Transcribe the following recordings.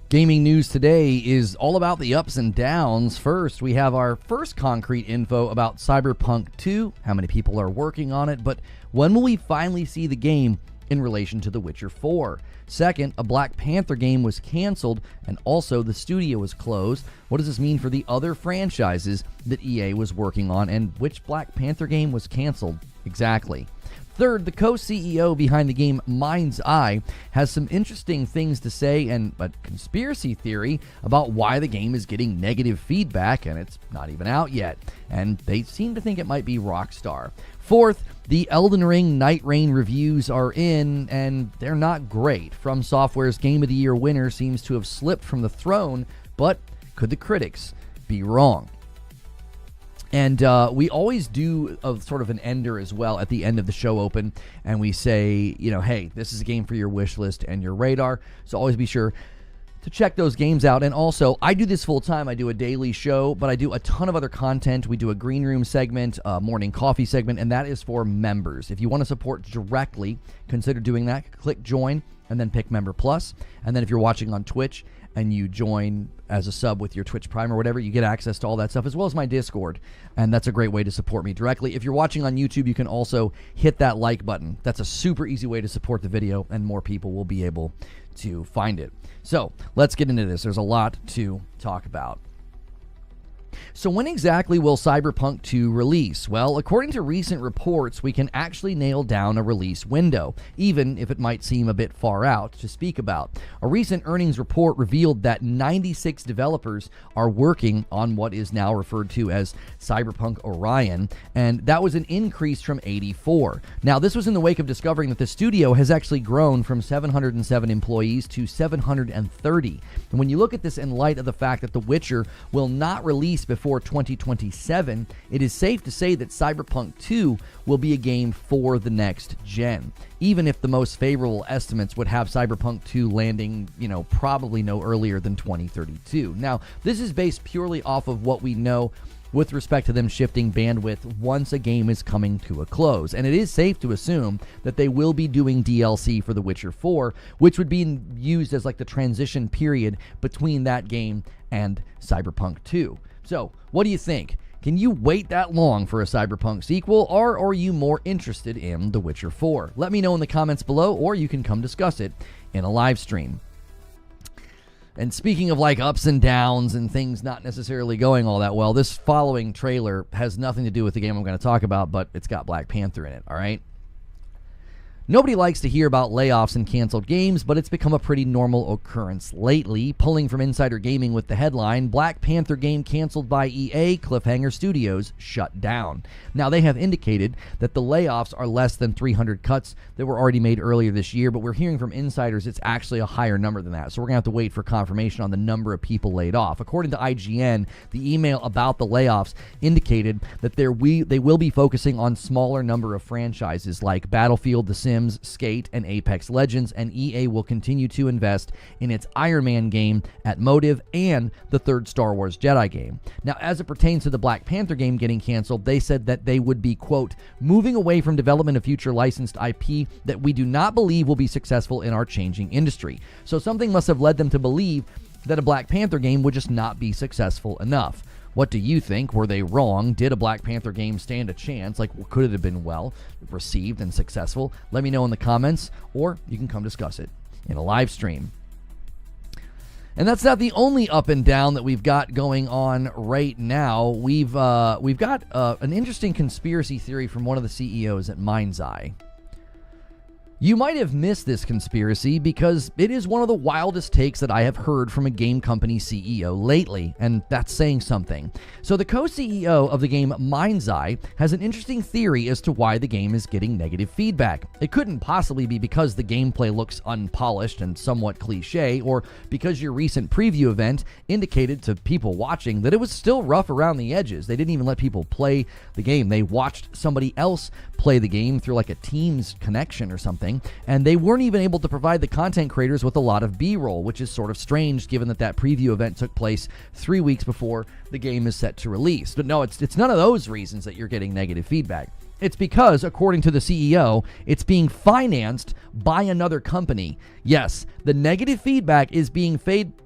Gaming news today is all about the ups and downs. First, we have our first concrete info about Cyberpunk 2, how many people are working on it, but when will we finally see the game in relation to The Witcher 4? Second, a Black Panther game was canceled, and also the studio was closed. What does this mean for the other franchises that EA was working on, and which Black Panther game was canceled exactly? Third, the co-CEO behind the game Mindseye has some interesting things to say and a conspiracy theory about why the game is getting negative feedback, and it's not even out yet. And they seem to think it might be Rockstar. Fourth, the Elden Ring Nightreign reviews are in, and they're not great. From Software's Game of the Year winner seems to have slipped from the throne, but could the critics be wrong? And we always do a sort of an ender as well at the end of the show open, and we say, you know, hey, this is a game for your wish list and your radar, so always be sure to check those games out. And also, I do this full time. I do a daily show, but I do a ton of other content. We do a green room segment, a morning coffee segment, and that is for members. If you want to support directly, consider doing that. Click join and then pick Member Plus. And then if you're watching on Twitch and you join as a sub with your Twitch Prime or whatever, you get access to all that stuff, as well as my Discord. And that's a great way to support me directly. If you're watching on YouTube, you can also hit that like button. That's a super easy way to support the video, and more people will be able to find it. So let's get into this. There's a lot to talk about. So when exactly will Cyberpunk 2 release? Well, according to recent reports, we can actually nail down a release window, even if it might seem a bit far out to speak about. A recent earnings report revealed that 96 developers are working on what is now referred to as Cyberpunk Orion, and that was an increase from 84. Now, this was in the wake of discovering that the studio has actually grown from 707 employees to 730. And when you look at this in light of the fact that The Witcher will not release before 2027, it is safe to say that Cyberpunk 2 will be a game for the next gen, even if the most favorable estimates would have Cyberpunk 2 landing, probably no earlier than 2032. Now, this is based purely off of what we know with respect to them shifting bandwidth once a game is coming to a close. And it is safe to assume that they will be doing DLC for The Witcher 4, which would be used as like the transition period between that game and Cyberpunk 2. So, what do you think? Can you wait that long for a Cyberpunk sequel, or are you more interested in The Witcher 4? Let me know in the comments below, or you can come discuss it in a live stream. And speaking of like ups and downs and things not necessarily going all that well, this following trailer has nothing to do with the game I'm going to talk about, but it's got Black Panther in it, all right? Nobody likes to hear about layoffs and canceled games, but it's become a pretty normal occurrence lately. Pulling from Insider Gaming with the headline, Black Panther game canceled by EA, Cliffhanger Studios shut down. Now, they have indicated that the layoffs are less than 300 cuts that were already made earlier this year, but we're hearing from insiders it's actually a higher number than that. So we're going to have to wait for confirmation on the number of people laid off. According to IGN, the email about the layoffs indicated that they will be focusing on smaller number of franchises like Battlefield, The Sims, Skate, and Apex Legends, and EA will continue to invest in its Iron Man game at Motive and the third Star Wars Jedi game. Now, as it pertains to the Black Panther game getting canceled, they said that they would be, quote, moving away from development of future licensed IP that we do not believe will be successful in our changing industry. So something must have led them to believe that a Black Panther game would just not be successful enough. What do you think? Were they wrong? Did a Black Panther game stand a chance? Like, could it have been well received and successful? Let me know in the comments, or you can come discuss it in a live stream. And that's not the only up and down that we've got going on right now. We've got an interesting conspiracy theory from one of the CEOs at Mindseye. You might have missed this conspiracy because it is one of the wildest takes that I have heard from a game company CEO lately, and that's saying something. So the co-CEO of the game Mindseye has an interesting theory as to why the game is getting negative feedback. It couldn't possibly be because the gameplay looks unpolished and somewhat cliche, or because your recent preview event indicated to people watching that it was still rough around the edges. They didn't even let people play the game. They watched somebody else play the game through like a Teams connection or something, and they weren't even able to provide the content creators with a lot of B-roll, which is sort of strange given that preview event took place 3 weeks before the game is set to release. But no, it's none of those reasons that you're getting negative feedback. It's because, according to the CEO, it's being financed by another company. Yes, the negative feedback is being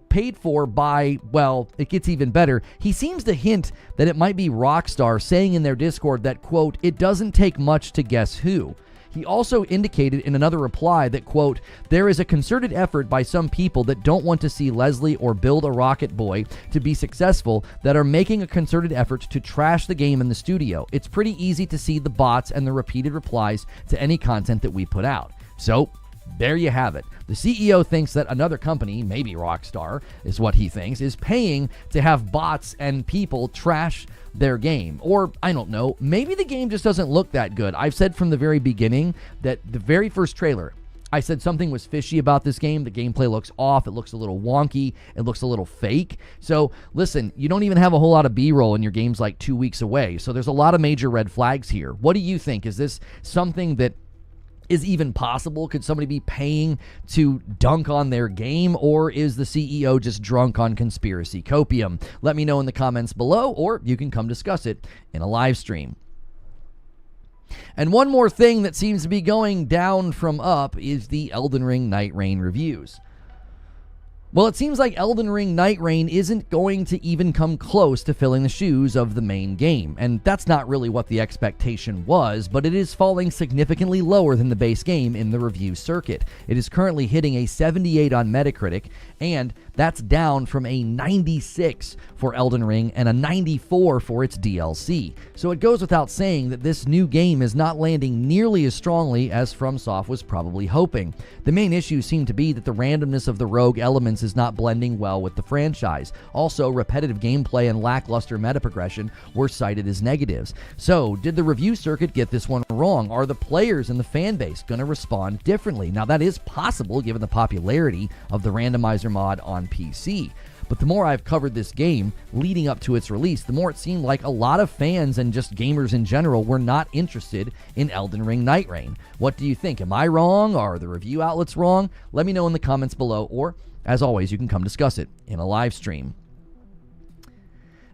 paid for by, well, it gets even better. He seems to hint that it might be Rockstar, saying in their Discord that, quote, it doesn't take much to guess who. He also indicated in another reply that, quote, there is a concerted effort by some people that don't want to see Leslie or Build a Rocket Boy to be successful that are making a concerted effort to trash the game in the studio. It's pretty easy to see the bots and the repeated replies to any content that we put out. So, there you have it. The CEO thinks that another company, maybe Rockstar, is what he thinks, is paying to have bots and people trash their game. Or, I don't know, maybe the game just doesn't look that good. I've said from the very beginning that the very first trailer, I said something was fishy about this game. The gameplay looks off. It looks a little wonky. It looks a little fake. So, listen, you don't even have a whole lot of B-roll and your game's like 2 weeks away. So there's a lot of major red flags here. What do you think? Is this something that is even possible? Could somebody be paying to dunk on their game, or is the CEO just drunk on conspiracy copium? Let me know in the comments below, or you can come discuss it in a live stream. And one more thing that seems to be going down from up is the Elden Ring Nightreign reviews. Well, it seems like Elden Ring Nightreign isn't going to even come close to filling the shoes of the main game, and that's not really what the expectation was, but it is falling significantly lower than the base game in the review circuit. It is currently hitting a 78 on Metacritic, and that's down from a 96 for Elden Ring and a 94 for its DLC. So it goes without saying that this new game is not landing nearly as strongly as FromSoft was probably hoping. The main issue seemed to be that the randomness of the rogue elements is not blending well with the franchise. Also, repetitive gameplay and lackluster meta progression were cited as negatives. So, did the review circuit get this one wrong? Are the players and the fan base going to respond differently? Now, that is possible given the popularity of the randomizer mod on PC. But the more I've covered this game leading up to its release, the more it seemed like a lot of fans and just gamers in general were not interested in Elden Ring Nightreign. What do you think? Am I wrong? Are the review outlets wrong? Let me know in the comments below, or as always, you can come discuss it in a live stream.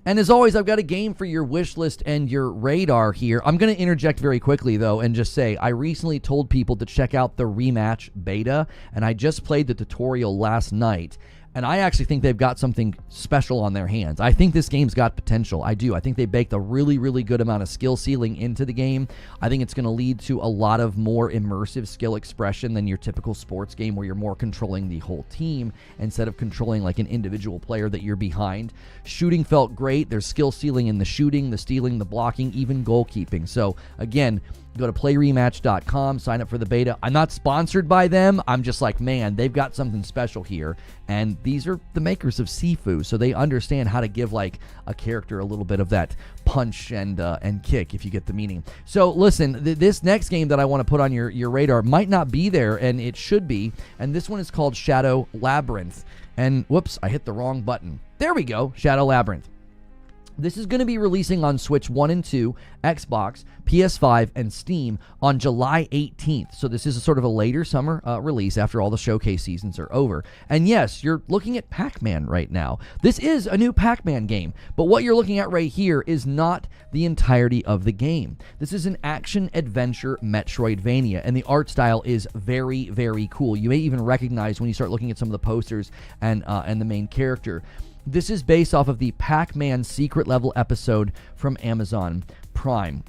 And as always, I've got a game for your wish list and your radar here. I'm going to interject very quickly, though, and just say I recently told people to check out the Rematch beta, and I just played the tutorial last night. And I actually think they've got something special on their hands. I think this game's got potential. I do. I think they baked a really, really good amount of skill ceiling into the game. I think it's going to lead to a lot of more immersive skill expression than your typical sports game where you're more controlling the whole team instead of controlling like an individual player that you're behind. Shooting felt great. There's skill ceiling in the shooting, the stealing, the blocking, even goalkeeping. So again, go to playrematch.com, sign up for the beta. I'm not sponsored by them. I'm just like, man, they've got something special here. And these are the makers of Sifu, so they understand how to give like a character a little bit of that punch and kick, if you get the meaning. So listen, this next game that I want to put on your radar might not be there, and it should be. And this one is called Shadow Labyrinth. And whoops, I hit the wrong button. There we go, Shadow Labyrinth. This is going to be releasing on Switch 1 and 2, Xbox, PS5, and Steam on July 18th. So this is a sort of a later summer release after all the showcase seasons are over. And yes, you're looking at Pac-Man right now. This is a new Pac-Man game, but what you're looking at right here is not the entirety of the game. This is an action-adventure Metroidvania, and the art style is very, very cool. You may even recognize when you start looking at some of the posters and the main character. This is based off of the Pac-Man secret level episode from Amazon Prime.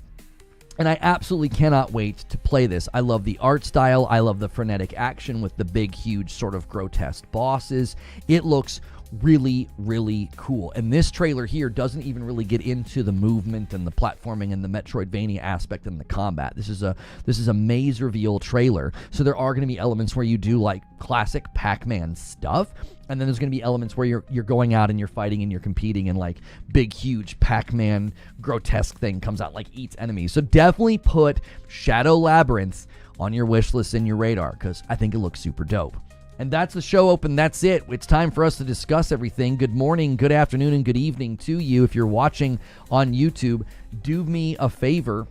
And I absolutely cannot wait to play this. I love the art style. I love the frenetic action with the big, huge, sort of grotesque bosses. It looks really, really cool. And this trailer here doesn't even really get into the movement and the platforming and the Metroidvania aspect and the combat. This is a maze reveal trailer. So there are going to be elements where you do like classic Pac-Man stuff. And then there's going to be elements where you're going out and you're fighting and you're competing, and like big, huge Pac-Man grotesque thing comes out, like eats enemies. So definitely put Shadow Labyrinth on your wish list and your radar, because I think it looks super dope. And that's the show open. That's it. It's time for us to discuss everything. Good morning, good afternoon, and good evening to you. If you're watching on YouTube, do me a favor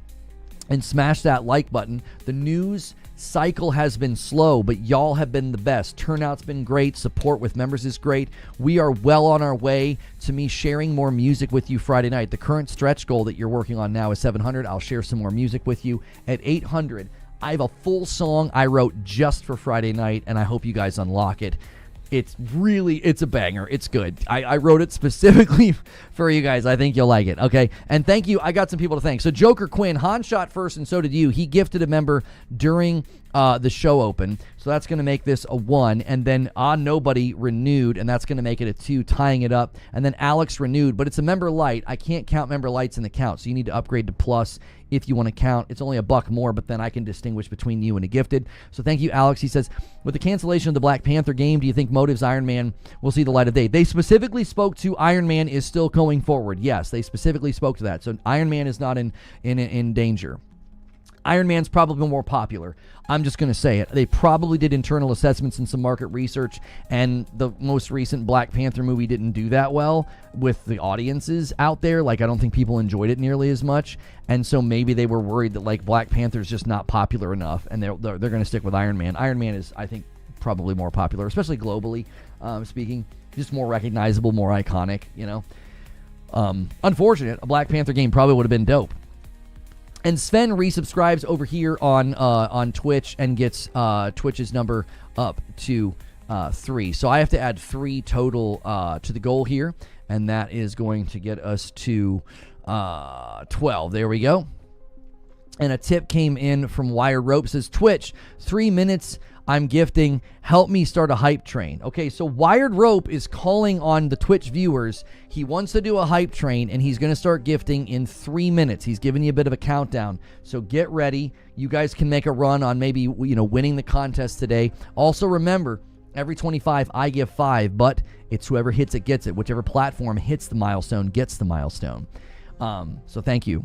and smash that like button. The news cycle has been slow, but y'all have been the best. Turnout's been great. Support with members is great. We are well on our way to me sharing more music with you Friday night. The current stretch goal that you're working on now is 700. I'll share some more music with you at 800. I have a full song I wrote just for Friday night, and I hope you guys unlock it. It's a banger. It's good. I wrote it specifically for you guys. I think you'll like it. Okay. And thank you. I got some people to thank. So Joker Quinn, Han shot first and so did you. He gifted a member during the show open. So that's going to make this a 1. And then Nobody renewed, and that's going to make it a 2, tying it up. And then Alex renewed, but it's a member light. I can't count member lights in the count. So you need to upgrade to plus if you want to count. It's only $1 more, but then I can distinguish between you and a gifted. So thank you, Alex. He says, with the cancellation of the Black Panther game, do you think Motive's Iron Man will see the light of day? They specifically spoke to Iron Man is still going forward. Yes, they specifically spoke to that. So Iron Man is not in danger. Iron Man's probably more popular. I'm just going to say it. They probably did internal assessments and some market research, and the most recent Black Panther movie didn't do that well with the audiences out there. Like, I don't think people enjoyed it nearly as much, and so maybe they were worried that, like, Black Panther's just not popular enough, and they're going to stick with Iron Man. Iron Man is, I think, probably more popular, especially globally speaking. Just more recognizable, more iconic, you know. Unfortunate. A Black Panther game probably would have been dope. And Sven resubscribes over here on Twitch and gets Twitch's number up to 3. So I have to add 3 total to the goal here, and that is going to get us to 12. There we go. And a tip came in from Wired Rope. Says, Twitch, 3 minutes I'm gifting. Help me start a hype train. Okay, so Wired Rope is calling on the Twitch viewers. He wants to do a hype train, and he's going to start gifting in 3 minutes. He's giving you a bit of a countdown. So get ready. You guys can make a run on maybe, winning the contest today. Also remember, every 25, I give 5, but it's whoever hits it gets it. Whichever platform hits the milestone gets the milestone. So thank you.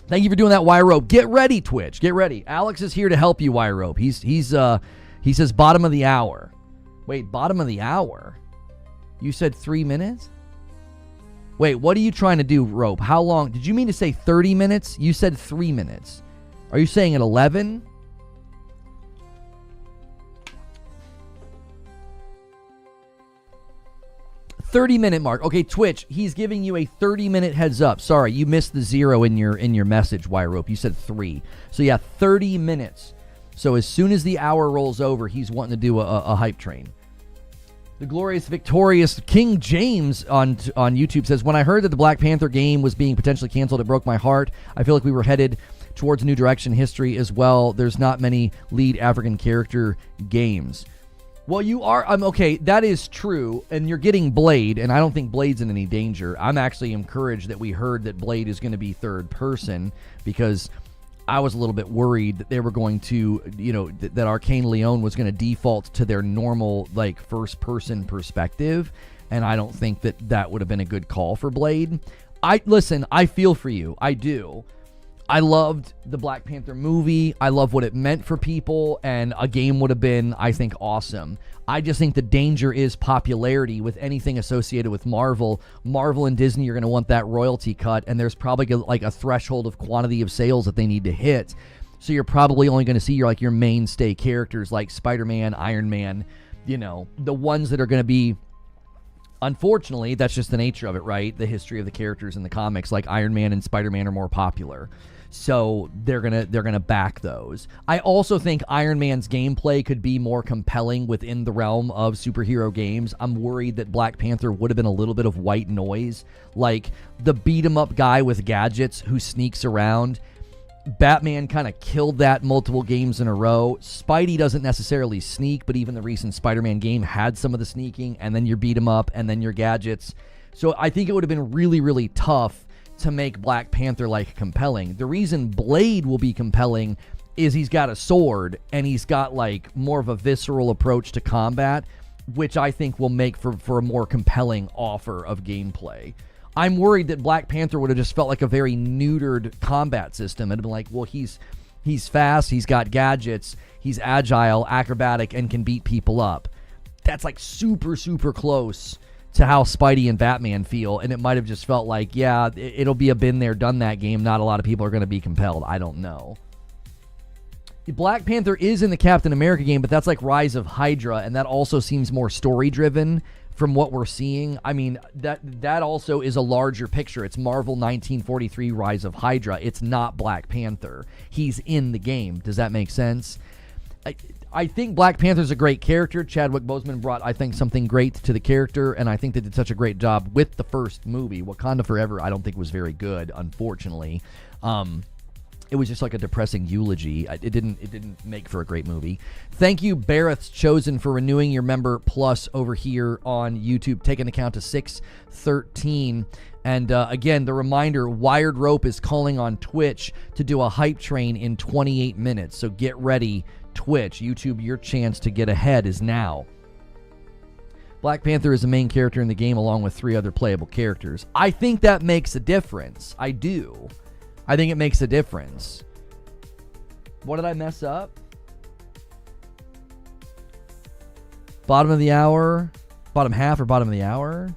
Thank you for doing that, Wire Rope. Get ready, Twitch. Get ready. Alex is here to help you, Wire Rope. He says bottom of the hour. Wait, bottom of the hour? You said 3 minutes? Wait, what are you trying to do, Rope? How long? Did you mean to say 30 minutes? You said 3 minutes. Are you saying at 11? 30-minute mark. Okay, Twitch, he's giving you a 30-minute heads up. Sorry, you missed the 0 in your message, Wire Rope. You said 3. So yeah, 30 minutes. So as soon as the hour rolls over, he's wanting to do a hype train. The glorious, victorious King James on YouTube says, when I heard that the Black Panther game was being potentially canceled, it broke my heart. I feel like we were headed towards a new direction in history as well. There's not many lead African character games. Well, you are, okay, that is true, and you're getting Blade, and I don't think Blade's in any danger. I'm actually encouraged that we heard that Blade is going to be third person, because I was a little bit worried that they were going to, that Arcane Leon was going to default to their normal, like, first-person perspective, and I don't think that would have been a good call for Blade. Listen, I feel for you. I do. I loved the Black Panther movie. I love what it meant for people, and a game would have been, I think, awesome. I just think the danger is popularity with anything associated with Marvel. Marvel and Disney are going to want that royalty cut, and there's probably like a threshold of quantity of sales that they need to hit. So you're probably only going to see your mainstay characters like Spider-Man, Iron Man, the ones that are going to be. Unfortunately, that's just the nature of it, right? The history of the characters in the comics, like Iron Man and Spider-Man, are more popular. So they're gonna back those. I also think Iron Man's gameplay could be more compelling within the realm of superhero games. I'm worried that Black Panther would have been a little bit of white noise, like the beat 'em up guy with gadgets who sneaks around. Batman kind of killed that multiple games in a row. Spidey doesn't necessarily sneak, but even the recent Spider-Man game had some of the sneaking, and then your beat 'em up, and then your gadgets. So I think it would have been really, really tough to make Black Panther compelling. The reason Blade will be compelling is he's got a sword, and he's got more of a visceral approach to combat, which I think will make for a more compelling offer of gameplay. I'm worried that Black Panther would have just felt like a very neutered combat system. It'd been like, well, he's fast, he's got gadgets, he's agile, acrobatic, and can beat people up. That's super, super close to how Spidey and Batman feel, and it might have just felt like, yeah, it'll be a been there, done that game. Not a lot of people are going to be compelled. I don't know. Black Panther is in the Captain America game, but that's like Rise of Hydra, and that also seems more story-driven from what we're seeing. I mean, that also is a larger picture. It's Marvel 1943 Rise of Hydra. It's not Black Panther. He's in the game. Does that make sense? I think Black Panther's a great character. Chadwick Boseman brought, I think, something great to the character, and I think they did such a great job with the first movie. Wakanda Forever, I don't think was very good, unfortunately. It was just like a depressing eulogy. It didn't make for a great movie. Thank you, Barrett's Chosen, for renewing your member plus over here on YouTube, taking the count to 613. And again, the reminder, Wired Rope is calling on Twitch to do a hype train in 28 minutes. So get ready, Twitch. YouTube, your chance to get ahead is now. Black Panther is the main character in the game along with 3 other playable characters. I think that makes a difference. I do. I think it makes a difference. What did I mess up? Bottom of the hour? Bottom half or bottom of the hour?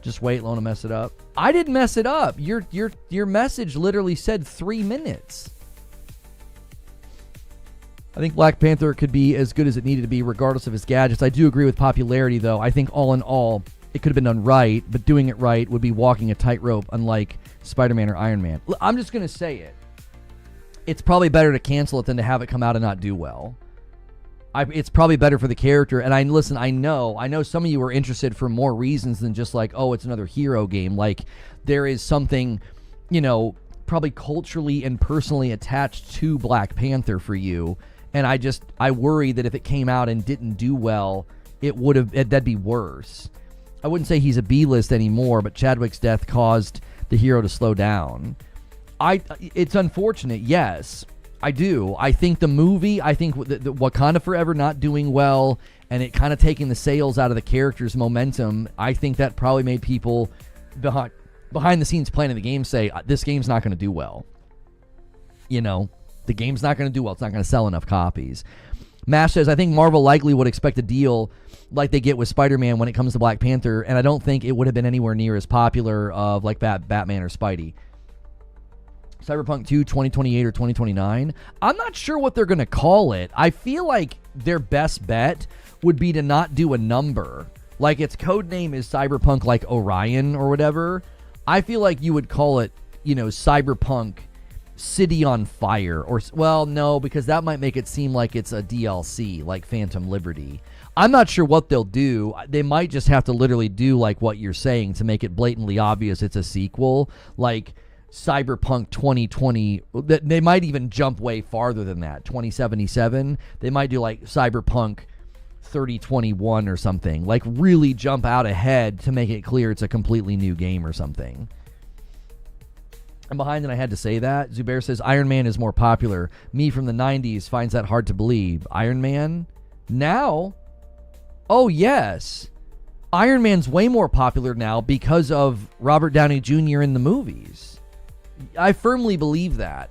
Just wait, Lona, mess it up. I didn't mess it up. Your message literally said 3 minutes. I think Black Panther could be as good as it needed to be regardless of his gadgets. I do agree with popularity, though. I think all in all, it could have been done right, but doing it right would be walking a tightrope, unlike Spider-Man or Iron Man. I'm just going to say it. It's probably better to cancel it than to have it come out and not do well. It's probably better for the character. And I know some of you are interested for more reasons than just like, oh, it's another hero game. Like, there is something, probably culturally and personally attached to Black Panther for you. And I worry that if it came out and didn't do well, that'd be worse. I wouldn't say he's a B-list anymore, but Chadwick's death caused the hero to slow down. It's unfortunate, yes. I do. I think the movie, the Wakanda Forever not doing well, and it kind of taking the sails out of the character's momentum, I think that probably made people behind the scenes planning the game say, this game's not going to do well. The game's not going to do well. It's not going to sell enough copies. Mash says, I think Marvel likely would expect a deal like they get with Spider-Man when it comes to Black Panther, and I don't think it would have been anywhere near as popular of like Batman or Spidey. Cyberpunk 2, 2028 or 2029. I'm not sure what they're going to call it. I feel like their best bet would be to not do a number. Like its code name is Cyberpunk, like Orion or whatever. I feel like you would call it, Cyberpunk City on Fire, or, well, no, because that might make it seem like it's a DLC, like Phantom Liberty. I'm not sure what they'll do. They might just have to literally do like what you're saying to make it blatantly obvious it's a sequel, like Cyberpunk 2020. They might even jump way farther than that, 2077. They might do like Cyberpunk 3021 or something, like really jump out ahead to make it clear it's a completely new game or something. I'm behind and I had to say that. Zubair says, Iron Man is more popular. Me from the 90s finds that hard to believe. Iron Man? Now? Oh, yes. Iron Man's way more popular now because of Robert Downey Jr. in the movies. I firmly believe that.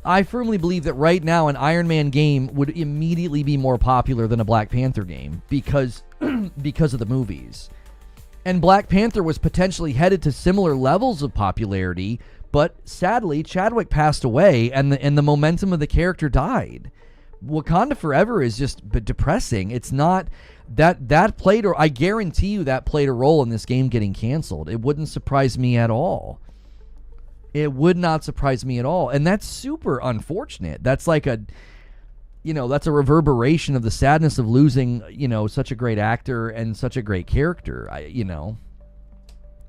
I firmly believe that right now an Iron Man game would immediately be more popular than a Black Panther game because of the movies. And Black Panther was potentially headed to similar levels of popularity, but sadly, Chadwick passed away, and the momentum of the character died. Wakanda Forever is just depressing. It's not that played, or I guarantee you that played a role in this game getting canceled. It wouldn't surprise me at all. It would not surprise me at all, and that's super unfortunate. That's like that's a reverberation of the sadness of losing, such a great actor and such a great character.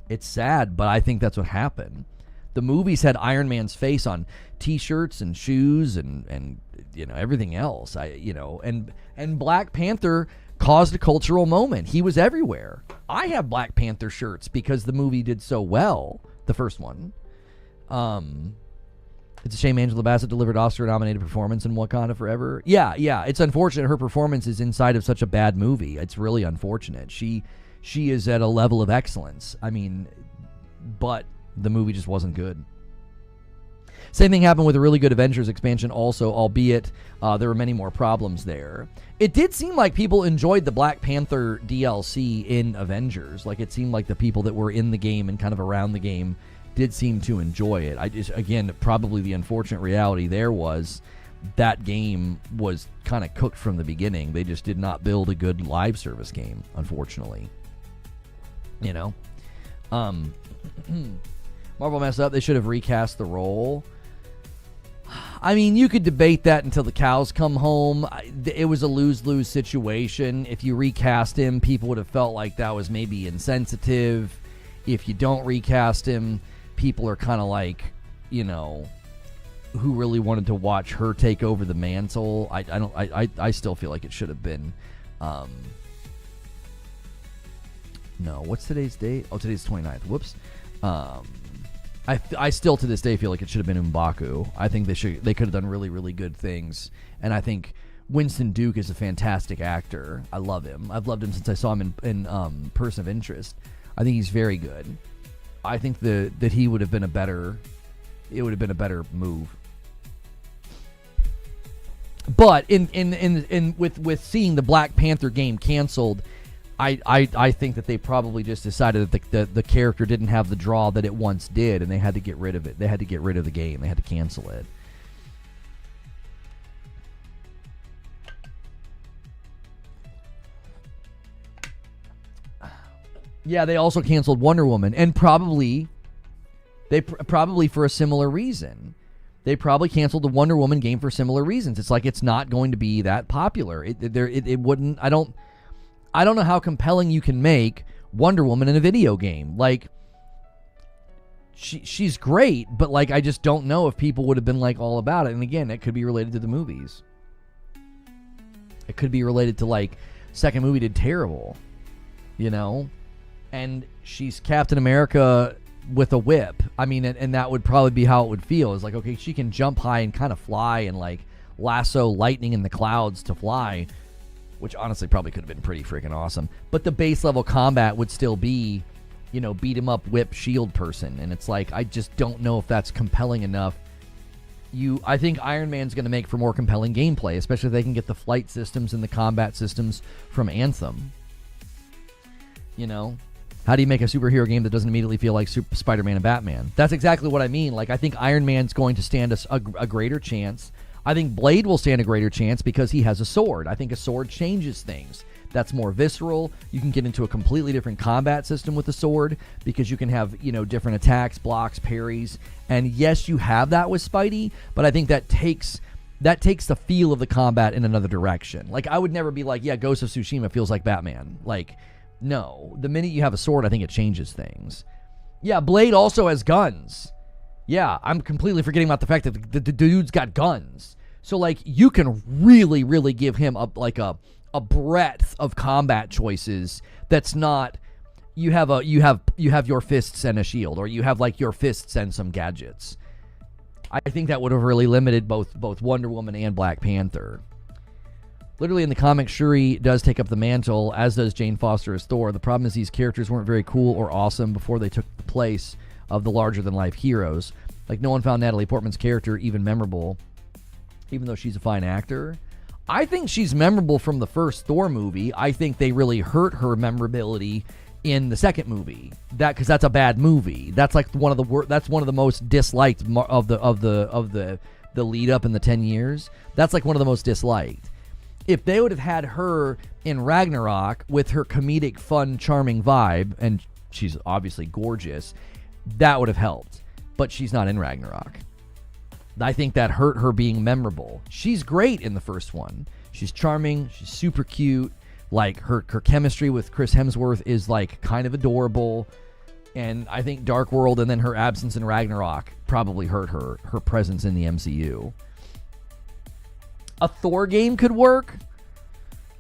It's sad, but I think that's what happened. The movies had Iron Man's face on T-shirts and shoes and everything else. And Black Panther caused a cultural moment. He was everywhere. I have Black Panther shirts because the movie did so well, the first one. It's a shame Angela Bassett delivered Oscar-nominated performance in Wakanda Forever. Yeah. It's unfortunate her performance is inside of such a bad movie. It's really unfortunate. She is at a level of excellence. But the movie just wasn't good. Same thing happened with a really good Avengers expansion also, albeit there were many more problems there. It did seem like people enjoyed the Black Panther DLC in Avengers. Like, it seemed like the people that were in the game and kind of around the game did seem to enjoy it. Again, probably the unfortunate reality there was that game was kind of cooked from the beginning. They just did not build a good live service game, unfortunately. Marvel messed up. They should have recast the role. I mean, you could debate that until the cows come home. It was a lose-lose situation. If you recast him, people would have felt like that was maybe insensitive. If you don't recast him, people are kind of like, you know, who really wanted to watch her take over the mantle. I still feel like it should have been. No, what's today's date? Oh, today's 29th. Whoops. I still to this day feel like it should have been M'Baku. I think they could have done really, really good things. And I think Winston Duke is a fantastic actor. I love him. I've loved him since I saw him in Person of Interest. I think he's very good. I think that he would have been a better move. But with seeing the Black Panther game canceled, I think that they probably just decided that the character didn't have the draw that it once did, and they had to get rid of it. They had to get rid of the game. They had to cancel it. Yeah, they also canceled Wonder Woman, and probably for a similar reason. They probably canceled the Wonder Woman game for similar reasons. It's like it's not going to be that popular. It wouldn't. I don't know how compelling you can make Wonder Woman in a video game. Like, she's great, but like I just don't know if people would have been like all about it. And again, it could be related to the movies. It could be related to like second movie did terrible, you know, and she's Captain America with a whip. I mean, and that would probably be how it would feel. It's like, okay, she can jump high and kind of fly and like lasso lightning in the clouds to fly, which honestly probably could have been pretty freaking awesome. But the base level combat would still be, you know, beat 'em up, whip, shield person. And it's like, I just don't know if that's compelling enough. I think Iron Man's going to make for more compelling gameplay, especially if they can get the flight systems and the combat systems from Anthem. You know? How do you make a superhero game that doesn't immediately feel like Spider-Man and Batman? That's exactly what I mean. Like, I think Iron Man's going to stand a greater chance. I think Blade will stand a greater chance because he has a sword. I think a sword changes things. That's more visceral. You can get into a completely different combat system with the sword because you can have, you know, different attacks, blocks, parries. And yes, you have that with Spidey, but I think that takes the feel of the combat in another direction. Like, I would never be like, yeah, Ghost of Tsushima feels like Batman. Like, no. The minute you have a sword, I think it changes things. Yeah, Blade also has guns. Yeah, I'm completely forgetting about the fact that the dude's got guns. So, like, you can really, really give him a breadth of combat choices that's not you have your fists and a shield, or you have like your fists and some gadgets. I think that would have really limited both Wonder Woman and Black Panther. Literally in the comics, Shuri does take up the mantle, as does Jane Foster as Thor. The problem is these characters weren't very cool or awesome before they took the place of the larger-than-life heroes. Like, no one found Natalie Portman's character even memorable, even though she's a fine actor. I think she's memorable from the first Thor movie. I think they really hurt her memorability in the second movie. Because that's a bad movie. That's like one of the most disliked of the lead up in the 10 years. That's like one of the most disliked. If they would have had her in Ragnarok with her comedic, fun, charming vibe, and she's obviously gorgeous, that would have helped. But she's not in Ragnarok. I think that hurt her being memorable. She's great in the first one. She's charming. She's super cute. Like, her chemistry with Chris Hemsworth is, like, kind of adorable. And I think Dark World and then her absence in Ragnarok probably hurt her presence in the MCU. A Thor game could work.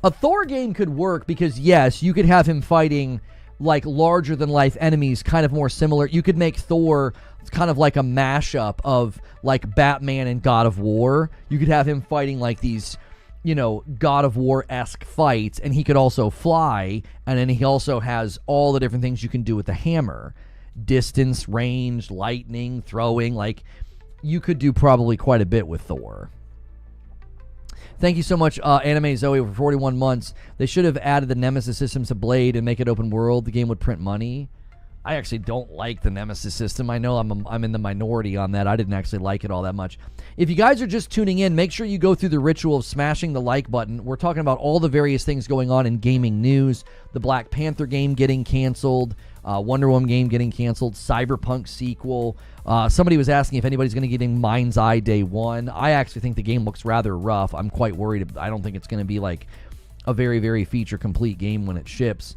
A Thor game could work because, yes, you could have him fighting like larger-than-life enemies, kind of more similar. You could make Thor kind of like a mashup of like Batman and God of War. You could have him fighting like these, you know, God of War-esque fights, and he could also fly, and then he also has all the different things you can do with the hammer. Distance, range, lightning, throwing. Like, you could do probably quite a bit with Thor. Thank you so much, Anime Zoe, for 41 months. They should have added the Nemesis systems to Blade and make it open world. The game would print money. I actually don't like the Nemesis system. I know I'm in the minority on that. I didn't actually like it all that much. If you guys are just tuning in, make sure you go through the ritual of smashing the like button. We're talking about all the various things going on in gaming news. The Black Panther game getting canceled. Wonder Woman game getting canceled. Cyberpunk sequel. Somebody was asking if anybody's going to get in Mindseye Day 1. I actually think the game looks rather rough. I'm quite worried. I don't think it's going to be like a very, very feature-complete game when it ships,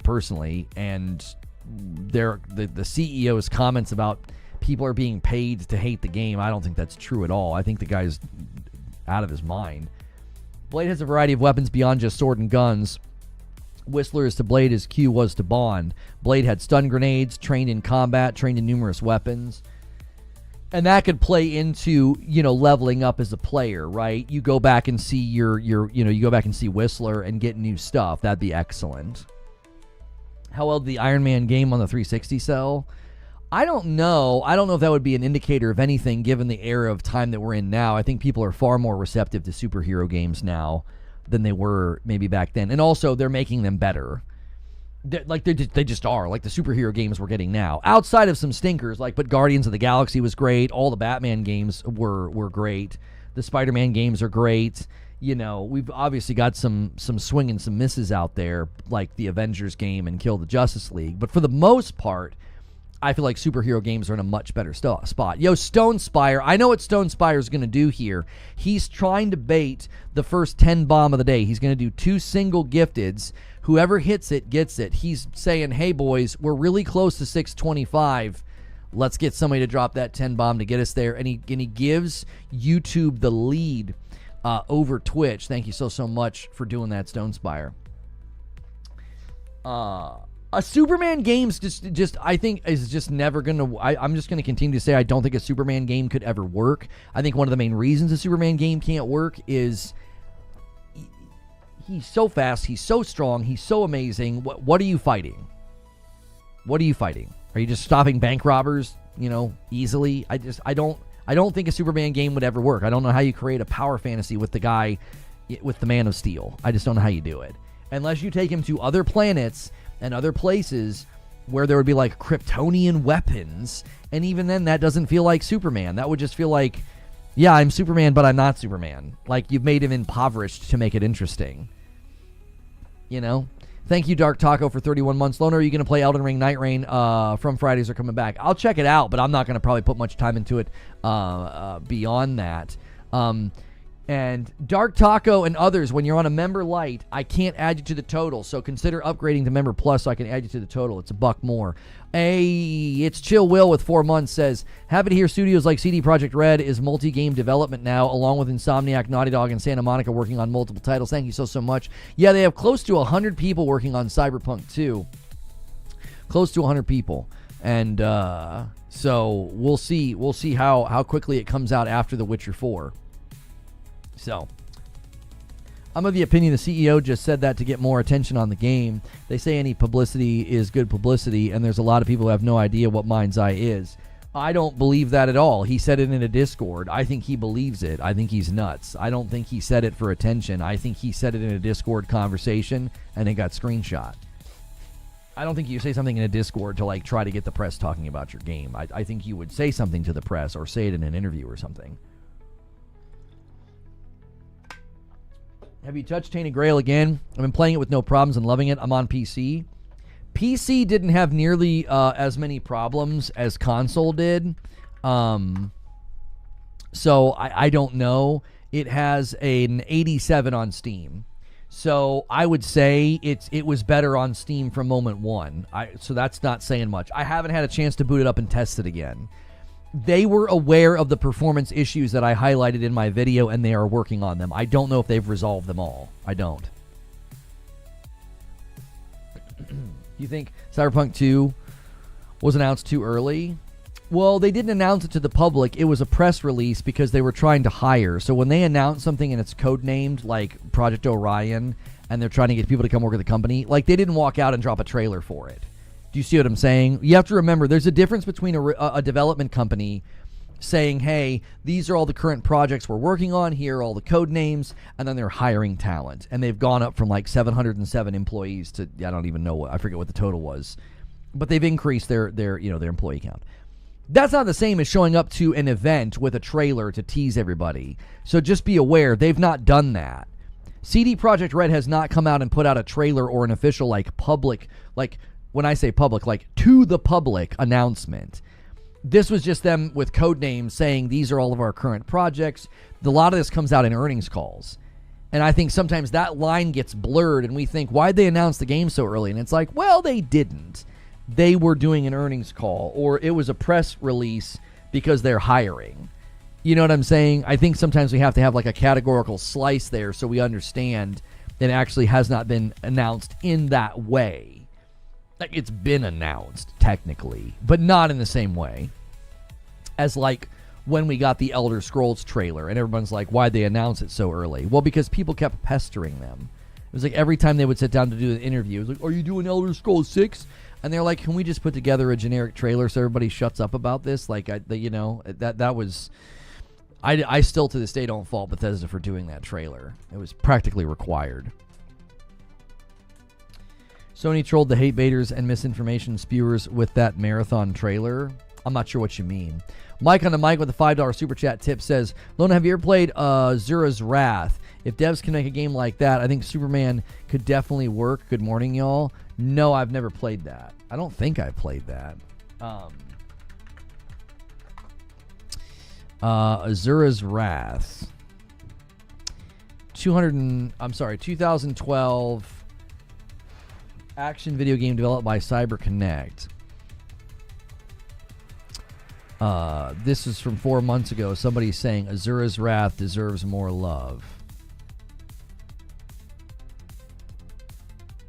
personally. And the CEO's comments about people are being paid to hate the game, I don't think that's true at all. I think the guy's out of his mind. Blade has a variety of weapons beyond just sword and guns. Whistler is to Blade as Q was to Bond. Blade had stun grenades, trained in combat, trained in numerous weapons. And that could play into, leveling up as a player, right? You go back and see you go back and see Whistler and get new stuff. That'd be excellent. How well did the Iron Man game on the 360 sell? I don't know. I don't know if that would be an indicator of anything given the era of time that we're in now. I think people are far more receptive to superhero games now than they were maybe back then. And also, they're making them better. They just are. Like the superhero games we're getting now. Outside of some stinkers, but Guardians of the Galaxy was great. All the Batman games were great. The Spider-Man games are great. We've obviously got some swing and some misses out there, like the Avengers game and Kill the Justice League. But for the most part, I feel like superhero games are in a much better spot. Yo, Stone Spire, I know what Stone Spire is going to do here. He's trying to bait the first 10 bomb of the day. He's going to do 2 single gifteds. Whoever hits it gets it. He's saying, hey, boys, we're really close to 625. Let's get somebody to drop that 10 bomb to get us there. And he gives YouTube the lead over Twitch. Thank you so much for doing that, Stone Spire. A Superman game's just I think is just never gonna. I'm just gonna continue to say I don't think a Superman game could ever work. I think one of the main reasons a Superman game can't work is he's so fast, he's so strong, he's so amazing. What are you fighting? What are you fighting? Are you just stopping bank robbers? Easily. I don't think a Superman game would ever work. I don't know how you create a power fantasy with the Man of Steel. I just don't know how you do it unless you take him to other planets and other places where there would be like Kryptonian weapons, and even then that doesn't feel like Superman. That would just feel like, yeah, I'm Superman, but I'm not Superman. Like, you've made him impoverished to make it interesting. Thank you, Dark Taco, for 31 months. Loner, are you going to play Elden Ring Nightreign from Fridays are coming back? I'll check it out, but I'm not going to probably put much time into it beyond that. And Dark Taco and others, when you're on a member light, I can't add you to the total. So consider upgrading to member plus so I can add you to the total. It's $1 more. It's Chill Will with 4 months says, happy to hear studios like CD Projekt Red is multi-game development now, along with Insomniac, Naughty Dog, and Santa Monica working on multiple titles. Thank you so much. Yeah, they have close to 100 people working on Cyberpunk 2. Close to 100 people. And so we'll see how quickly it comes out after The Witcher 4. So, I'm of the opinion the CEO just said that to get more attention on the game. They say any publicity is good publicity, and there's a lot of people who have no idea what Mindseye is. I don't believe that at all. He said it in a Discord. I think he believes it. I think he's nuts. I don't think he said it for attention. I think he said it in a Discord conversation, and it got screenshot. I don't think you say something in a Discord to try to get the press talking about your game. I think you would say something to the press or say it in an interview or something. Have you touched Tainted Grail again? I've been playing it with no problems and loving it. I'm on PC. PC didn't have nearly as many problems as console did. So I don't know. It has an 87 on Steam. So I would say it was better on Steam from moment one. So that's not saying much. I haven't had a chance to boot it up and test it again. They were aware of the performance issues that I highlighted in my video, and they are working on them. I don't know if they've resolved them all. I don't. Do you think Cyberpunk 2 was announced too early? Well, they didn't announce it to the public. It was a press release because they were trying to hire. So when they announce something and it's codenamed like Project Orion, and they're trying to get people to come work at the company, they didn't walk out and drop a trailer for it. Do you see what I'm saying? You have to remember, there's a difference between a development company saying, hey, these are all the current projects we're working on, here are all the code names, and then they're hiring talent. And they've gone up from 707 employees to, I don't even know, I forget what the total was. but they've increased their employee count. That's not the same as showing up to an event with a trailer to tease everybody. So just be aware, they've not done that. CD Projekt Red has not come out and put out a trailer or an official, like, public, like, when I say public, like, to the public announcement. This was just them with code names saying these are all of our current projects. A lot of this comes out in earnings calls. And I think sometimes that line gets blurred and we think, why'd they announce the game so early? And it's like, well, they didn't. They were doing an earnings call, or it was a press release because they're hiring. You know what I'm saying? I think sometimes we have to have like a categorical slice there so we understand that it actually has not been announced in that way. Like, it's been announced, technically, but not in the same way as, like, when we got the Elder Scrolls trailer, and everyone's like, why'd they announce it so early? Well, because people kept pestering them. It was like every time they would sit down to do an interview, it was like, are you doing Elder Scrolls 6? And they're like, can we just put together a generic trailer so everybody shuts up about this? Like, that was... I still, to this day, don't fault Bethesda for doing that trailer. It was practically required. Sony trolled the hate baiters and misinformation spewers with that marathon trailer. I'm not sure what you mean. Mike on the mic with a $5 super chat tip says, Lona, have you ever played Zura's Wrath? If devs can make a game like that, I think Superman could definitely work. Good morning, y'all. No, I've never played that. I don't think I played that. Azura's Wrath. 2012 action video game developed by CyberConnect. This is from 4 months ago. Somebody's saying Azura's Wrath deserves more love.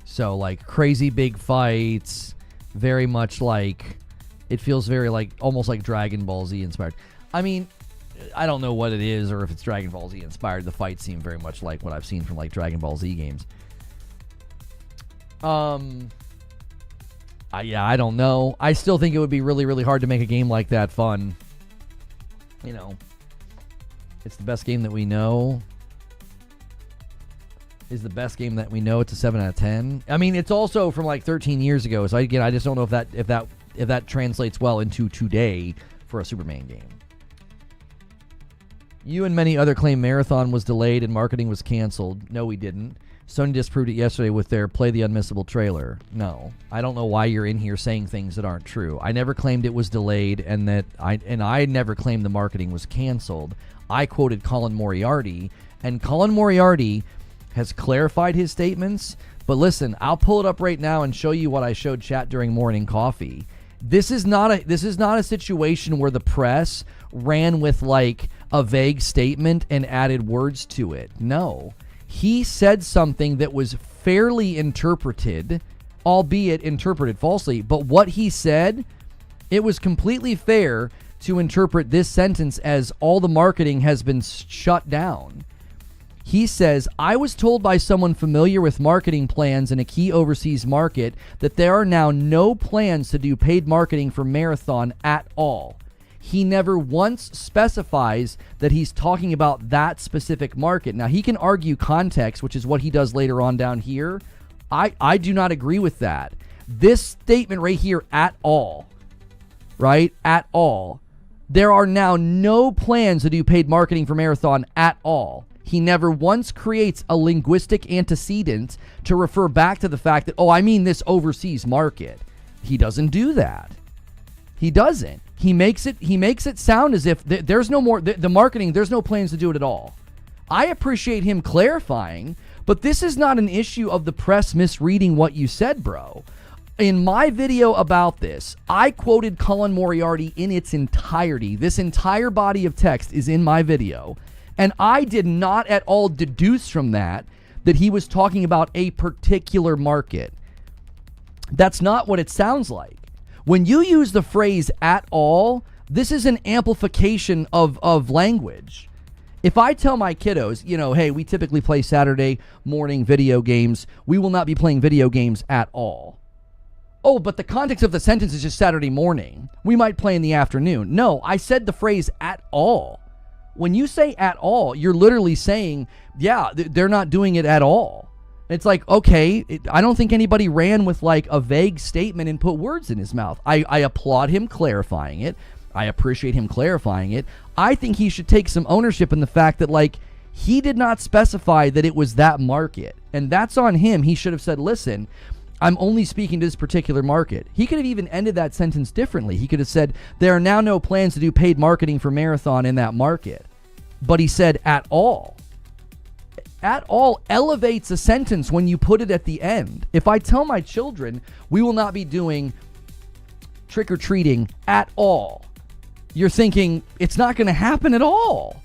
So, like, crazy big fights, very much like, it feels very like, almost like Dragon Ball Z inspired. I mean, I don't know what it is or if it's Dragon Ball Z inspired. The fights seem very much like what I've seen from, like, Dragon Ball Z games. Yeah, I don't know. I still think it would be really, really hard to make a game like that fun. You know, it's the best game that we know. Is the best game that we know. It's a 7 out of 10. I mean, it's also from like 13 years ago. So again, I just don't know if that translates well into today for a Superman game. You and many other claim Marathon was delayed and marketing was canceled. No, we didn't. Sony disproved it yesterday with their Play the Unmissable trailer. No, I don't know why you're in here saying things that aren't true. I never claimed it was delayed, and I never claimed the marketing was canceled. I quoted Colin Moriarty, and Colin Moriarty has clarified his statements. But listen, I'll pull it up right now and show you what I showed chat during morning coffee. This is not a situation where the press ran with like a vague statement and added words to it. No. He said something that was fairly interpreted, albeit interpreted falsely, but what he said, it was completely fair to interpret this sentence as all the marketing has been shut down. He says, I was told by someone familiar with marketing plans in a key overseas market that there are now no plans to do paid marketing for Marathon at all. He never once specifies that he's talking about that specific market. Now, he can argue context, which is what he does later on down here. I do not agree with that. This statement right here, at all, right? At all. There are now no plans to do paid marketing for Marathon at all. He never once creates a linguistic antecedent to refer back to the fact that, oh, I mean this overseas market. He doesn't do that. He doesn't. He makes it sound as if there's no more, the marketing, there's no plans to do it at all. I appreciate him clarifying, but this is not an issue of the press misreading what you said, bro. In my video about this, I quoted Colin Moriarty in its entirety. This entire body of text is in my video. And I did not at all deduce from that he was talking about a particular market. That's not what it sounds like. When you use the phrase at all, this is an amplification of language. If I tell my kiddos, you know, hey, we typically play Saturday morning video games, we will not be playing video games at all. Oh, but the context of the sentence is just Saturday morning. We might play in the afternoon. No, I said the phrase at all. When you say at all, you're literally saying, yeah, they're not doing it at all. It's like, okay, I don't think anybody ran with like a vague statement and put words in his mouth. I applaud him clarifying it. I appreciate him clarifying it. I think he should take some ownership in the fact that, like, he did not specify that it was that market. And that's on him. He should have said, listen, I'm only speaking to this particular market. He could have even ended that sentence differently. He could have said, there are now no plans to do paid marketing for Marathon in that market. But he said, at all. At all elevates a sentence when you put it at the end. If I tell my children, we will not be doing trick-or-treating at all, you're thinking it's not going to happen at all.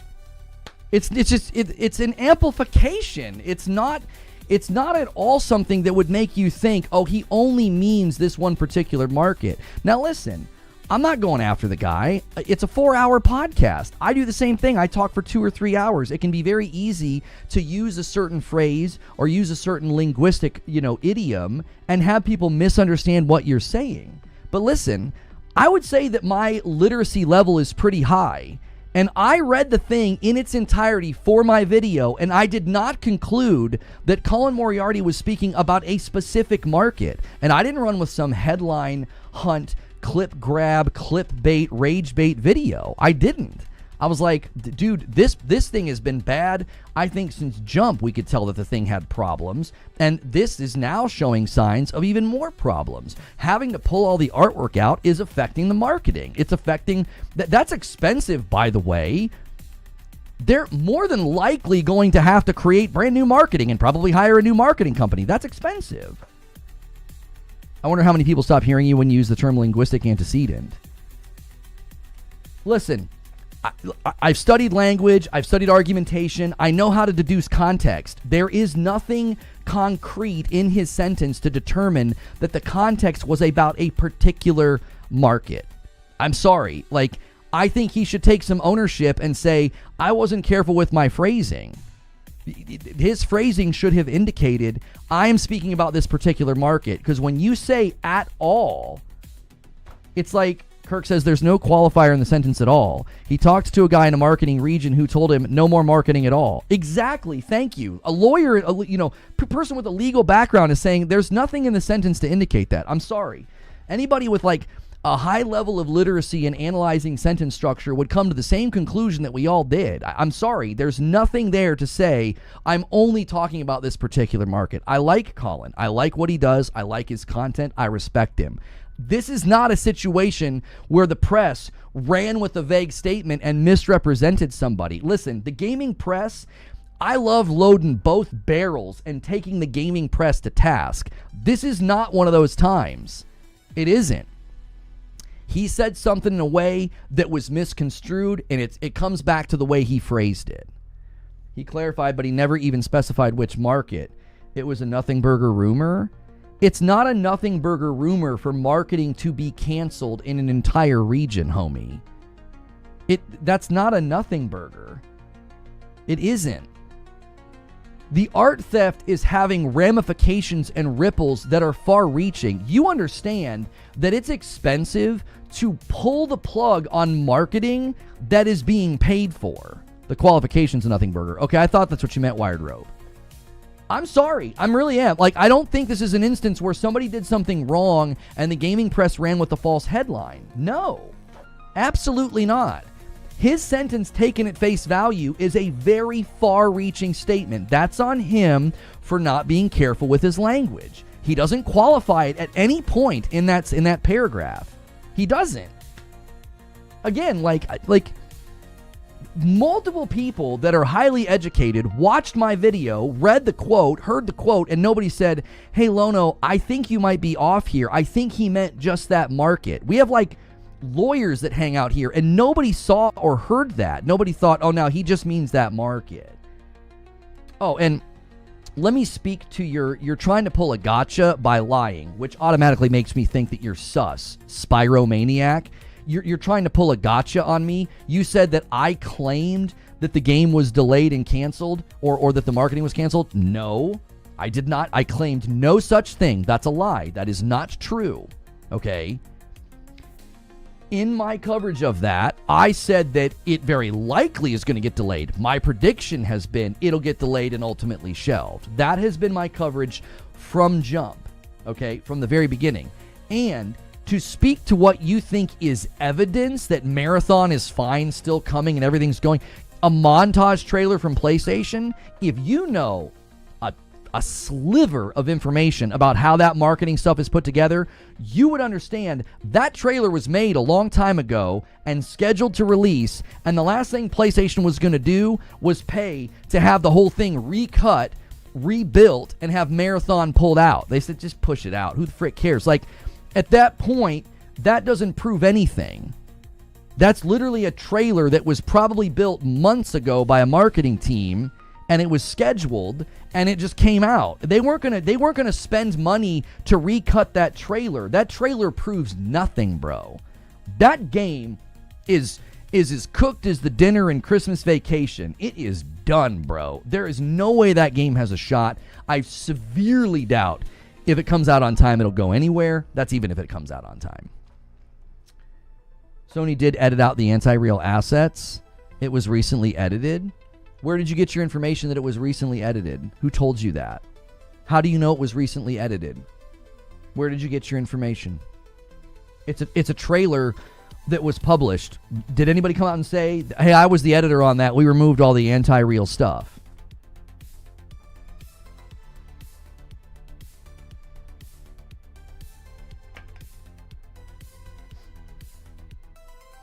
It's an amplification. It's not at all something that would make you think, oh, he only means this one particular market. Now listen, I'm not going after the guy. It's a 4-hour podcast. I do the same thing. I talk for 2 or 3 hours. It can be very easy to use a certain phrase or use a certain linguistic, idiom and have people misunderstand what you're saying. But listen, I would say that my literacy level is pretty high. And I read the thing in its entirety for my video, and I did not conclude that Colin Moriarty was speaking about a specific market. And I didn't run with some headline hunt, clip grab, clip bait, rage bait video. I didn't. I was like, dude, this thing has been bad. I think since Jump, we could tell that the thing had problems. And this is now showing signs of even more problems. Having to pull all the artwork out is affecting the marketing. It's affecting... That's expensive, by the way. They're more than likely going to have to create brand new marketing and probably hire a new marketing company. That's expensive. I wonder how many people stop hearing you when you use the term linguistic antecedent. Listen... I've studied language, I've studied argumentation, I know how to deduce context. There is nothing concrete in his sentence to determine that the context was about a particular market. I'm sorry, I think he should take some ownership and say, I wasn't careful with my phrasing. His phrasing should have indicated, I am speaking about this particular market, because when you say at all, it's like, Kirk says there's no qualifier in the sentence at all. He talked to a guy in a marketing region who told him no more marketing at all. Exactly. Thank you. A lawyer, person with a legal background is saying there's nothing in the sentence to indicate that. I'm sorry. Anybody with a high level of literacy in analyzing sentence structure would come to the same conclusion that we all did. I'm sorry. There's nothing there to say I'm only talking about this particular market. I like Colin. I like what he does. I like his content. I respect him. This is not a situation where the press ran with a vague statement and misrepresented somebody. Listen, the gaming press, I love loading both barrels and taking the gaming press to task. This is not one of those times. It isn't. He said something in a way that was misconstrued, and it comes back to the way he phrased it. He clarified, but he never even specified which market. It was a Nothing Burger rumor. It's not a Nothing Burger rumor for marketing to be canceled in an entire region, homie. That's not a Nothing Burger. It isn't. The art theft is having ramifications and ripples that are far-reaching. You understand that it's expensive to pull the plug on marketing that is being paid for. The qualifications of Nothing Burger. Okay, I thought that's what you meant, Wired Robe. I'm sorry. I really am. I don't think this is an instance where somebody did something wrong and the gaming press ran with a false headline. No, absolutely not. His sentence taken at face value is a very far-reaching statement. That's on him for not being careful with his language. He doesn't qualify it at any point in that paragraph. He doesn't. Again, multiple people that are highly educated watched my video, read the quote, heard the quote, and nobody said, hey, Lono, I think you might be off here. I think he meant just that market. We have lawyers that hang out here, and nobody saw or heard that. Nobody thought, oh, now he just means that market. Oh, and let me speak to you're trying to pull a gotcha by lying, which automatically makes me think that you're sus, Spiromaniac. You're trying to pull a gotcha on me. You said that I claimed that the game was delayed and canceled or that the marketing was canceled. No, I did not. I claimed no such thing. That's a lie. That is not true. Okay. In my coverage of that, I said that it very likely is going to get delayed. My prediction has been it'll get delayed and ultimately shelved. That has been my coverage from jump, okay, from the very beginning. And to speak to what you think is evidence that Marathon is fine, still coming, and everything's going, a montage trailer from PlayStation, if you know a sliver of information about how that marketing stuff is put together, you would understand that trailer was made a long time ago and scheduled to release, and the last thing PlayStation was going to do was pay to have the whole thing recut, rebuilt, and have Marathon pulled out. They said, just push it out. Who the frick cares? Like, at that point, that doesn't prove anything. That's literally a trailer that was probably built months ago by a marketing team, and it was scheduled, and it just came out. They weren't gonna spend money to recut that trailer. That trailer proves nothing, bro. That game is as cooked as the dinner in Christmas Vacation. It is done, bro. There is no way that game has a shot. I severely doubt if it comes out on time, it'll go anywhere. That's even if it comes out on time. Sony did edit out the anti-real assets. It was recently edited. Where did you get your information that it was recently edited? Who told you that? How do you know it was recently edited? Where did you get your information? It's a trailer that was published. Did anybody come out and say, hey, I was the editor on that. We removed all the anti-real stuff.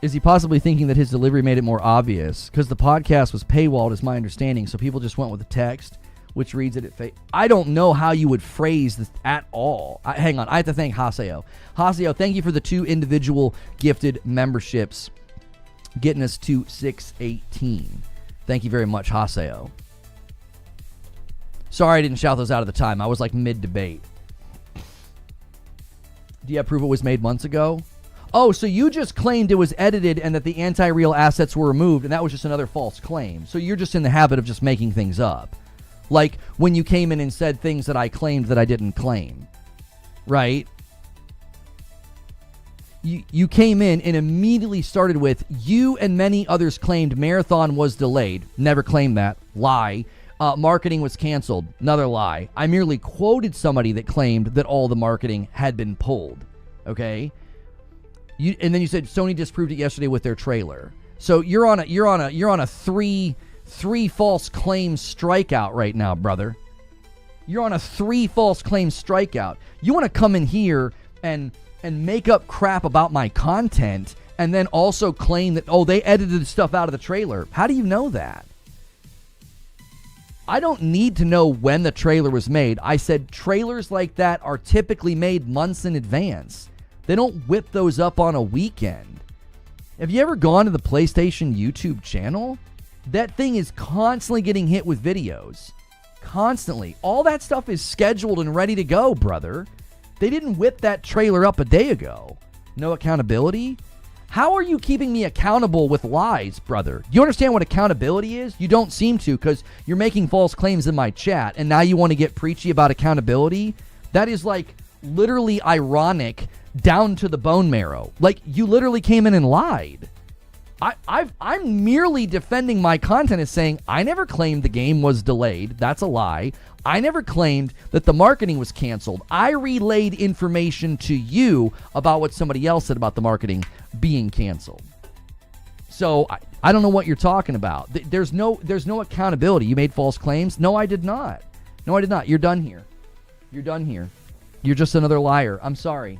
Is he possibly thinking that his delivery made it more obvious? Because the podcast was paywalled, is my understanding, so people just went with the text, which reads it at I don't know how you would phrase this at all. Hang on, I have to thank Haseo. Haseo, thank you for the 2 individual gifted memberships, getting us to 618. Thank you very much, Haseo. Sorry I didn't shout those out at the time. I was like mid-debate. Do you have proof it was made months ago? Oh, so you just claimed it was edited and that the anti-real assets were removed, and that was just another false claim. So you're just in the habit of just making things up. Like when you came in and said things that I claimed that I didn't claim. Right? You came in and immediately started with, you and many others claimed Marathon was delayed. Never claimed that. Lie. Marketing was canceled. Another lie. I merely quoted somebody that claimed that all the marketing had been pulled. Okay? And then you said Sony disproved it yesterday with their trailer. So you're on a three false claims strikeout right now, brother. You're on a 3 false claims strikeout. You want to come in here and make up crap about my content and then also claim that, oh, they edited stuff out of the trailer. How do you know that? I don't need to know when the trailer was made. I said trailers like that are typically made months in advance. They don't whip those up on a weekend. Have you ever gone to the PlayStation YouTube channel? That thing is constantly getting hit with videos. Constantly. All that stuff is scheduled and ready to go, brother. They didn't whip that trailer up a day ago. No accountability? How are you keeping me accountable with lies, brother? Do you understand what accountability is? You don't seem to, because you're making false claims in my chat, and now you want to get preachy about accountability? That is like literally ironic down to the bone marrow. Like, you literally came in and lied. I'm merely defending my content as saying I never claimed the game was delayed. That's a lie. I never claimed that the marketing was canceled. I relayed information to you about what somebody else said about the marketing being canceled. So I don't know what you're talking about. There's no accountability. You made false claims? No, I did not. No, I did not. You're done here. You're done here. You're just another liar. I'm sorry.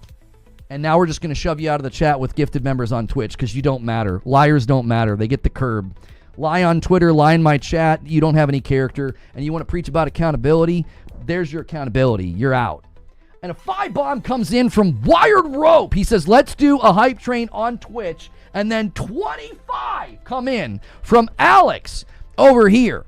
And now we're just going to shove you out of the chat with gifted members on Twitch because you don't matter. Liars don't matter. They get the curb. Lie on Twitter, lie in my chat. You don't have any character. And you want to preach about accountability? There's your accountability. You're out. And a 5-bomb comes in from Wired Rope. He says, let's do a hype train on Twitch. And then 25 come in from Alex over here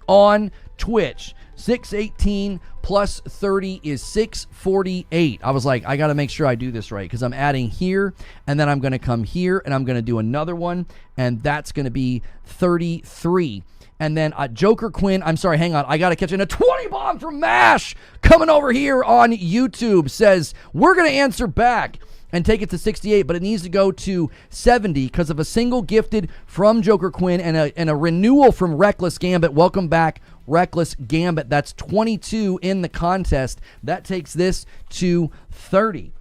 on Twitch. 618 plus 30 is 648. I was like, I got to make sure I do this right because I'm adding here, and then I'm going to come here, and I'm going to do another one, and that's going to be 33. And then Joker Quinn, I'm sorry, hang on. I got to catch in a 20 bomb from MASH coming over here on YouTube says, we're going to answer back. and take it to 68, but it needs to go to 70 because of a single gifted from Joker Quinn and a renewal from Reckless Gambit. Welcome back, Reckless Gambit. That's 22 in the contest. That takes this to 30.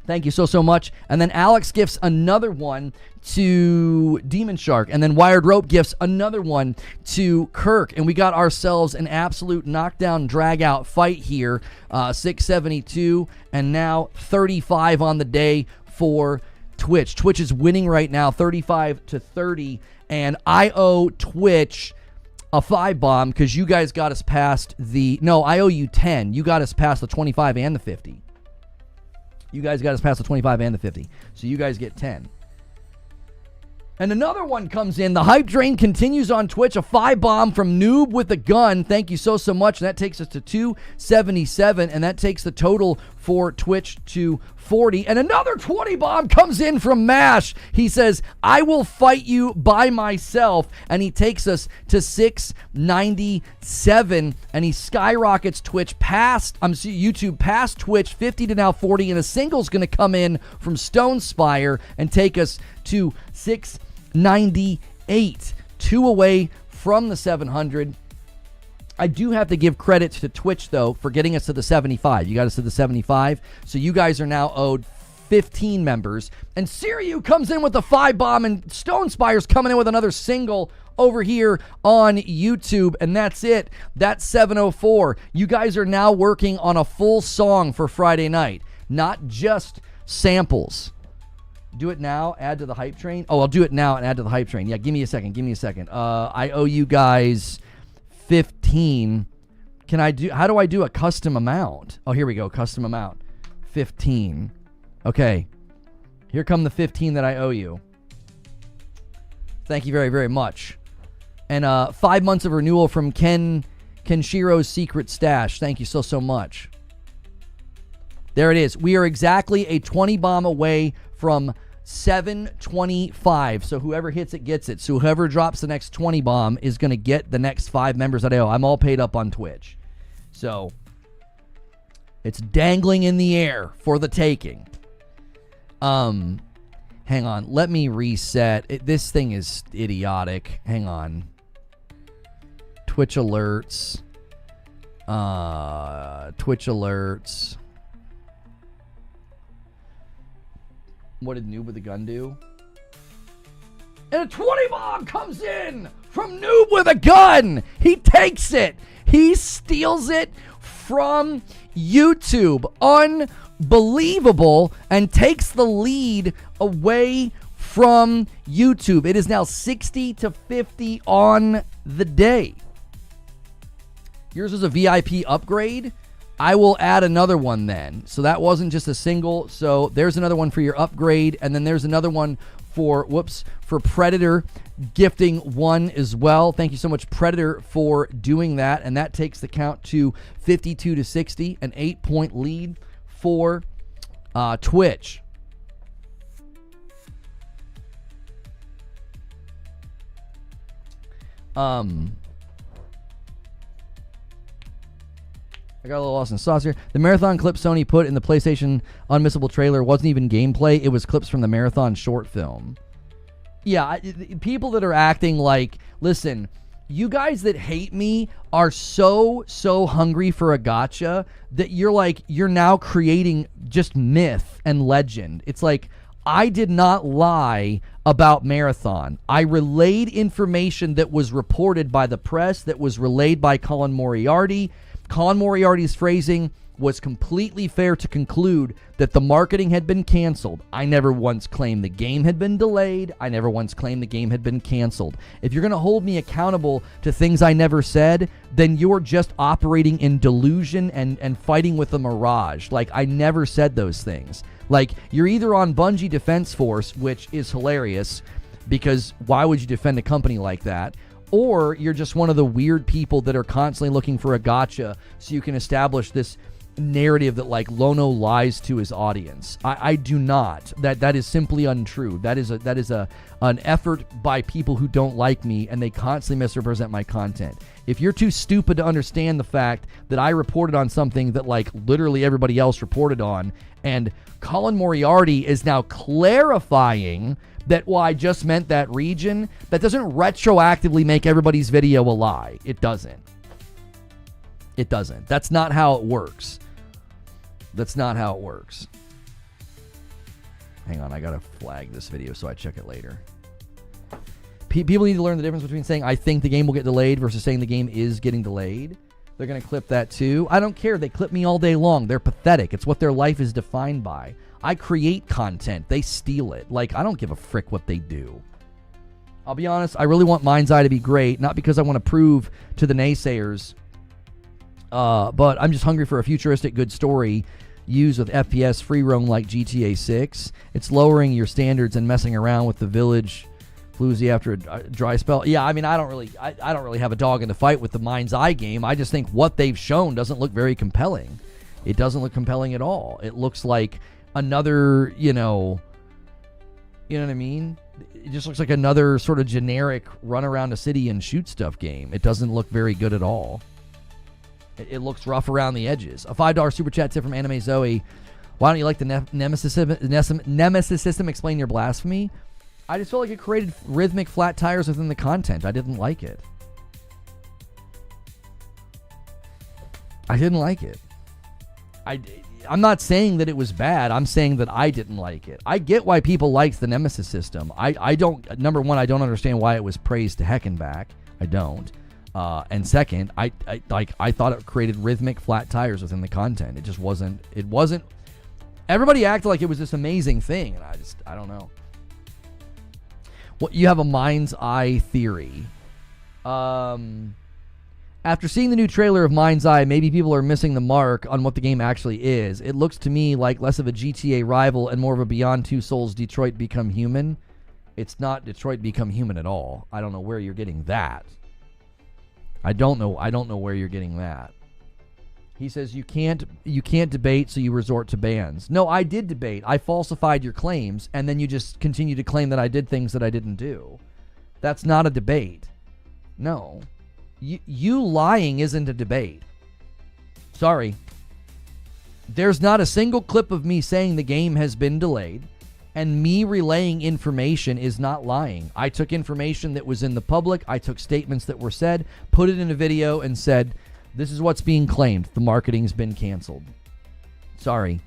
Thank you so much. And then Alex gifts another one to Demon Shark. And then Wired Rope gifts another one to Kirk. And we got ourselves an absolute knockdown, drag-out fight here. 672 and now 35 on the day for Twitch. Twitch is winning right now, 35-30. And I owe Twitch a 5-bomb because you guys got us past the... No, I owe you 10. You got us past the 25 and the 50. You guys got us past the 25 and the 50. So you guys get 10. And another one comes in. The hype train continues on Twitch. A 5-bomb from Noob with a Gun. Thank you so much. And that takes us to 277. And that takes the total for Twitch to 40. And another 20-bomb comes in from Mash. He says, I will fight you by myself. And he takes us to 697. And he skyrockets Twitch past, YouTube past Twitch, 50 to now 40. And a single's going to come in from Stone Spire and take us to 698. 2 away from the 700. I do have to give credit to Twitch, though, for getting us to the 75. You got us to the 75. So you guys are now owed 15 members. And Siriu comes in with a 5-bomb, and Stone Spire's coming in with another single over here on YouTube. And that's it. That's 704. You guys are now working on a full song for Friday night, not just samples. Do it now, add to the hype train. Oh, I'll do it now and add to the hype train. Yeah, give me a second. I owe you guys 15. How do I do a custom amount? Oh, here we go. Custom amount. 15. Okay. Here come the 15 that I owe you. Thank you very, very much. And 5 months of renewal from Kenshiro's Secret Stash. Thank you so much. There it is. We are exactly a 20-bomb away from 725. So whoever hits it gets it. So whoever drops the next 20-bomb is going to get the next 5 members that I owe. I'm all paid up on Twitch. So it's dangling in the air for the taking. Hang on. Let me reset. This thing is idiotic. Hang on. Twitch alerts. Twitch alerts. What did Noob with a Gun do? And a 20-bomb comes in from Noob with a Gun. He takes it. He steals it from YouTube. Unbelievable. And takes the lead away from YouTube. It is now 60-50 on the day. Yours was a VIP upgrade. I will add another one then. So that wasn't just a single. So there's another one for your upgrade. And then there's another one for Predator gifting one as well. Thank you so much, Predator, for doing that. And that takes the count to 52-60, an 8-point lead for Twitch. I got a little lost in sauce here. The marathon clip Sony put in the PlayStation Unmissable trailer wasn't even gameplay. It was clips from the marathon short film. Yeah, people that are acting like, listen, you guys that hate me are so hungry for a gotcha that you're now creating just myth and legend. It's like, I did not lie about Marathon. I relayed information that was reported by the press, that was relayed by Colin Moriarty. Colin Moriarty's phrasing was completely fair to conclude that the marketing had been canceled. I never once claimed the game had been delayed. I never once claimed the game had been canceled. If you're going to hold me accountable to things I never said, then you're just operating in delusion and fighting with a mirage. Like, I never said those things. Like, you're either on Bungie Defense Force, which is hilarious, because why would you defend a company like that? Or you're just one of the weird people that are constantly looking for a gotcha so you can establish this narrative that like Lono lies to his audience. I do not. That is simply untrue. That is an effort by people who don't like me, and they constantly misrepresent my content. If you're too stupid to understand the fact that I reported on something that like literally everybody else reported on, and Colin Moriarty is now clarifying that, well, I just meant that region, that doesn't retroactively make everybody's video a lie. It doesn't. It doesn't. That's not how it works. That's not how it works. Hang on, I gotta flag this video so I check it later. People need to learn the difference between saying I think the game will get delayed versus saying the game is getting delayed. They're gonna clip that too. I don't care. They clip me all day long. They're pathetic. It's what their life is defined by. I create content. They steal it. Like, I don't give a frick what they do. I'll be honest, I really want Mindseye to be great, not because I want to prove to the naysayers, but I'm just hungry for a futuristic good story used with FPS free roam like GTA 6. It's lowering your standards and messing around with the village floozy after a dry spell. Yeah, I mean, I don't really have a dog in the fight with the Mindseye game. I just think what they've shown doesn't look very compelling. It doesn't look compelling at all. It looks like another, you know what I mean? It just looks like another sort of generic run around a city and shoot stuff game. It doesn't look very good at all. It looks rough around the edges. A $5 super chat tip from Anime Zoe. Why don't you like the Nemesis system? Explain your blasphemy. I just felt like it created rhythmic flat tires within the content. I didn't like it. I didn't like it. I'm not saying that it was bad. I'm saying that I didn't like it. I get why people liked the Nemesis system. I don't. Number one, I don't understand why it was praised to heck and back. I don't. And second, I thought it created rhythmic flat tires within the content. It just wasn't. It wasn't. Everybody acted like it was this amazing thing, and I don't know. Well, you have a mind's eye theory. After seeing the new trailer of Mindseye, maybe people are missing the mark on what the game actually is. It looks to me like less of a GTA rival and more of a Beyond Two Souls Detroit Become Human. It's not Detroit Become Human at all. I don't know where you're getting that. I don't know where you're getting that. He says you can't debate, so you resort to bans. No, I did debate. I falsified your claims, and then you just continue to claim that I did things that I didn't do. That's not a debate. No. You lying isn't a debate. Sorry. There's not a single clip of me saying the game has been delayed, and me relaying information is not lying. I took information that was in the public, I took statements that were said, put it in a video, and said, this is what's being claimed. The marketing's been canceled. Sorry.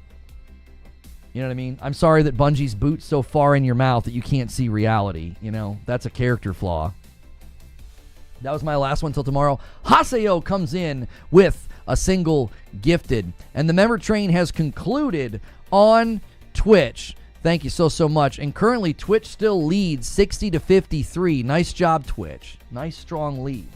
You know what I mean? I'm sorry that Bungie's boot's so far in your mouth that you can't see reality. You know, that's a character flaw. That was my last one till tomorrow. Haseo comes in with a single gifted. And the member train has concluded on Twitch. Thank you so much. And currently, Twitch still leads 60-53. Nice job, Twitch. Nice, strong lead.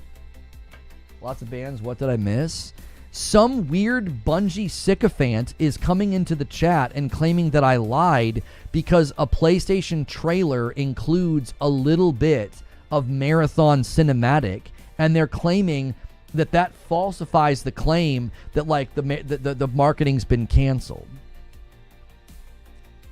Lots of bans. What did I miss? Some weird Bungie sycophant is coming into the chat and claiming that I lied because a PlayStation trailer includes a little bit of marathon cinematic, and they're claiming that falsifies the claim that like the marketing's been canceled.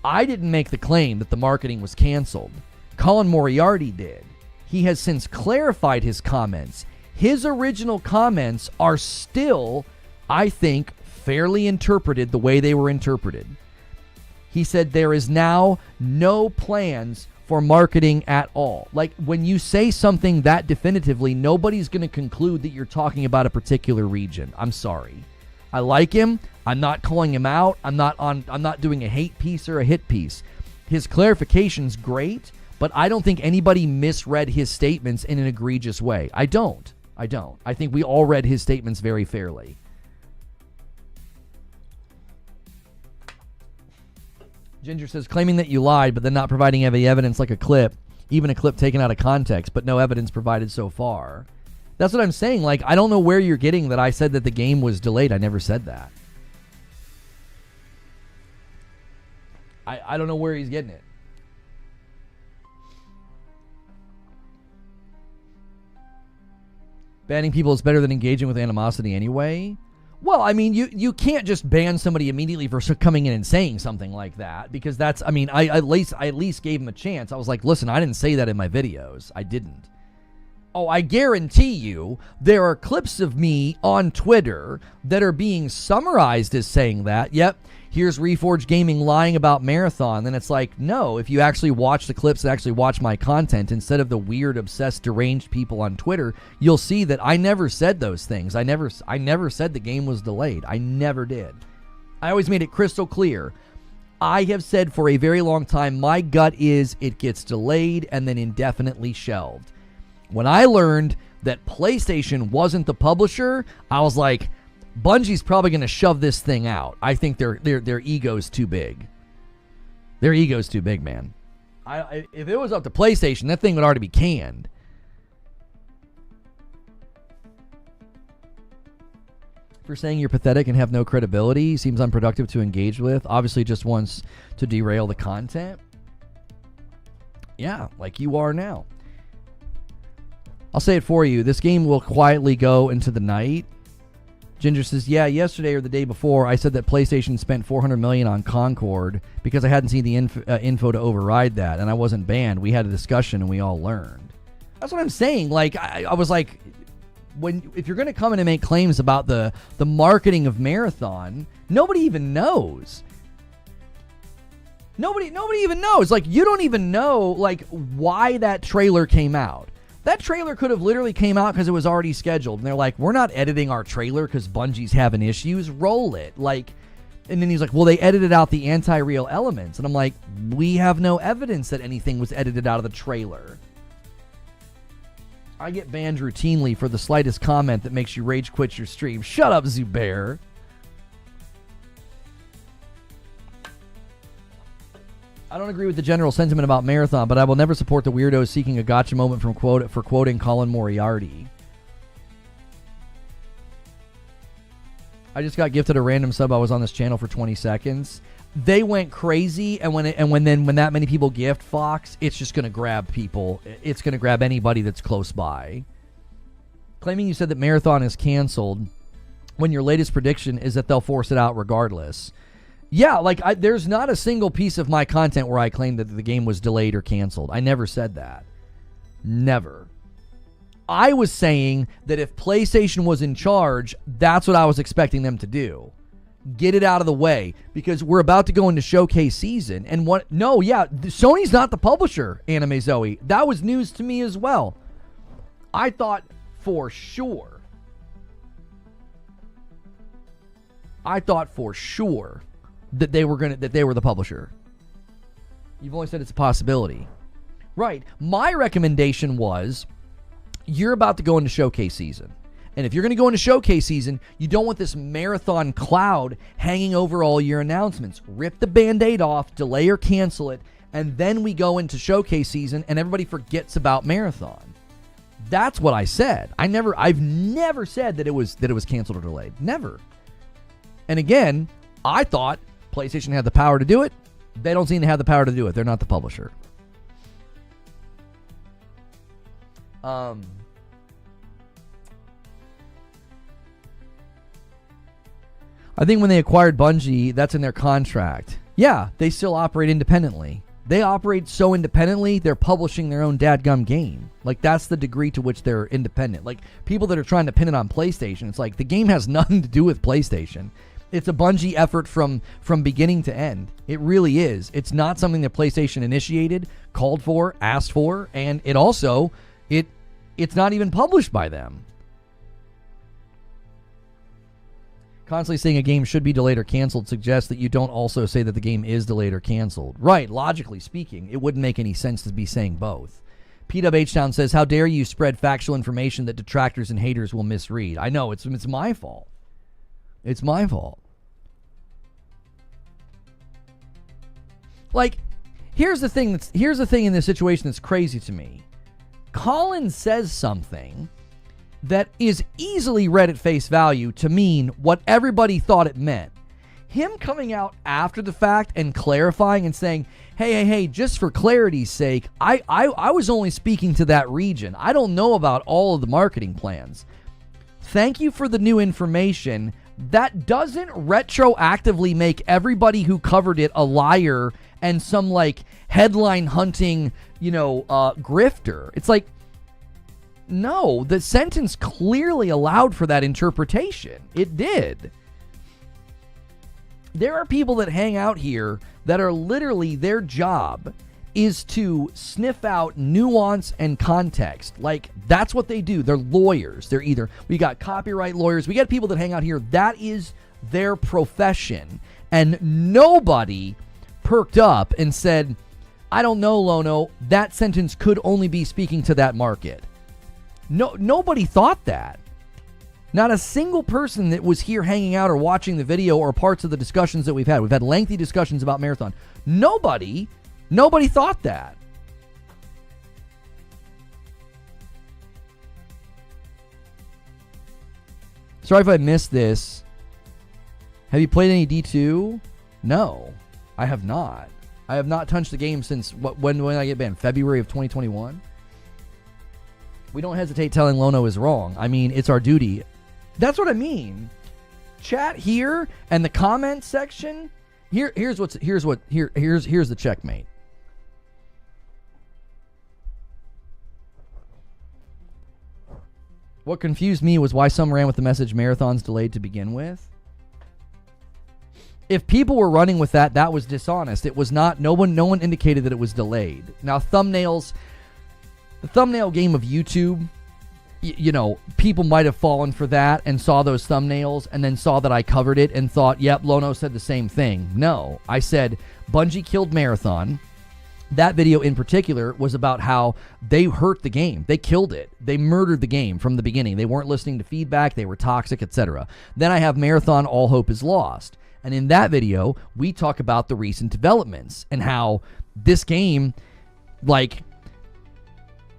I didn't make the claim that the marketing was canceled. Colin Moriarty did. He has since clarified his comments. His original comments are still, I think, fairly interpreted the way they were interpreted. He said there is now no plans for marketing at all. Like, when you say something that definitively, nobody's going to conclude that you're talking about a particular region. I'm sorry. I like him. I'm not calling him out. I'm not doing a hate piece or a hit piece. His clarification's great, but I don't think anybody misread his statements in an egregious way. I don't. I think we all read his statements very fairly. Ginger says, claiming that you lied, but then not providing any evidence like a clip, even a clip taken out of context, but no evidence provided so far. That's what I'm saying. Like, I don't know where you're getting that I said that the game was delayed. I never said that. I don't know where he's getting it. Banning people is better than engaging with animosity anyway. Well, I mean, you can't just ban somebody immediately for coming in and saying something like that, because that's, I mean, I at least gave him a chance. I was like, listen, I didn't say that in my videos. I didn't. Oh, I guarantee you there are clips of me on Twitter that are being summarized as saying that. Yep, here's Reforge Gaming lying about Marathon. Then it's like, no, if you actually watch the clips and actually watch my content instead of the weird, obsessed, deranged people on Twitter, you'll see that I never said those things. I never said the game was delayed. I never did. I always made it crystal clear. I have said for a very long time, my gut is it gets delayed and then indefinitely shelved. When I learned that PlayStation wasn't the publisher, I was like, Bungie's probably going to shove this thing out. I think their ego's too big. Their ego's too big, man. If it was up to PlayStation, that thing would already be canned. For saying you're pathetic and have no credibility, seems unproductive to engage with. Obviously just wants to derail the content. Yeah, like you are now. I'll say it for you. This game will quietly go into the night. Ginger says, yeah, yesterday or the day before, I said that PlayStation spent $400 million on Concord because I hadn't seen the info to override that, and I wasn't banned. We had a discussion, and we all learned. That's what I'm saying. Like, I was like, if you're going to come in and make claims about the marketing of Marathon, nobody even knows. Nobody even knows. Like, you don't even know, like, why that trailer came out. That trailer could have literally came out because it was already scheduled. And they're like, we're not editing our trailer because Bungie's having issues. Roll it. Like, and then he's like, well, they edited out the anti-real elements. And I'm like, we have no evidence that anything was edited out of the trailer. I get banned routinely for the slightest comment that makes you rage quit your stream. Shut up, Zubair. I don't agree with the general sentiment about Marathon, but I will never support the weirdos seeking a gotcha moment for quoting Colin Moriarty. I just got gifted a random sub. I was on this channel for 20 seconds. They went crazy, and when that many people gift Fox, it's just going to grab people. It's going to grab anybody that's close by. Claiming you said that Marathon is canceled when your latest prediction is that they'll force it out regardless. Yeah, like, there's not a single piece of my content where I claim that the game was delayed or canceled. I never said that. Never. I was saying that if PlayStation was in charge, that's what I was expecting them to do. Get it out of the way, because we're about to go into showcase season. And Sony's not the publisher, Anime Zoe. That was news to me as well. I thought for sure that they were the publisher. You've only said it's a possibility. Right. My recommendation was, you're about to go into showcase season. And if you're going to go into showcase season, you don't want this Marathon cloud hanging over all your announcements. Rip the Band-Aid off, delay or cancel it, and then we go into showcase season and everybody forgets about Marathon. That's what I said. I've never said that it was canceled or delayed. Never. And again, I thought PlayStation had the power to do it. They don't seem to have the power to do it. They're not the publisher. I think when they acquired Bungie, that's in their contract. Yeah, they still operate independently. They operate so independently, they're publishing their own dadgum game. Like, that's the degree to which they're independent. Like, people that are trying to pin it on PlayStation, it's like, the game has nothing to do with PlayStation. It's a Bungie effort from beginning to end. It really is. It's not something that PlayStation initiated, called for, asked for, and it also, it's not even published by them. Constantly saying a game should be delayed or canceled suggests that you don't also say that the game is delayed or canceled. Right, logically speaking, it wouldn't make any sense to be saying both. PWH-Town says, how dare you spread factual information that detractors and haters will misread. I know, it's my fault. It's my fault. Like, here's the thing in this situation that's crazy to me. Colin says something that is easily read at face value to mean what everybody thought it meant. Him coming out after the fact and clarifying and saying, hey, just for clarity's sake, I was only speaking to that region. I don't know about all of the marketing plans. Thank you for the new information. that doesn't retroactively make everybody who covered it a liar and some like headline hunting, grifter. It's like, no, the sentence clearly allowed for that interpretation. It did. There are people that hang out here that are literally, their job is to sniff out nuance and context. Like, that's what they do. They're lawyers. We got copyright lawyers. We got people that hang out here. That is their profession. And nobody perked up and said, I don't know, Lono, that sentence could only be speaking to that market. No, nobody thought that. Not a single person that was here hanging out or watching the video or parts of the discussions that we've had. We've had lengthy discussions about Marathon. Nobody thought that. Sorry if I missed this. Have you played any D2? No, I have not. I have not touched the game since when I get banned? February of 2021? We don't hesitate telling Lono is wrong. I mean, it's our duty. That's what I mean. Chat here and the comment section. Here's the checkmate. What confused me was why some ran with the message marathon's delayed to begin with. If people were running with that was dishonest. It was not. No one indicated that it was delayed. Now, thumbnails. The thumbnail game of YouTube, people might have fallen for that and saw those thumbnails and then saw that I covered it and thought, yep, Lono said the same thing. No, I said Bungie killed Marathon. That video in particular was about how they hurt the game. They killed it. They murdered the game from the beginning. They weren't listening to feedback. They were toxic, etc. Then I have Marathon, All Hope is Lost. And in that video, we talk about the recent developments and how this game, like,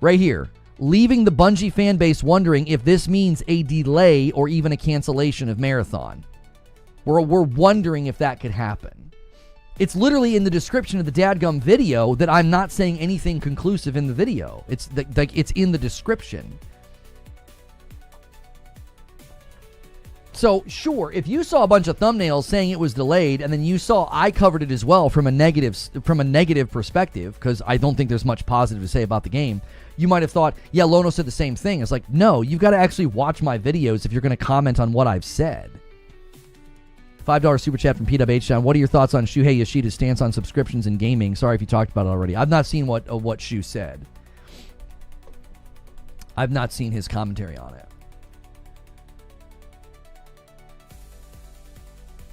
right here, leaving the Bungie fan base wondering if this means a delay or even a cancellation of Marathon. We're wondering if that could happen. It's literally in the description of the dadgum video that I'm not saying anything conclusive in the video. It's it's in the description. So, sure, if you saw a bunch of thumbnails saying it was delayed, and then you saw I covered it as well from a negative perspective, because I don't think there's much positive to say about the game, you might have thought, yeah, Lono said the same thing. It's like, no, you've got to actually watch my videos if you're going to comment on what I've said. $5 super chat from PWH. What are your thoughts on Shuhei Yoshida's stance on subscriptions in gaming? Sorry if you talked about it already. I've not seen what Shu said. I've not seen his commentary on it.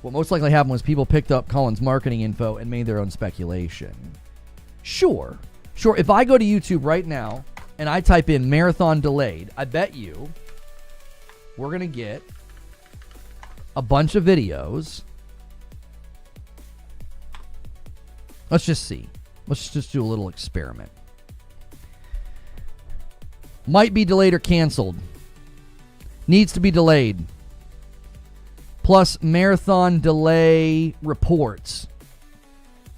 What most likely happened was people picked up Colin's marketing info and made their own speculation. Sure. If I go to YouTube right now and I type in marathon delayed, I bet you we're going to get a bunch of videos. Let's just see. Let's just do a little experiment. Might be delayed or canceled. Needs to be delayed. Plus marathon delay reports.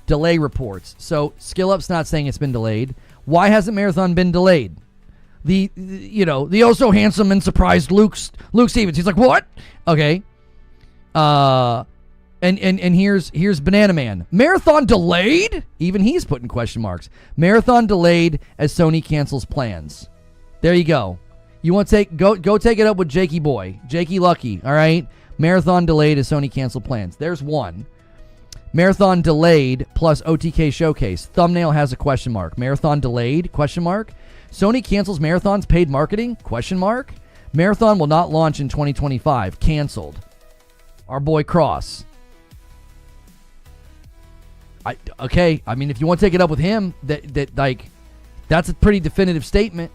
Delay reports. So SkillUp's not saying it's been delayed. Why hasn't Marathon been delayed? The oh so handsome and surprised Luke Stevens. He's like, what? Okay. And here's Banana Man. Marathon delayed? Even he's putting question marks. Marathon delayed as Sony cancels plans. There you go. You want to go take it up with Jakey Boy. Jakey Lucky, all right? Marathon delayed as Sony canceled plans. There's one. Marathon delayed plus OTK showcase. Thumbnail has a question mark. Marathon delayed? Question mark. Sony cancels Marathon's paid marketing? Question mark. Marathon will not launch in 2025. Canceled. Our boy Cross. Okay. I mean, if you want to take it up with him, that's a pretty definitive statement.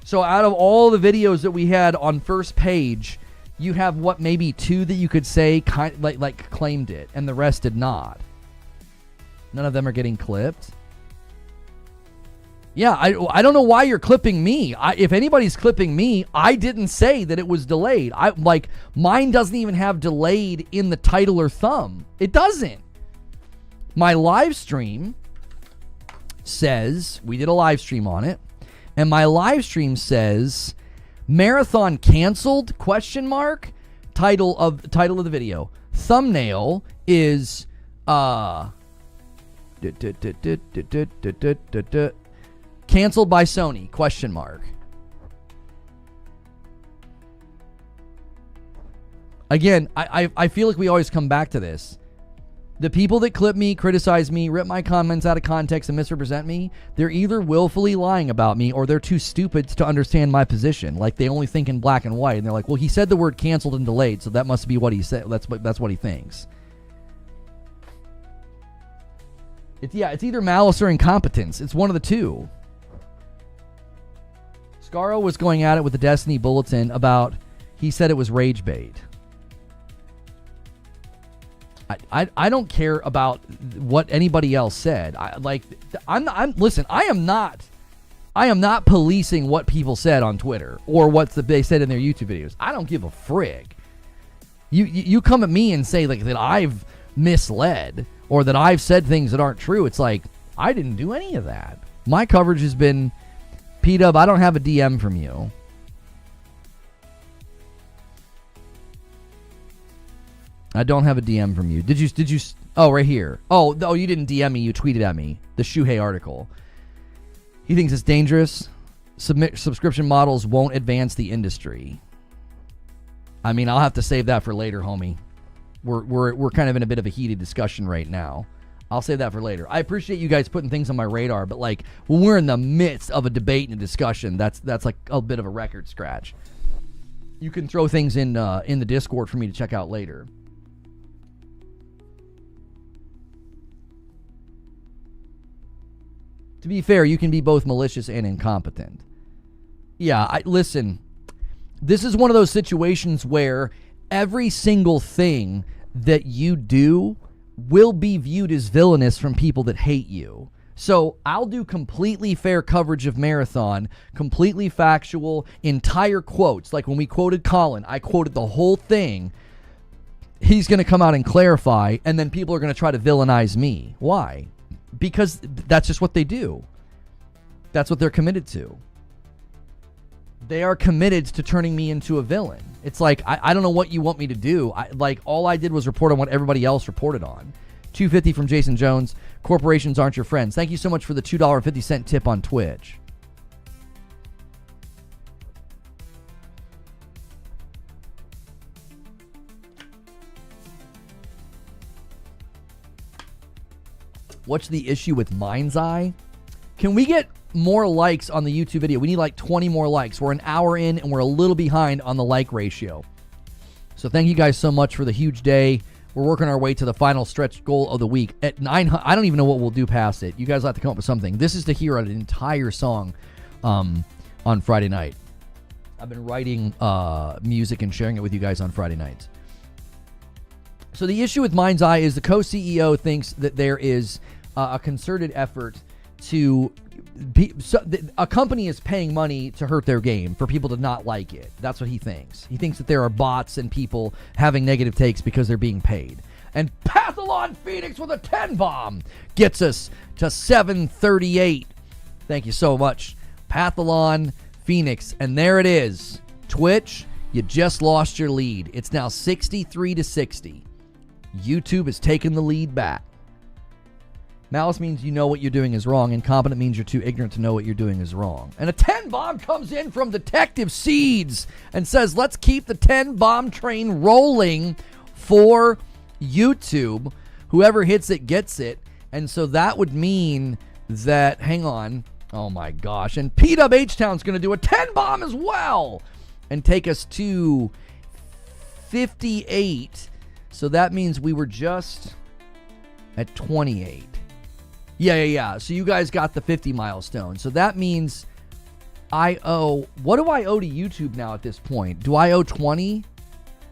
So out of all the videos that we had on first page, you have maybe two that you could say claimed it, and the rest did not. None of them are getting clipped. Yeah, I don't know why you're clipping me. If anybody's clipping me, I didn't say that it was delayed. Mine doesn't even have delayed in the title or thumb. It doesn't. My live stream says, we did a live stream on it, and my live stream says Marathon canceled? Question mark. Title of the video. Thumbnail is canceled by Sony? Question mark. Again, I feel like we always come back to this. The people that clip me, criticize me, rip my comments out of context, and misrepresent me, they're either willfully lying about me or they're too stupid to understand my position. Like, they only think in black and white, and they're like, well, he said the word canceled and delayed, so that must be what he said. That's what he thinks. It's either malice or incompetence. It's one of the two. Scaro was going at it with the Destiny Bulletin about, he said it was rage bait. I don't care about what anybody else said. Listen, I am not policing what people said on Twitter or what they said in their YouTube videos. I don't give a frig. You come at me and say like that I've misled or that I've said things that aren't true. It's like, I didn't do any of that. My coverage has been, P-Dub, I don't have a DM from you. I don't have a DM from you. Did you? Oh, right here. Oh, you didn't DM me. You tweeted at me. The Shuhei article. He thinks it's dangerous. Subscription models won't advance the industry. I mean, I'll have to save that for later, homie. We're kind of in a bit of a heated discussion right now. I'll save that for later. I appreciate you guys putting things on my radar, but like when we're in the midst of a debate and a discussion, that's like a bit of a record scratch. You can throw things in the Discord for me to check out later. To be fair, you can be both malicious and incompetent. Yeah, listen, this is one of those situations where every single thing that you do will be viewed as villainous from people that hate you. So I'll do completely fair coverage of Marathon, completely factual, entire quotes. Like when we quoted Colin, I quoted the whole thing. He's going to come out and clarify, and then people are going to try to villainize me. Why? Because that's just what they do. That's what they're committed to. They are committed to turning me into a villain. It's like, I don't know what you want me to do. All I did was report on what everybody else reported on. $2.50 from Jason Jones. Corporations aren't your friends. Thank you so much for the $2.50 tip on Twitch. What's the issue with Mindseye? Can we get more likes on the YouTube video? We need like 20 more likes. We're an hour in and we're a little behind on the like ratio. So thank you guys so much for the huge day. We're working our way to the final stretch goal of the week. At 900, I don't even know what we'll do past it. You guys will have to come up with something. This is to hear an entire song on Friday night. I've been writing music and sharing it with you guys on Friday nights. So the issue with Mindseye is the co-CEO thinks that there is a concerted effort to a company is paying money to hurt their game for people to not like it. That's what he thinks. He thinks that there are bots and people having negative takes because they're being paid. And Pathalon Phoenix with a 10 bomb gets us to 738. Thank you so much, Pathalon Phoenix. And there it is. Twitch, you just lost your lead. It's now 63-60. YouTube has taken the lead back. Malice means you know what you're doing is wrong. Incompetent means you're too ignorant to know what you're doing is wrong. And a 10 bomb comes in from Detective Seeds and says, let's keep the 10 bomb train rolling for YouTube. Whoever hits it gets it. And so that would mean that, hang on. Oh my gosh. And P-Dub H-Town's going to do a 10 bomb as well and take us to 58. So that means we were just at 28. Yeah. So you guys got the 50 milestone. So that means what do I owe to YouTube now at this point? Do I owe 20?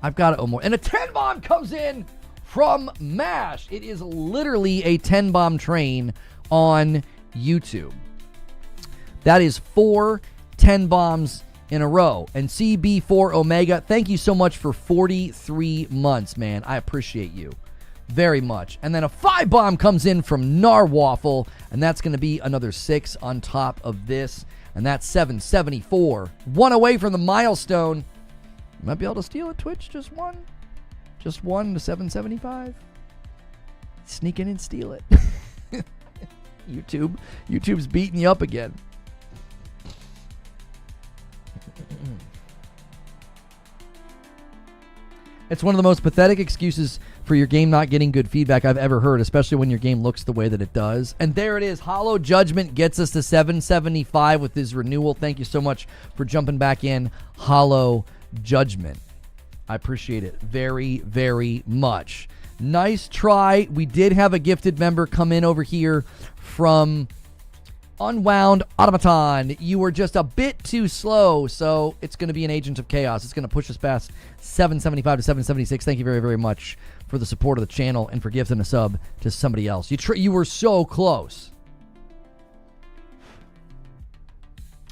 I've got to owe more. And a 10 bomb comes in from MASH. It is literally a 10 bomb train on YouTube. That is 4 10 bombs in a row. And CB4 Omega, thank you so much for 43 months, man. I appreciate you very much. And then a 5 bomb comes in from Narwaffle, and that's going to be another 6 on top of this. and that's 774. One away from the milestone. You might be able to steal it, Twitch. Just one to 775. Sneak in and steal it. YouTube's beating you up again. It's one of the most pathetic excuses for your game not getting good feedback I've ever heard, especially when your game looks the way that it does. And there it is. Hollow Judgment gets us to 775 with his renewal. Thank you so much for jumping back in, Hollow Judgment. I appreciate it very, very much. Nice try. We did have a gifted member come in over here from Unwound Automaton. You were just a bit too slow, so it's going to be an Agent of Chaos. It's going to push us past 775 to 776. Thank you very, very much for the support of the channel and for gifting a sub to somebody else. You were so close.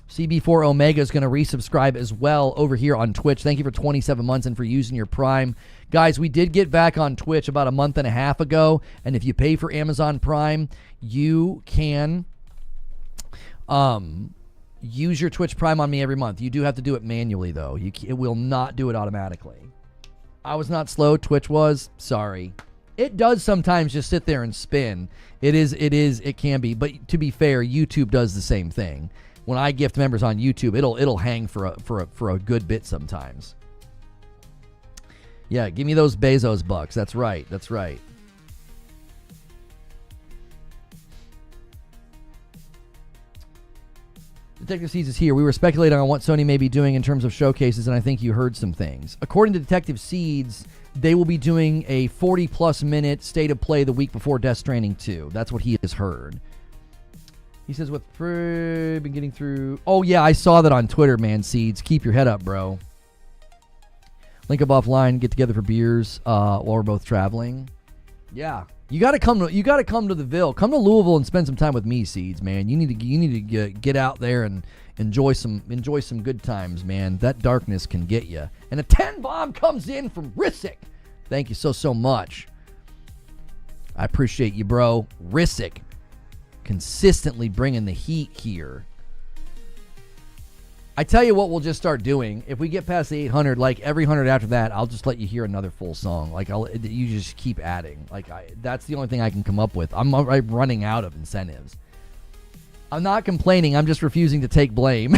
CB4 Omega is going to resubscribe as well over here on Twitch. Thank you for 27 months and for using your Prime. Guys, we did get back on Twitch about a month and a half ago, and if you pay for Amazon Prime, you can use your Twitch Prime on me every month. You do have to do it manually, though. It will not do it automatically. I was not slow. Twitch was. Sorry. It does sometimes just sit there and spin. It can be. But to be fair, YouTube does the same thing. When I gift members on YouTube, it'll hang for a good bit sometimes. Yeah, give me those Bezos bucks. That's right. That's right. Detective Seeds is here. We were speculating on what Sony may be doing in terms of showcases, and I think you heard some things. According to Detective Seeds, they will be doing a 40-plus minute state of play the week before Death Stranding 2. That's what he has heard. He says, with been getting through... Oh, yeah, I saw that on Twitter, man, Seeds. Keep your head up, bro. Link up offline, get together for beers while we're both traveling. Yeah. You got to come to the Ville. Come to Louisville and spend some time with me, Seeds, man. You need to get out there and enjoy some good times, man. That darkness can get you. And a 10 bomb comes in from Rissick. Thank you so much. I appreciate you, bro. Rissick consistently bringing the heat here. I tell you what we'll just start doing. If we get past the 800, like every 100 after that, I'll just let you hear another full song. Like you just keep adding. That's the only thing I can come up with. I'm running out of incentives. I'm not complaining. I'm just refusing to take blame.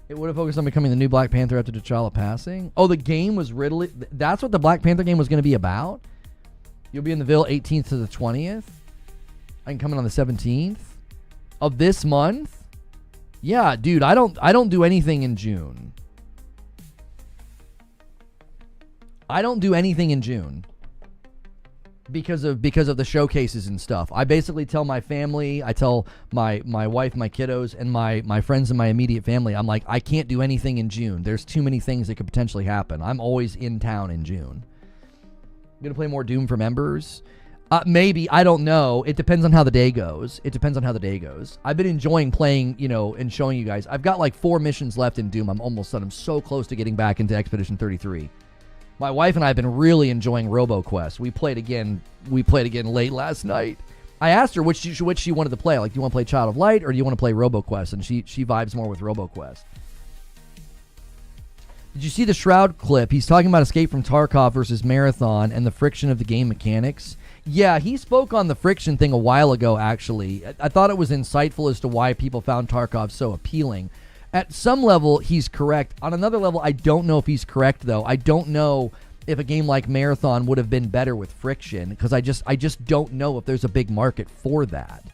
It would have focused on becoming the new Black Panther after T'Challa passing. Oh, the game was Ridley. That's what the Black Panther game was going to be about? You'll be in the Ville 18th to the 20th? I can come in on the 17th of this month? Yeah, dude, I don't do anything in June. I don't do anything in June. Because of the showcases and stuff. I basically tell my family, I tell my wife, my kiddos, and my friends in my immediate family, I'm like, I can't do anything in June. There's too many things that could potentially happen. I'm always in town in June. Gonna play more Doom for members? Maybe. I don't know. It depends on how the day goes. I've been enjoying playing, and showing you guys. I've got like 4 missions left in Doom. I'm almost done. I'm so close to getting back into Expedition 33. My wife and I have been really enjoying RoboQuest. We played again late last night. I asked her which she wanted to play. Like, do you want to play Child of Light or do you want to play RoboQuest? And she vibes more with RoboQuest. Did you see the Shroud clip? He's talking about Escape from Tarkov versus Marathon and the friction of the game mechanics. Yeah, he spoke on the friction thing a while ago, actually. I thought it was insightful as to why people found Tarkov so appealing. At some level, he's correct. On another level, I don't know if he's correct, though. I don't know if a game like Marathon would have been better with friction, because I just don't know if there's a big market for that.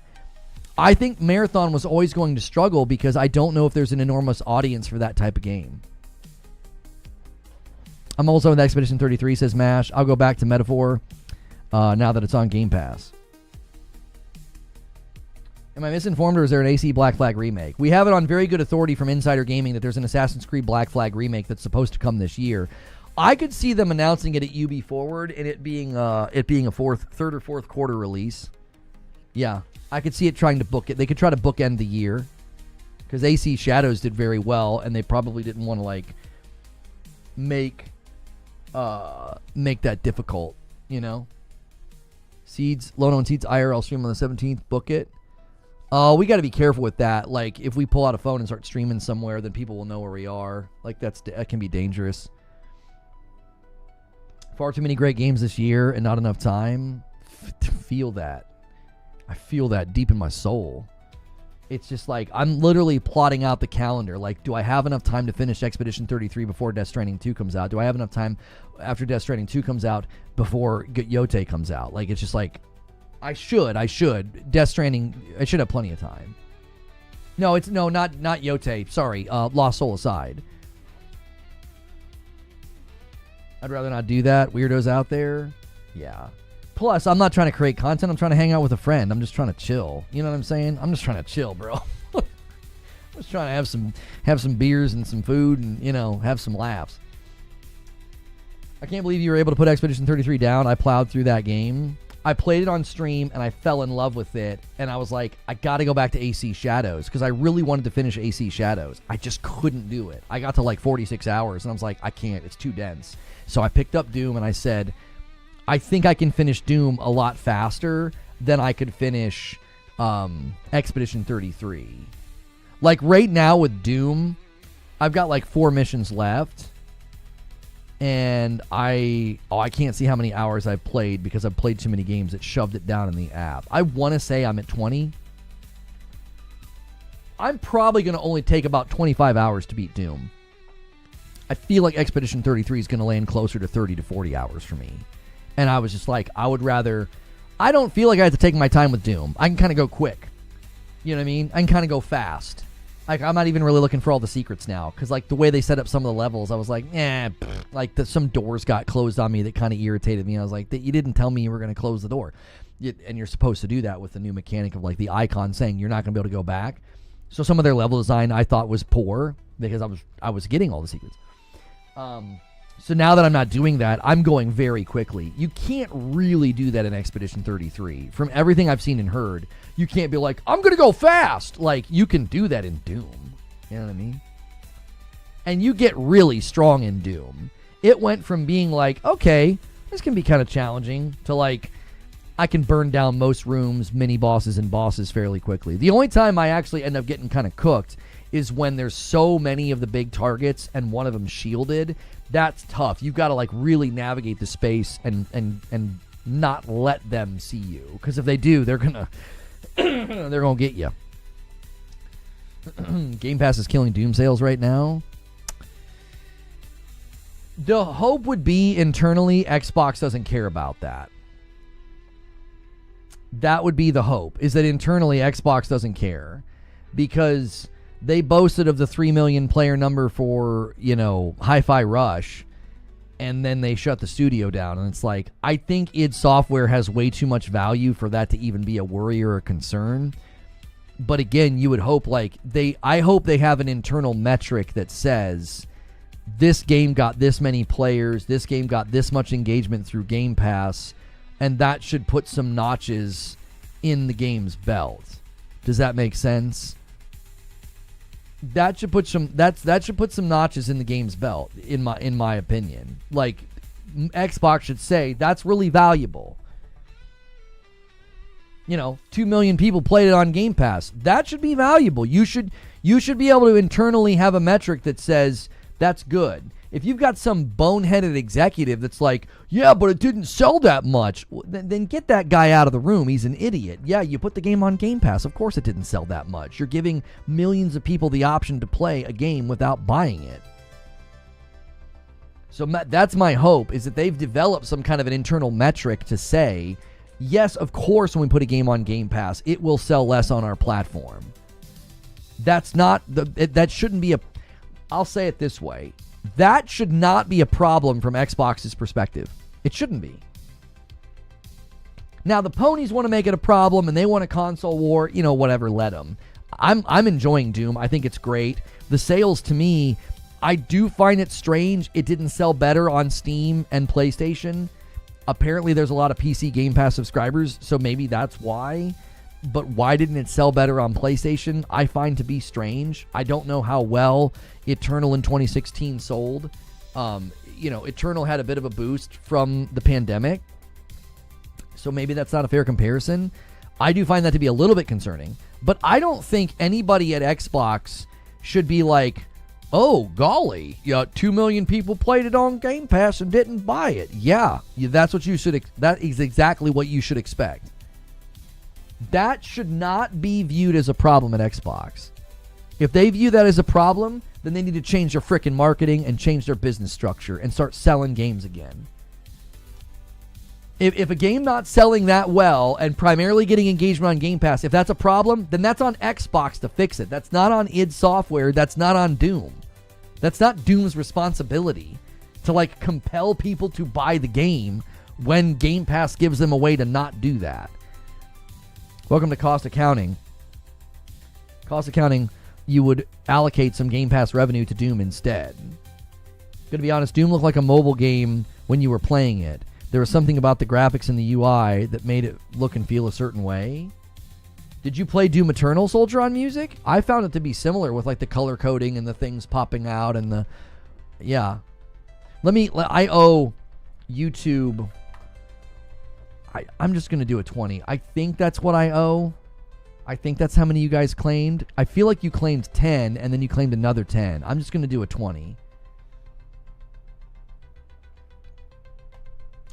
I think Marathon was always going to struggle because I don't know if there's an enormous audience for that type of game. I'm also in Expedition 33, says MASH. I'll go back to Metaphor now that it's on Game Pass. Am I misinformed, or is there an AC Black Flag remake? We have it on very good authority from Insider Gaming that there's an Assassin's Creed Black Flag remake that's supposed to come this year. I could see them announcing it at UB Forward and it being a third or fourth quarter release. Yeah, I could see it trying to book it. They could try to bookend the year. because AC Shadows did very well, and they probably didn't want to like make that difficult, you know. Seeds, Lono and Seeds IRL stream on the 17th. Book it. Oh, we got to be careful with that. Like, if we pull out a phone and start streaming somewhere, then people will know where we are. Like, that can be dangerous. Far too many great games this year and not enough time. Feel that. I feel that deep in my soul. It's just like, I'm literally plotting out the calendar. Like, do I have enough time to finish Expedition 33 before Death Stranding 2 comes out? Do I have enough time after Death Stranding 2 comes out before Yote comes out? Like, it's just like, I should. Death Stranding, I should have plenty of time. No, not Yote. Sorry, Lost Soul aside. I'd rather not do that. Weirdos out there. Yeah. Plus, I'm not trying to create content. I'm trying to hang out with a friend. I'm just trying to chill. You know what I'm saying? I'm just trying to chill, bro. I'm just trying to have some beers and some food and, you know, have some laughs. I can't believe you were able to put Expedition 33 down. I plowed through that game. I played it on stream, and I fell in love with it. And I was like, I got to go back to AC Shadows, because I really wanted to finish AC Shadows. I just couldn't do it. I got to like 46 hours, and I was like, I can't. It's too dense. So I picked up Doom, and I said, I think I can finish Doom a lot faster than I could finish Expedition 33. Like, right now with Doom, I've got like 4 missions left. And I can't see how many hours I've played because I've played too many games that shoved it down in the app. I want to say I'm at 20. I'm probably going to only take about 25 hours to beat Doom. I feel like Expedition 33 is going to land closer to 30 to 40 hours for me. And I was just like, I don't feel like I have to take my time with Doom. I can kind of go quick. You know what I mean? I can kind of go fast. Like, I'm not even really looking for all the secrets now, because like the way they set up some of the levels, I was like, like some doors got closed on me that kind of irritated me. I was like, you didn't tell me you were going to close the door, and you're supposed to do that with the new mechanic of like the icon saying you're not going to be able to go back. So some of their level design I thought was poor because I was getting all the secrets. So now that I'm not doing that, I'm going very quickly. You can't really do that in Expedition 33. From everything I've seen and heard, you can't be like, I'm going to go fast. Like, you can do that in Doom. You know what I mean? And you get really strong in Doom. It went from being like, okay, this can be kind of challenging, to like, I can burn down most rooms, mini bosses, and bosses fairly quickly. The only time I actually end up getting kind of cooked is when there's so many of the big targets and one of them shielded. That's tough. You've got to like really navigate the space and not let them see you, because if they do, they're gonna get you. Game Pass is killing Doom sales right now. The hope would be internally Xbox doesn't care about that. That would be the hope, is that internally Xbox doesn't care, because they boasted of the 3 million player number for, you know, Hi-Fi Rush, and then they shut the studio down. And it's like, I think id Software has way too much value for that to even be a worry or a concern. But again, you would hope, like, I hope they have an internal metric that says, this game got this many players, this game got this much engagement through Game Pass, and that should put some notches in the game's belt. Does that make sense? That should put some notches in the game's belt, in my opinion. Like, Xbox should say that's really valuable. You know, 2 million people played it on Game Pass. That should be valuable. You should be able to internally have a metric that says that's good. If you've got some boneheaded executive that's like, yeah, but it didn't sell that much, then get that guy out of the room. He's an idiot. Yeah, you put the game on Game Pass. Of course it didn't sell that much. You're giving millions of people the option to play a game without buying it. So that's my hope, is that they've developed some kind of an internal metric to say, yes, of course, when we put a game on Game Pass, it will sell less on our platform. That shouldn't be I'll say it this way. That should not be a problem from Xbox's perspective. It shouldn't be. Now, the ponies want to make it a problem, and they want a console war. You know, whatever, let them. I'm enjoying Doom. I think it's great. The sales, to me, I do find it strange it didn't sell better on Steam and PlayStation. Apparently, there's a lot of PC Game Pass subscribers, so maybe that's why. but why didn't it sell better on PlayStation? I find to be strange. I don't know how well Eternal in 2016 sold. Eternal had a bit of a boost from the pandemic, so maybe that's not a fair comparison. I do find that to be a little bit concerning, but I don't think anybody at Xbox should be like, oh, golly, 2 million people played it on Game Pass and didn't buy it. Yeah, that is exactly what you should expect. That should not be viewed as a problem at Xbox. If they view that as a problem, then they need to change their frickin' marketing and change their business structure and start selling games again. If a game not selling that well and primarily getting engagement on Game Pass, if that's a problem, then that's on Xbox to fix it. That's not on id Software. That's not on Doom. That's not Doom's responsibility to compel people to buy the game when Game Pass gives them a way to not do that. Welcome to Cost Accounting. Cost Accounting, you would allocate some Game Pass revenue to Doom instead. Gonna be honest, Doom looked like a mobile game when you were playing it. There was something about the graphics and the UI that made it look and feel a certain way. Did you play Doom Eternal, Soldier, on music? I found it to be similar with the color coding and the things popping out and the... Yeah. I owe YouTube... I'm just going to do a 20. I think that's what I owe. I think that's how many you guys claimed. I feel like you claimed 10 and then you claimed another 10. I'm just going to do a 20.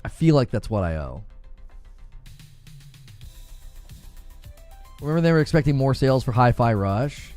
I feel like that's what I owe. Remember they were expecting more sales for Hi-Fi Rush?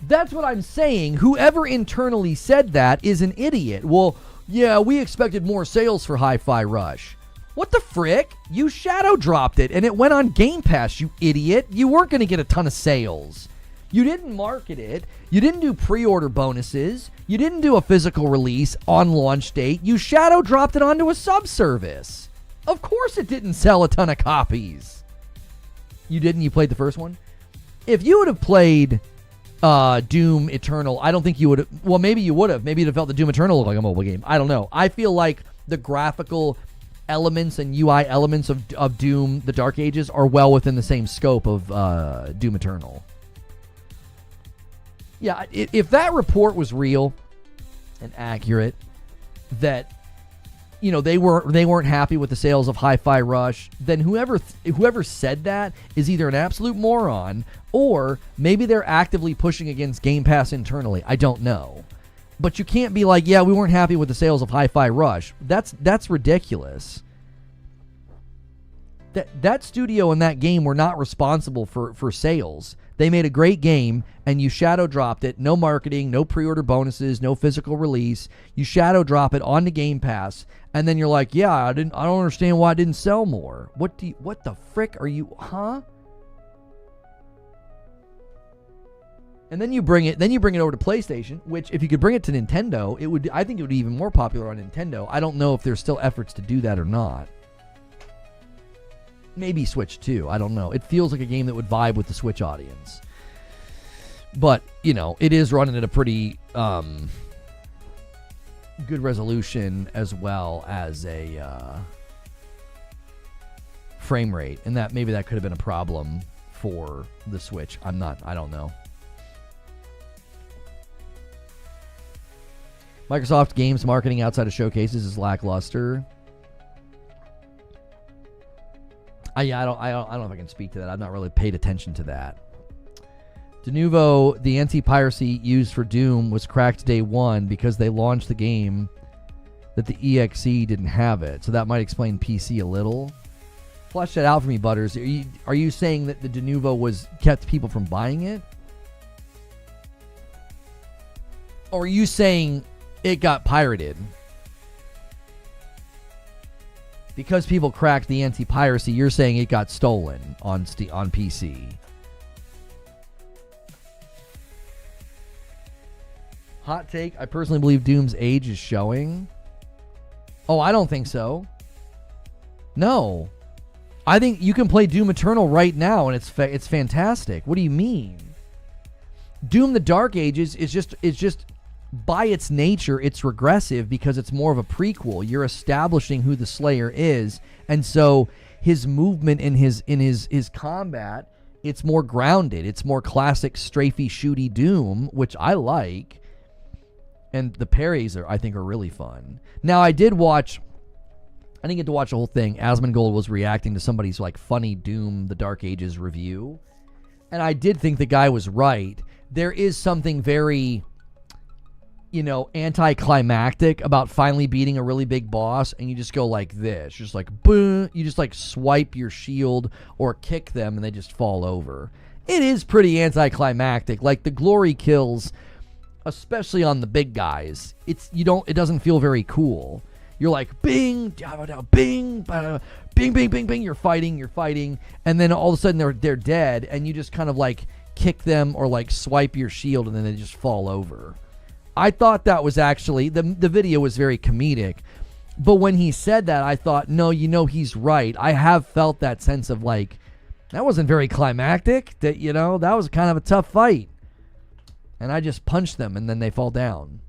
That's what I'm saying. Whoever internally said that is an idiot. Well, yeah, we expected more sales for Hi-Fi Rush. What the frick? You shadow dropped it and it went on Game Pass, you idiot. You weren't going to get a ton of sales. You didn't market it. You didn't do pre-order bonuses. You didn't do a physical release on launch date. You shadow dropped it onto a sub-service. Of course it didn't sell a ton of copies. You didn't? You played the first one? If you would have played Doom Eternal, I don't think you would have... Well, maybe you would have. Maybe you'd have felt that Doom Eternal looked like a mobile game. I don't know. I feel like the graphical elements and UI elements of Doom, the Dark Ages, are well within the same scope of Doom Eternal. Yeah, if that report was real and accurate, that they weren't happy with the sales of Hi-Fi Rush, then whoever said that is either an absolute moron or maybe they're actively pushing against Game Pass internally. I don't know. But you can't be like, yeah, we weren't happy with the sales of Hi-Fi Rush. That's ridiculous. That studio and that game were not responsible for sales. They made a great game, and you shadow dropped it. No marketing, no pre-order bonuses, no physical release. You shadow drop it onto Game Pass, and then you're like, yeah, I don't understand why it didn't sell more. What the frick are you, huh? And then you bring it over to PlayStation, which if you could bring it to Nintendo, I think it would be even more popular on Nintendo. I don't know if there's still efforts to do that or not. Maybe Switch too. I don't know. It feels like a game that would vibe with the Switch audience. But, it is running at a pretty good resolution as well as a frame rate. And maybe that could have been a problem for the Switch. I don't know. Microsoft Games marketing outside of showcases is lackluster. I don't know if I can speak to that. I've not really paid attention to that. De novo, the anti-piracy used for Doom was cracked day one because they launched the game that the EXE didn't have it. So that might explain PC a little. Flesh that out for me, Butters. Are you saying that the de novo kept people from buying it? Or are you saying it got pirated? Because people cracked the anti-piracy, you're saying it got stolen on PC. Hot take, I personally believe Doom's age is showing. Oh, I don't think so. No. I think you can play Doom Eternal right now and it's fantastic. What do you mean? Doom the Dark Ages is just by its nature, it's regressive because it's more of a prequel. You're establishing who the Slayer is, and so his movement in his combat It's more grounded. It's more classic strafey, shooty Doom, which I like. And the parries I think are really fun. Now, I didn't get to watch the whole thing. Asmongold was reacting to somebody's like funny Doom The Dark Ages review. And I did think the guy was right. There is something very, anticlimactic about finally beating a really big boss, and you just go like this. Just like, boom. You just like swipe your shield or kick them, and they just fall over. It is pretty anticlimactic. Like the glory kills, especially on the big guys, it doesn't feel very cool. You're like, bing, bing, bing, bing, bing, bing. You're fighting, and then all of a sudden they're dead, and you just kind of like kick them or like swipe your shield, and then they just fall over. I thought that was actually the video was very comedic, but when he said that, I thought, no, he's right. I have felt that sense of like, that wasn't very climactic. That that was kind of a tough fight, and I just punched them, and then they fall down.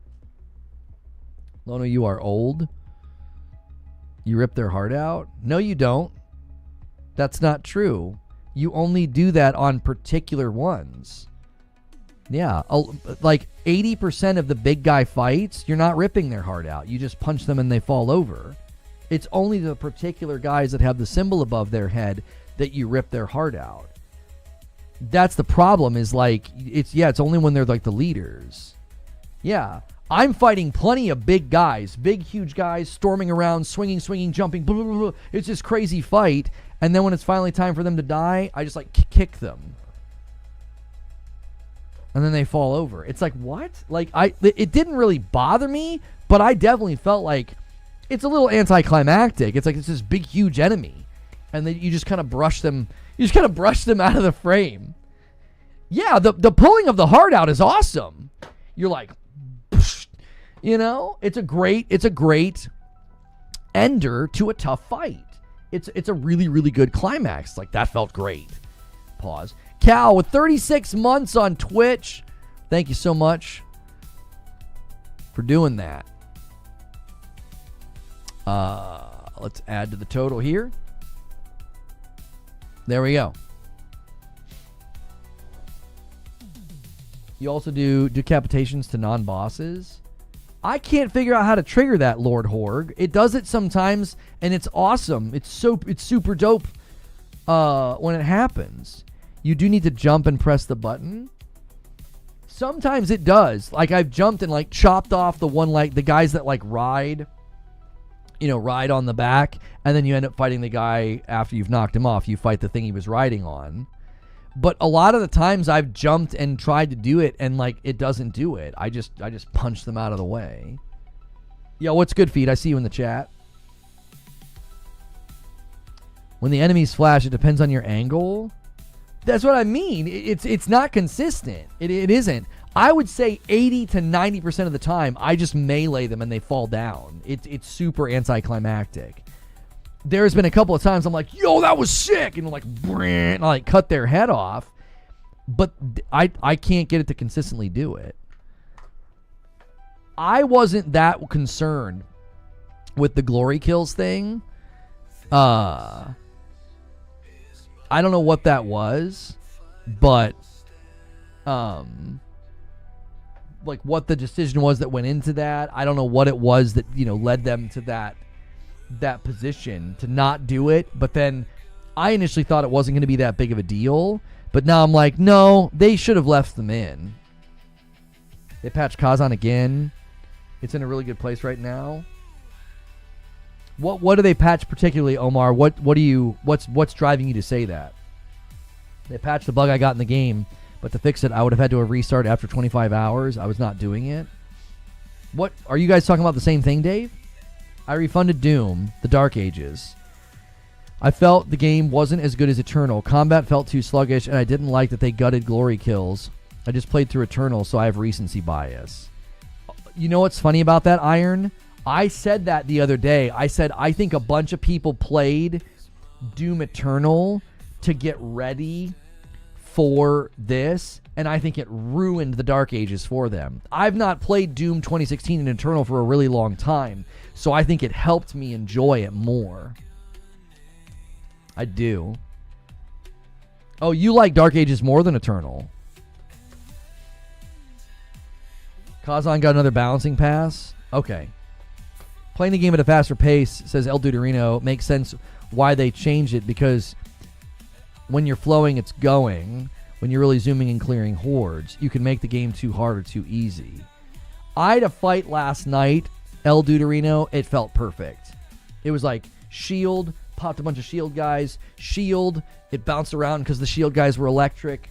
Lono, you are old. You rip their heart out? No, you don't. That's not true. You only do that on particular ones. Yeah, like 80% of the big guy fights, you're not ripping their heart out. You just punch them and they fall over. It's only the particular guys that have the symbol above their head that you rip their heart out. That's the problem, is like, it's only when they're like the leaders. Yeah. I'm fighting plenty of big guys, big, huge guys, storming around, swinging, jumping, blah, blah, blah, blah. It's this crazy fight, and then when it's finally time for them to die, I just, like, kick them. And then they fall over. It's like, what? Like, it didn't really bother me, but I definitely felt like it's a little anticlimactic. It's like it's this big, huge enemy, and then you just kind of brush them out of the frame. Yeah, the pulling of the heart out is awesome. You're like, it's a great ender to a tough fight. It's a really, really good climax. Like, that felt great. Pause. Cal with 36 months on Twitch. Thank you so much for doing that. Let's add to the total here. There we go. You also do decapitations to non-bosses. I can't figure out how to trigger that, Lord Horg. It does it sometimes, and it's awesome. It's super dope when it happens. You do need to jump and press the button. Sometimes it does. Like, I've jumped and like chopped off the one, like the guys that like ride on the back, and then you end up fighting the guy after you've knocked him off. You fight the thing he was riding on. But a lot of the times I've jumped and tried to do it, and like it doesn't do it. I just punch them out of the way. Yo, what's good, Feed? I see you in the chat. When the enemies flash, it depends on your angle. That's what I mean. It's not consistent. It isn't. I would say 80 to 90% of the time, I just melee them and they fall down. It's super anticlimactic. There's been a couple of times I'm like, yo, that was sick, and like, and I like cut their head off, but I can't get it to consistently do it. I wasn't that concerned with the glory kills thing. I don't know what that was, but like what the decision was that went into that. I don't know what it was that led them to that position to not do it. But then I initially thought it wasn't going to be that big of a deal, but now I'm like, no, they should have left them in. They patched Kazan again. It's in a really good place right now. What do they patch particularly, Omar? What's driving you to say that? They patched the bug I got in the game, but to fix it, I would have had to have restart after 25 hours. I was not doing it. What are you guys talking about? The same thing, Dave? I refunded Doom, The Dark Ages. I felt the game wasn't as good as Eternal. Combat felt too sluggish, and I didn't like that they gutted glory kills. I just played through Eternal, so I have recency bias. You know what's funny about that, Iron? I said that the other day. I said I think a bunch of people played Doom Eternal to get ready for this, and I think it ruined the Dark Ages for them. I've not played Doom 2016 and Eternal for a really long time, so I think it helped me enjoy it more. I do. Oh, you like Dark Ages more than Eternal. Kazan got another balancing pass? Okay. Playing the game at a faster pace, says El Duderino, makes sense why they changed it, because when you're flowing, it's going. When you're really zooming and clearing hordes, you can make the game too hard or too easy. I had a fight last night, El Duderino. It felt perfect. It was like shield, popped a bunch of shield guys, shield, it bounced around because the shield guys were electric.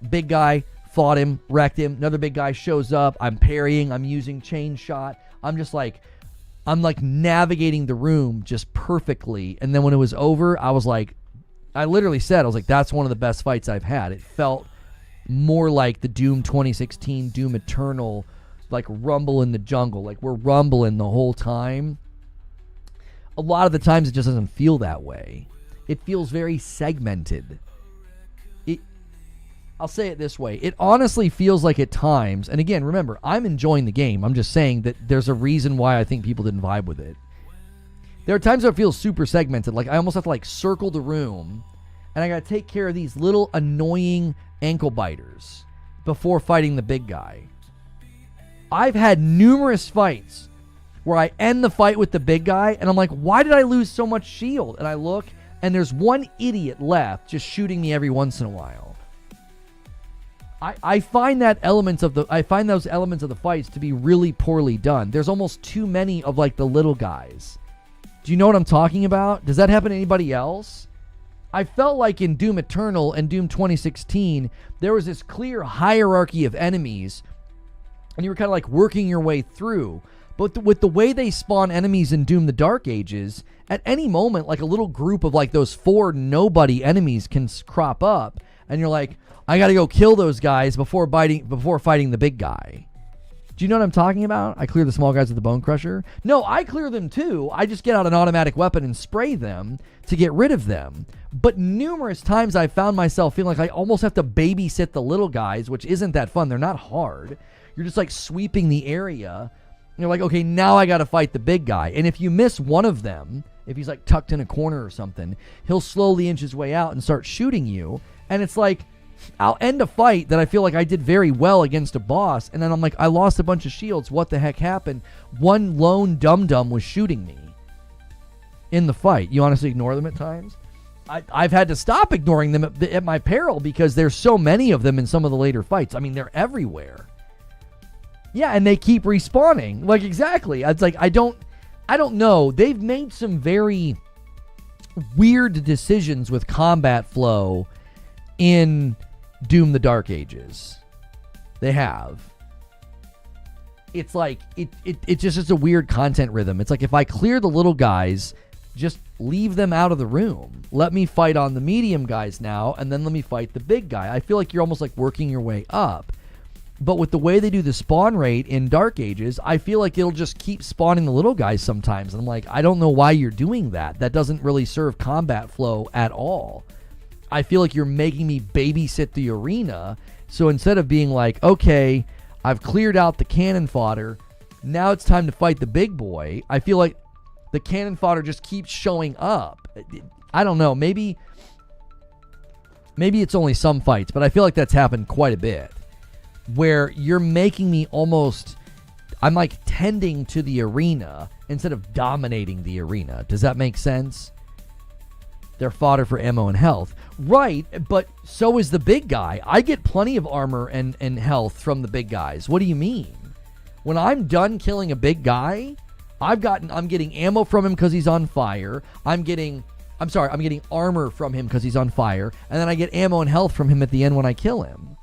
Big guy, fought him, wrecked him. Another big guy shows up. I'm parrying, I'm using chain shot. I'm like navigating the room just perfectly. And then when it was over, I literally said, that's one of the best fights I've had. It felt more like the Doom 2016, Doom Eternal, like rumble in the jungle. Like we're rumbling the whole time. A lot of the times it just doesn't feel that way. It feels very segmented. I'll say it this way. It honestly feels like at times, and again, remember, I'm enjoying the game. I'm just saying that there's a reason why I think people didn't vibe with it. There are times where it feels super segmented. Like I almost have to circle the room, and I got to take care of these little annoying ankle biters before fighting the big guy. I've had numerous fights where I end the fight with the big guy, and I'm like, why did I lose so much shield? And I look, and there's one idiot left just shooting me every once in a while. I find those elements of the fights to be really poorly done. There's almost too many of the little guys. Do you know what I'm talking about? Does that happen to anybody else? I felt like in Doom Eternal and Doom 2016, there was this clear hierarchy of enemies, and you were kind of working your way through. But with the way they spawn enemies in Doom the Dark Ages, at any moment, a little group of those 4 nobody enemies can crop up, and you're like, I got to go kill those guys before fighting the big guy. Do you know what I'm talking about? I clear the small guys with the Bone Crusher. No, I clear them too. I just get out an automatic weapon and spray them to get rid of them. But numerous times I found myself feeling like I almost have to babysit the little guys, which isn't that fun. They're not hard. You're just sweeping the area. You're like, okay, now I got to fight the big guy. And if you miss one of them, if he's tucked in a corner or something, he'll slowly inch his way out and start shooting you. And it's I'll end a fight that I feel like I did very well against a boss, and then I'm like, I lost a bunch of shields. What the heck happened? One lone dum-dum was shooting me in the fight. You honestly ignore them at times? I've had to stop ignoring them at my peril because there's so many of them in some of the later fights. I mean, they're everywhere. Yeah, and they keep respawning. Exactly. It's I don't know. They've made some very weird decisions with combat flow in Doom the Dark Ages. They have. It's it's just a weird content rhythm. It's if I clear the little guys, just leave them out of the room. Let me fight on the medium guys now, and then let me fight the big guy. I feel like you're almost working your way up. But with the way they do the spawn rate in Dark Ages, I feel like it'll just keep spawning the little guys sometimes. And I'm like, I don't know why you're doing that. That doesn't really serve combat flow at all. I feel like you're making me babysit the arena. So instead of being okay, I've cleared out the cannon fodder, now it's time to fight the big boy, I feel like the cannon fodder just keeps showing up. I don't know. Maybe it's only some fights, but I feel like that's happened quite a bit. Where you're making me almost, I'm tending to the arena instead of dominating the arena. Does that make sense? They're fodder for ammo and health. Right, but so is the big guy. I get plenty of armor and health from the big guys. What do you mean? When I'm done killing a big guy, I'm getting ammo from him because he's on fire. I'm getting armor from him because he's on fire. And then I get ammo and health from him at the end when I kill him.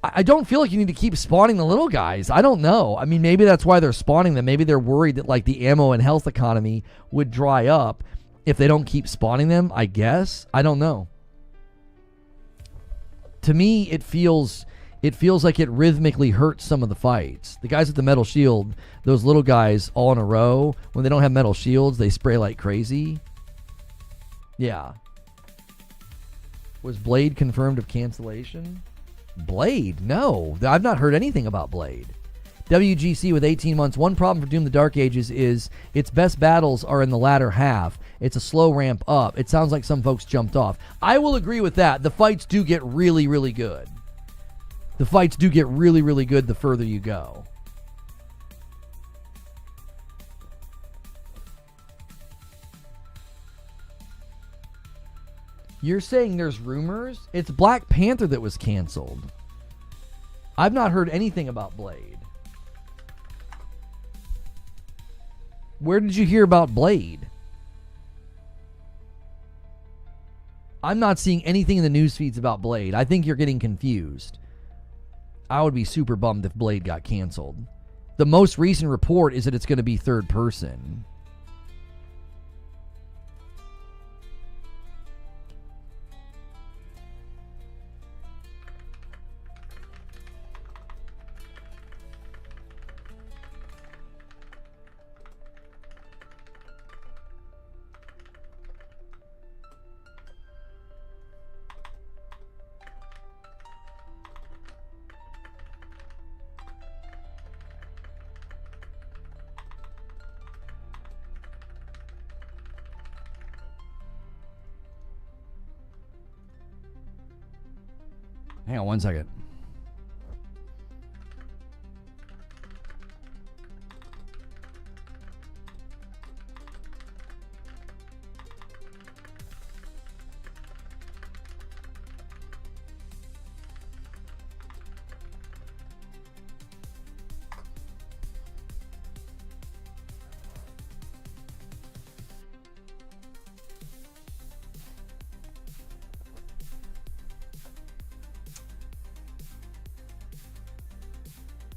I don't feel like you need to keep spawning the little guys. I don't know. I mean, maybe that's why they're spawning them. Maybe they're worried that the ammo and health economy would dry up if they don't keep spawning them, I guess. I don't know. To me, it feels like it rhythmically hurts some of the fights. The guys with the metal shield, those little guys all in a row, when they don't have metal shields, they spray like crazy. Yeah. Was Blade confirmed of cancellation? Blade? No. I've not heard anything about Blade. WGC with 18 months. One problem for Doom the Dark Ages is its best battles are in the latter half. It's a slow ramp up. It sounds like some folks jumped off. I will agree with that. The fights do get really, really good. The fights do get really, really good the further you go. You're saying there's rumors? It's Black Panther that was canceled. I've not heard anything about Blade. Where did you hear about Blade? I'm not seeing anything in the news feeds about Blade. I think you're getting confused. I would be super bummed if Blade got canceled. The most recent report is that it's going to be third person. Hang on one second.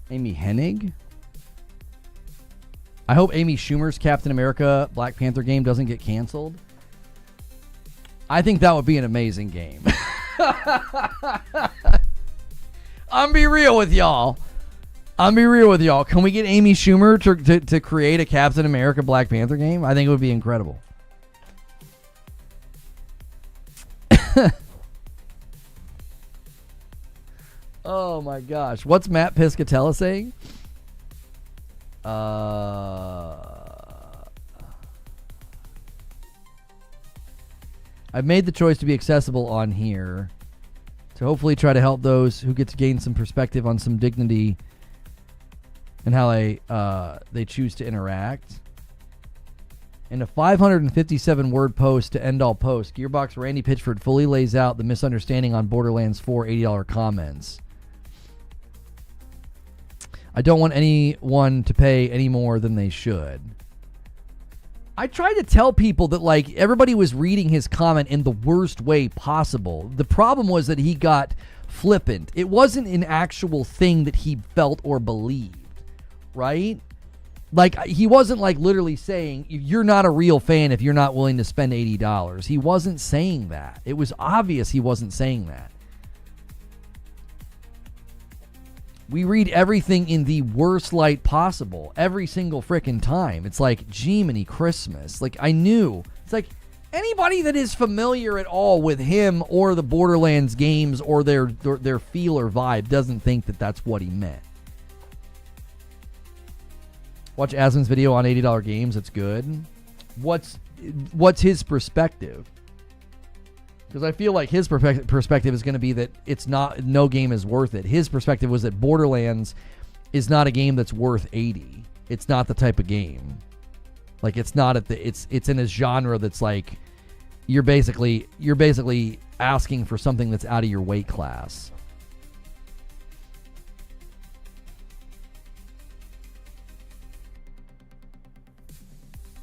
Amy Hennig? I hope Amy Schumer's Captain America Black Panther game doesn't get canceled. I think that would be an amazing game. I'm be real with y'all. Can we get Amy Schumer to create a Captain America Black Panther game? I think it would be incredible. Oh my gosh. What's Matt Piscatella saying? I've made the choice to be accessible on here to hopefully try to help those who get to gain some perspective on some dignity and how they choose to interact. In a 557-word post to end all posts, Gearbox Randy Pitchford fully lays out the misunderstanding on Borderlands 4 $80 comments. I don't want anyone to pay any more than they should. I tried to tell people that, like, everybody was reading his comment in the worst way possible. The problem was that he got flippant. It wasn't an actual thing that he felt or believed, right? Like, he wasn't, like, literally saying, you're not a real fan if you're not willing to spend $80. He wasn't saying that. It was obvious he wasn't saying that. We read everything in the worst light possible every single frickin' time. It's like, Jiminy Christmas. Like, I knew. It's like, anybody that is familiar at all with him or the Borderlands games or their feel or vibe doesn't think that that's what he meant. Watch Asmon's video on $80 games. It's good. What's his perspective? Because I feel like his perspective is going to be that no game is worth it. His perspective was that Borderlands is not a game that's worth 80. It's not the type of game. Like, it's not it's in a genre that's like you're basically asking for something that's out of your weight class.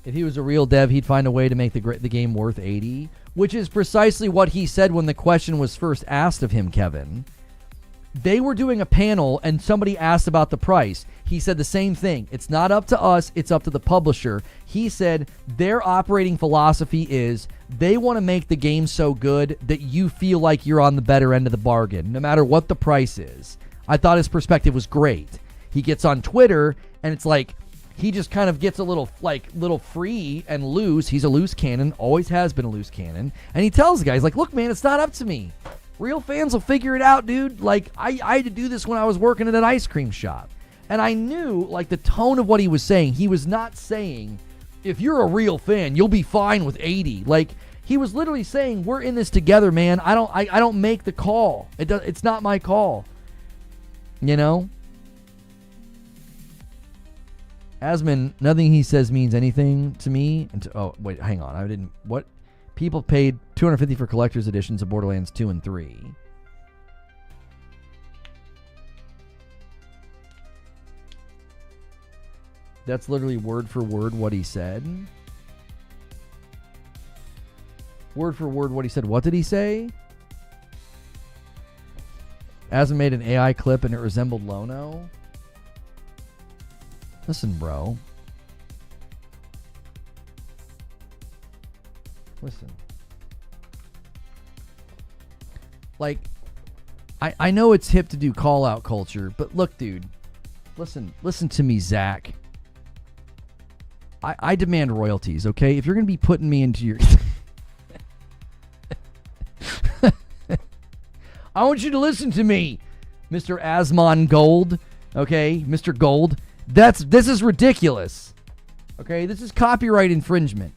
If he was a real dev, he'd find a way to make the game worth 80. Which is precisely what he said when the question was first asked of him, Kevin. They were doing a panel and somebody asked about the price. He said the same thing. It's not up to us. It's up to the publisher. He said their operating philosophy is they want to make the game so good that you feel like you're on the better end of the bargain, no matter what the price is. I thought his perspective was great. He gets on Twitter and it's like, he just kind of gets a little free and loose. He's a loose cannon, always has been a loose cannon. And he tells the guys, like, look, man, it's not up to me. Real fans will figure it out, dude. Like, I had to do this when I was working at an ice cream shop. And I knew, like, the tone of what he was saying. He was not saying, if you're a real fan, you'll be fine with 80. Like, he was literally saying, we're in this together, man. I don't make the call. It's not my call. You know? Asman, nothing he says means anything to me. Oh, wait, hang on. What? People paid $250 for collector's editions of Borderlands 2 and 3. That's literally word for word what he said. Word for word what he said. What did he say? Asman made an AI clip and it resembled Lono. Listen, bro. Listen. Like, I know it's hip to do call-out culture, but look, dude. Listen to me, Zach. I demand royalties, okay? If you're going to be putting me into your... I want you to listen to me, Mr. Asmon Gold, okay? Mr. Gold. This is ridiculous. Okay? This is copyright infringement.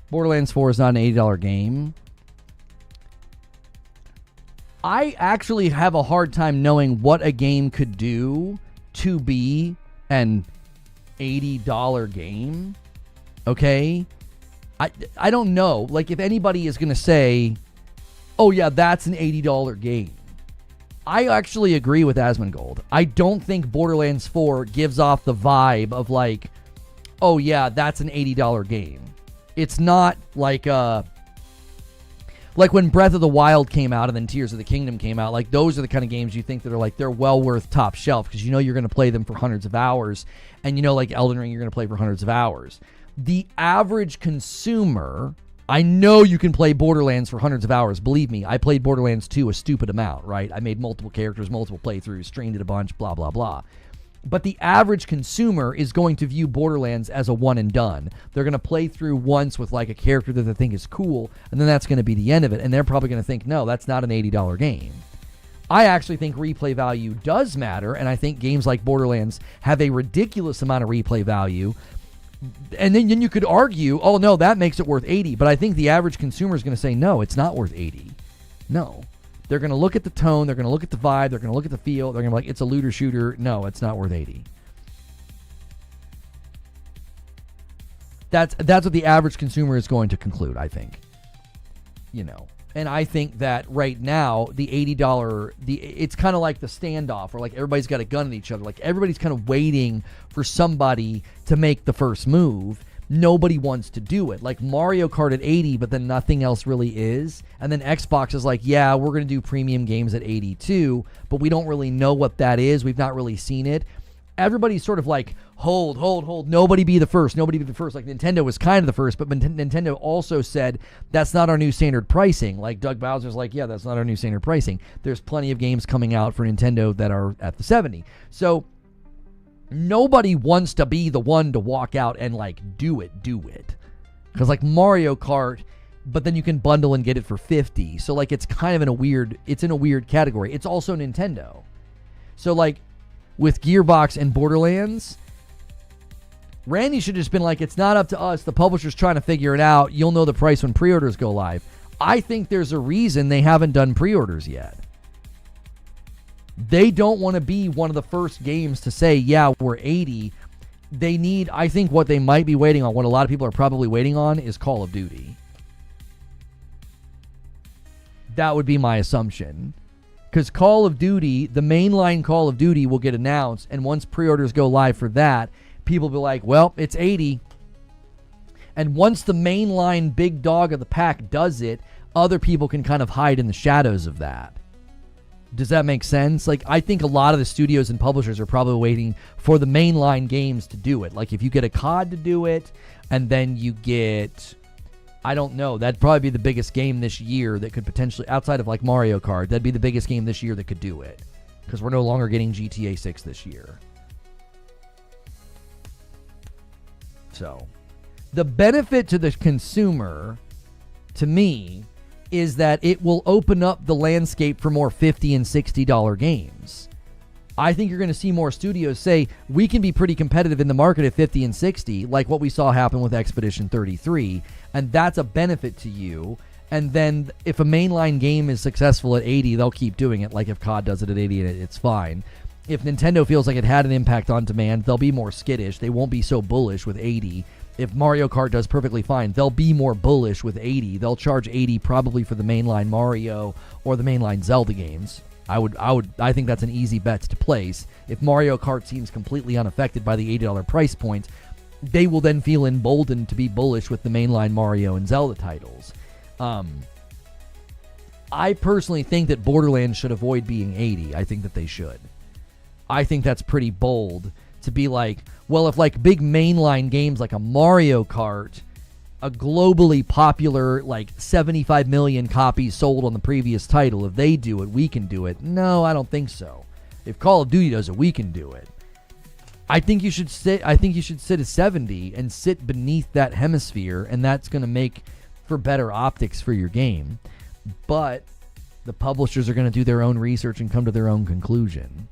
Borderlands 4 is not an $80 game. I actually have a hard time knowing what a game could do to be an $80 game. Okay? I don't know. Like, if anybody is going to say, oh, yeah, that's an $80 game. I actually agree with Asmongold. I don't think Borderlands 4 gives off the vibe of like, oh, yeah, that's an $80 game. It's not like when Breath of the Wild came out and then Tears of the Kingdom came out. Like, those are the kind of games you think that are like, they're well worth top shelf because you know you're going to play them for hundreds of hours. And you know, like Elden Ring, you're going to play for hundreds of hours. The average consumer, I know you can play Borderlands for hundreds of hours. Believe me, I played Borderlands 2 a stupid amount, right? I made multiple characters, multiple playthroughs, streamed it a bunch, blah, blah, blah. But the average consumer is going to view Borderlands as a one and done. They're going to play through once with like a character that they think is cool, and then that's going to be the end of it. And they're probably going to think, no, that's not an $80 game. I actually think replay value does matter, and I think games like Borderlands have a ridiculous amount of replay value. And then you could argue, oh, no, that makes it worth 80. But I think the average consumer is going to say, no, it's not worth 80. No. They're going to look at the tone. They're going to look at the vibe. They're going to look at the feel. They're going to be like, it's a looter shooter. No, it's not worth 80. That's what the average consumer is going to conclude, I think. You know. And I think that right now, the $80, it's kind of like the standoff where like everybody's got a gun at each other. Like everybody's kind of waiting for somebody to make the first move. Nobody wants to do it. Like Mario Kart at 80, but then nothing else really is. And then Xbox is like, yeah, we're going to do premium games at 82, but we don't really know what that is. We've not really seen it. Everybody's sort of like, hold. Nobody be the first. Like Nintendo was kind of the first, but Nintendo also said that's not our new standard pricing. Like Doug Bowser's like, yeah, that's not our new standard pricing. There's plenty of games coming out for Nintendo that are at the 70. So nobody wants to be the one to walk out and like do it. Because like Mario Kart, but then you can bundle and get it for 50. So like it's kind of in a weird category. It's also Nintendo. So like with Gearbox and Borderlands, Randy should have just been like, it's not up to us. The publisher's trying to figure it out. You'll know the price when pre-orders go live. I think there's a reason they haven't done pre-orders yet. They don't want to be one of the first games to say, yeah, we're 80. I think what they might be waiting on, what a lot of people are probably waiting on, is Call of Duty. That would be my assumption. Because Call of Duty, the mainline Call of Duty will get announced, and once pre-orders go live for that, people will be like, well, it's 80. And once the mainline big dog of the pack does it, other people can kind of hide in the shadows of that. Does that make sense? Like, I think a lot of the studios and publishers are probably waiting for the mainline games to do it. Like, if you get a COD to do it, and then you get, I don't know, that'd probably be the biggest game this year that could potentially, outside of like Mario Kart, that'd be the biggest game this year that could do it. Because we're no longer getting GTA 6 this year. So, the benefit to the consumer to me is that it will open up the landscape for more $50 and $60 games. I think you're going to see more studios say, we can be pretty competitive in the market at 50 and 60, like what we saw happen with Expedition 33, and that's a benefit to you. And then if a mainline game is successful at 80, they'll keep doing it, like if COD does it at 80, it's fine. If Nintendo feels like it had an impact on demand, they'll be more skittish. They won't be so bullish with 80. If Mario Kart does perfectly fine, they'll be more bullish with 80. They'll charge 80 probably for the mainline Mario or the mainline Zelda games. I think that's an easy bet to place. If Mario Kart seems completely unaffected by the $80 price point, they will then feel emboldened to be bullish with the mainline Mario and Zelda titles. I personally think that Borderlands should avoid being 80. I think that they should. I think that's pretty bold to be like, well, if like big mainline games like a Mario Kart, a globally popular, like 75 million copies sold on the previous title, if they do it, we can do it. No, I don't think so. If Call of Duty does it, we can do it. I think you should sit at 70 and sit beneath that hemisphere, and that's going to make for better optics for your game. But the publishers are going to do their own research and come to their own conclusion.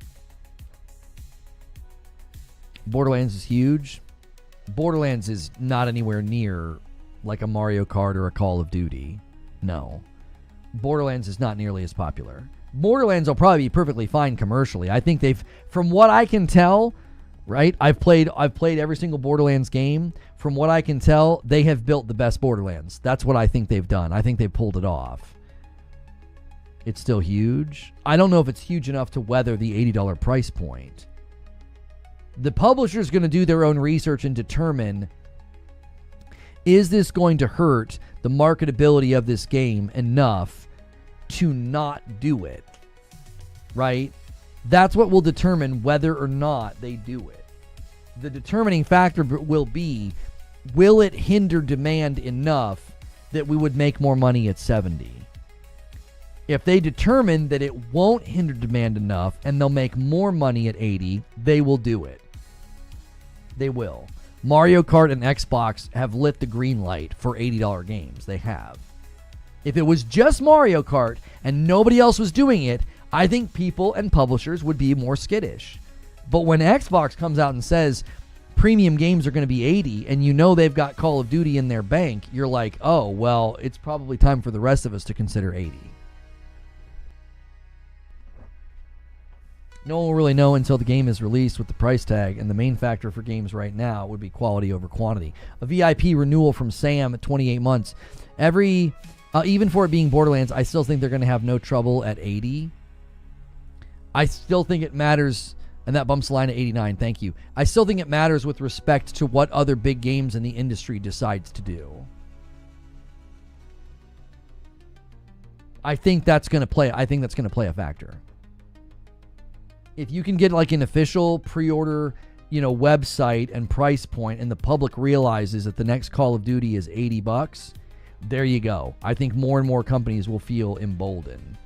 Borderlands is huge. Borderlands is not anywhere near like a Mario Kart or a Call of Duty. No. Borderlands is not nearly as popular. Borderlands will probably be perfectly fine commercially. I think they've, from what I can tell, right? I've played every single Borderlands game. From what I can tell, they have built the best Borderlands. That's what I think they've done. I think they pulled it off. It's still huge. I don't know if it's huge enough to weather the $80 price point. The publisher's going to do their own research and determine, is this going to hurt the marketability of this game enough to not do it? Right? That's what will determine whether or not they do it. The determining factor will be, will it hinder demand enough that we would make more money at 70? If they determine that it won't hinder demand enough and they'll make more money at 80, they will do it. They will. Mario Kart and Xbox have lit the green light for $80 games. They have. If it was just Mario Kart and nobody else was doing it, I think people and publishers would be more skittish. But when Xbox comes out and says premium games are going to be 80 and you know they've got Call of Duty in their bank, you're like, oh, well, it's probably time for the rest of us to consider 80. No one will really know until the game is released with the price tag, and the main factor for games right now would be quality over quantity. A VIP renewal from Sam at 28 months. Even for it being Borderlands, I still think they're going to have no trouble at 80. I still think it matters, and that bumps the line at 89, thank you. I still think it matters with respect to what other big games in the industry decides to do. I think that's going to play a factor. If you can get like an official pre-order, website and price point, and the public realizes that the next Call of Duty is $80, there you go. I think more and more companies will feel emboldened.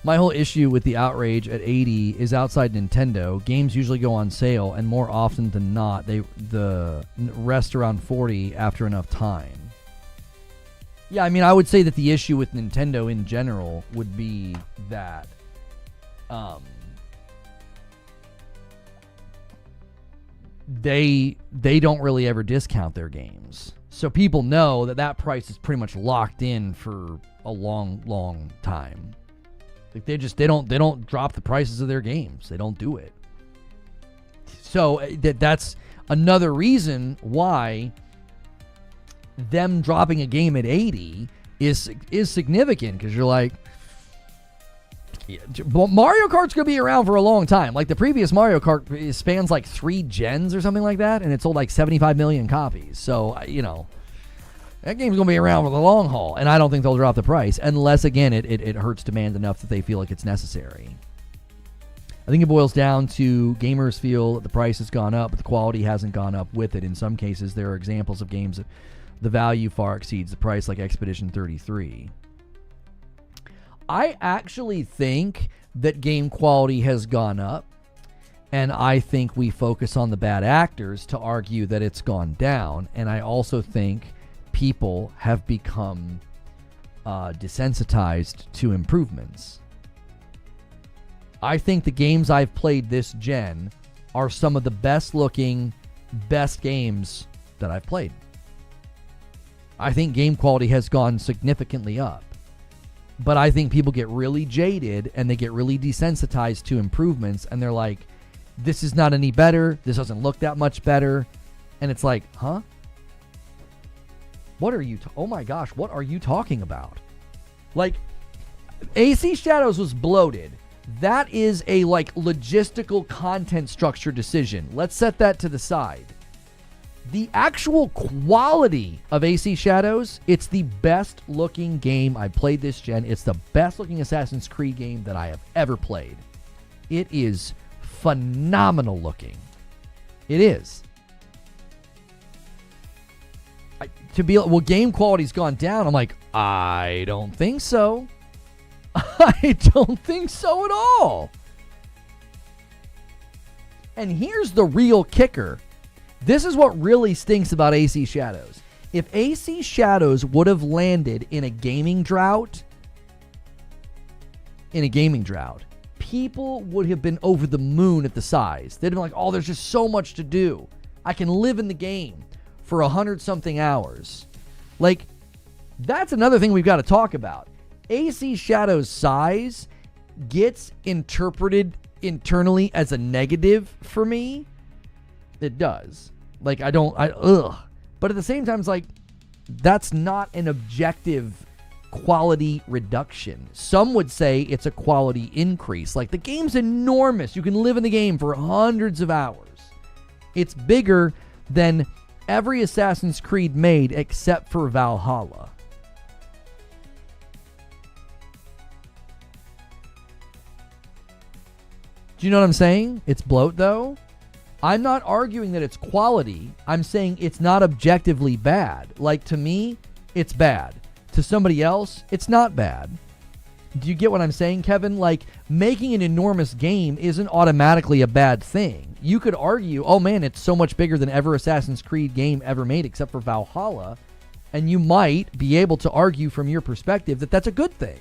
My whole issue with the outrage at 80 is outside Nintendo. Games usually go on sale, and more often than not, the rest around 40 after enough time. Yeah, I mean, I would say that the issue with Nintendo in general would be that they don't really ever discount their games. So people know that price is pretty much locked in for a long, long time. Like they don't drop the prices of their games. They don't do it. So that's another reason why them dropping a game at 80 is significant, because you're like, Mario Kart's gonna be around for a long time. Like the previous Mario Kart spans like 3 gens or something like that, and it sold like 75 million copies. So that game's going to be around for the long haul, and I don't think they'll drop the price unless, again, it hurts demand enough that they feel like it's necessary. I think it boils down to gamers feel that the price has gone up, but the quality hasn't gone up with it. In some cases, there are examples of games that the value far exceeds the price, like Expedition 33. I actually think that game quality has gone up, and I think we focus on the bad actors to argue that it's gone down, and I also think people have become desensitized to improvements. I think the games I've played this gen are some of the best looking, best games that I've played. I think game quality has gone significantly up. But I think people get really jaded and they get really desensitized to improvements, and they're like, this is not any better. This doesn't look that much better. And it's like, huh? What are you, oh my gosh, what are you talking about? Like, AC Shadows was bloated. That is a like logistical content structure decision. Let's set that to the side. The actual quality of AC Shadows, it's the best looking game I played this gen. It's the best looking Assassin's Creed game that I have ever played. It is phenomenal looking. It is. Game quality's gone down. I'm like, I don't think so. I don't think so at all. And here's the real kicker. This is what really stinks about AC Shadows. If AC Shadows would have landed in a gaming drought, people would have been over the moon at the size. They'd have been like, oh, there's just so much to do. I can live in the game for 100-something hours. Like, that's another thing we've got to talk about. AC Shadows' size gets interpreted internally as a negative for me. It does. Like, But at the same time, it's like, that's not an objective quality reduction. Some would say it's a quality increase. Like, the game's enormous. You can live in the game for hundreds of hours. It's bigger than every Assassin's Creed made except for Valhalla. Do you know what I'm saying? It's bloat, though. I'm not arguing that it's quality. I'm saying it's not objectively bad. Like, to me, it's bad. To somebody else, it's not bad. Do you get what I'm saying, Kevin? Like, making an enormous game isn't automatically a bad thing. You could argue, oh man, it's so much bigger than every Assassin's Creed game ever made except for Valhalla. And you might be able to argue from your perspective that that's a good thing.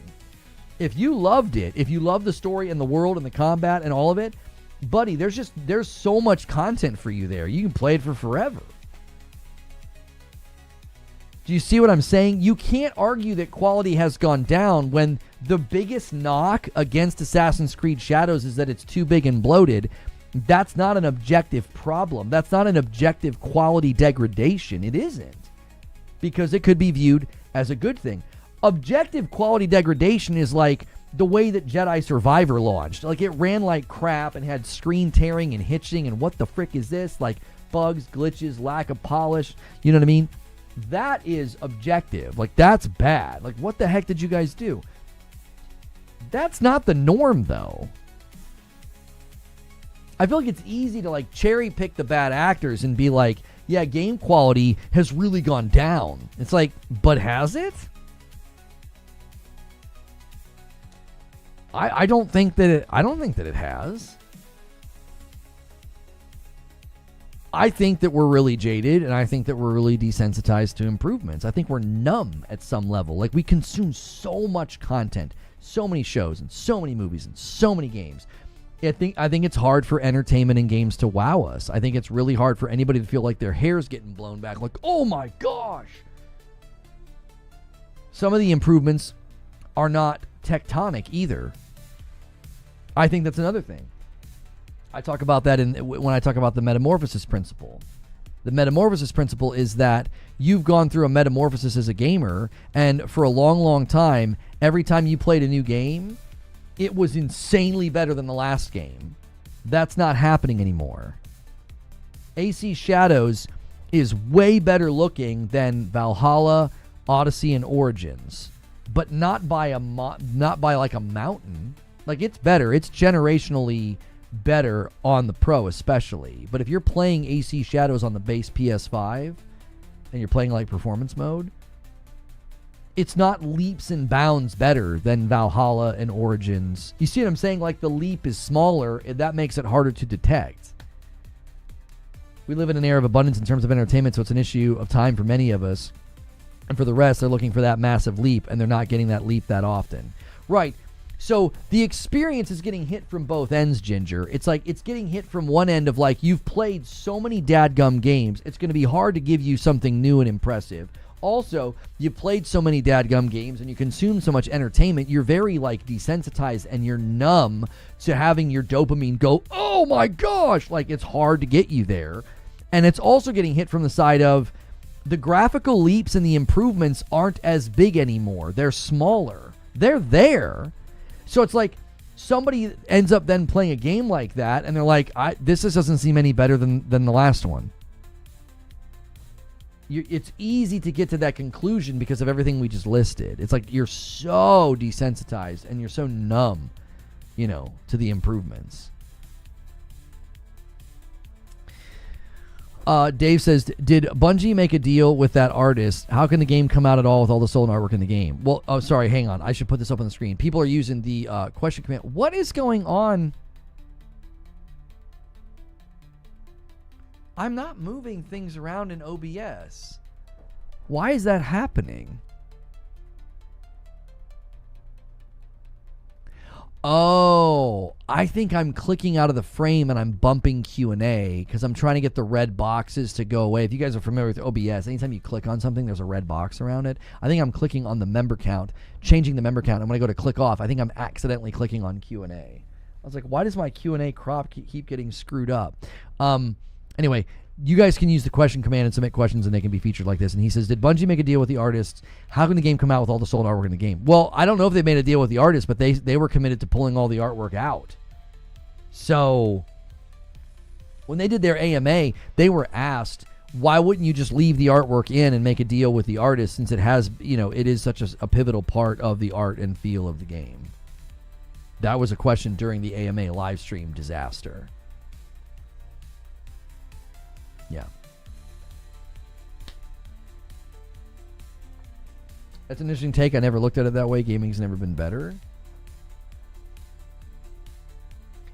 If you loved it, if you love the story and the world and the combat and all of it, buddy, there's so much content for you there. You can play it for forever. Do you see what I'm saying? You can't argue that quality has gone down when the biggest knock against Assassin's Creed Shadows is that it's too big and bloated. That's not an objective problem. That's not an objective quality degradation. It isn't. Because it could be viewed as a good thing. Objective quality degradation is like the way that Jedi Survivor launched. Like, it ran like crap and had screen tearing and hitching and what the frick is this? Like, bugs, glitches, lack of polish. You know what I mean? That is objective. Like, that's bad. Like, what the heck did you guys do? That's not the norm, though. I feel like it's easy to, like, cherry pick the bad actors and be like, yeah, game quality has really gone down. It's like, but has it? I don't think that it has. I think that we're really jaded, and I think that we're really desensitized to improvements. I think we're numb at some level. Like, we consume so much content, so many shows, and so many movies, and so many games. I think it's hard for entertainment and games to wow us. I think it's really hard for anybody to feel like their hair's getting blown back. Like, oh my gosh! Some of the improvements are not tectonic either. I think that's another thing. I talk about that when I talk about the metamorphosis principle. The metamorphosis principle is that you've gone through a metamorphosis as a gamer, and for a long, long time, every time you played a new game, it was insanely better than the last game. That's not happening anymore. AC Shadows is way better looking than Valhalla, Odyssey, and Origins, but not by like a mountain. Like, it's better. It's generationally better on the Pro especially. But if you're playing AC Shadows on the base PS5 and you're playing like performance mode, it's not leaps and bounds better than Valhalla and Origins. You see what I'm saying? Like, the leap is smaller, and that makes it harder to detect. We live in an era of abundance in terms of entertainment, so it's an issue of time for many of us. And for the rest, they're looking for that massive leap, and they're not getting that leap that often. Right. So the experience is getting hit from both ends, Ginger. It's like it's getting hit from one end of, like, you've played so many dadgum games, it's going to be hard to give you something new and impressive. Also, you've played so many dadgum games and you consume so much entertainment, you're very, like, desensitized and you're numb to having your dopamine go, oh my gosh, like, it's hard to get you there. And it's also getting hit from the side of the graphical leaps and the improvements aren't as big anymore. They're smaller. They're there. So it's like somebody ends up then playing a game like that and they're like, this just doesn't seem any better than the last one. It's easy to get to that conclusion because of everything we just listed. It's like you're so desensitized and you're so numb, to the improvements. Dave says, did Bungie make a deal with that artist? How can the game come out at all with all the stolen artwork in the game? Well, sorry, hang on. I should put this up on the screen. People are using the question command. What is going on? I'm not moving things around in OBS. Why is that happening? Oh, I think I'm clicking out of the frame and I'm bumping Q&A because I'm trying to get the red boxes to go away. If you guys are familiar with OBS, anytime you click on something, there's a red box around it. I think I'm clicking on the member count, changing the member count, and when I go to click off, I think I'm accidentally clicking on Q&A. I was like, why does my Q&A crop keep getting screwed up? Anyway, you guys can use the question command and submit questions, and they can be featured like this. And he says, did Bungie make a deal with the artists? How can the game come out with all the stolen artwork in the game? Well, I don't know if they made a deal with the artists, but they were committed to pulling all the artwork out. So when they did their AMA, they were asked, why wouldn't you just leave the artwork in and make a deal with the artist, since it has, it is such a pivotal part of the art and feel of the game? That was a question during the AMA live stream disaster. Yeah. That's an interesting take. I never looked at it that way. Gaming's never been better.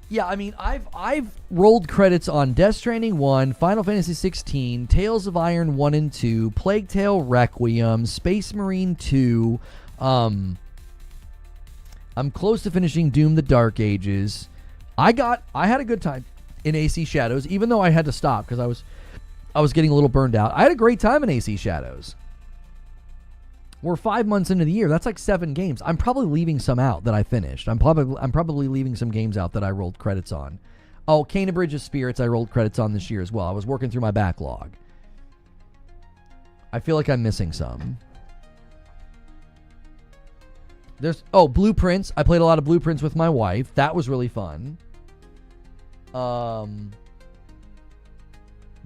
Yeah, I mean, I've rolled credits on Death Stranding 1, Final Fantasy 16, Tales of Iron 1 and 2, Plague Tale Requiem, Space Marine 2. I'm close to finishing Doom: The Dark Ages. I had a good time in AC Shadows, even though I had to stop because I was getting a little burned out. I had a great time in AC Shadows. We're 5 months into the year. That's like 7 games. I'm probably leaving some out that I finished. I'm probably leaving some games out that I rolled credits on. Oh, Kane and Bridge of Spirits I rolled credits on this year as well. I was working through my backlog. I feel like I'm missing some. Blueprints. I played a lot of Blueprints with my wife. That was really fun.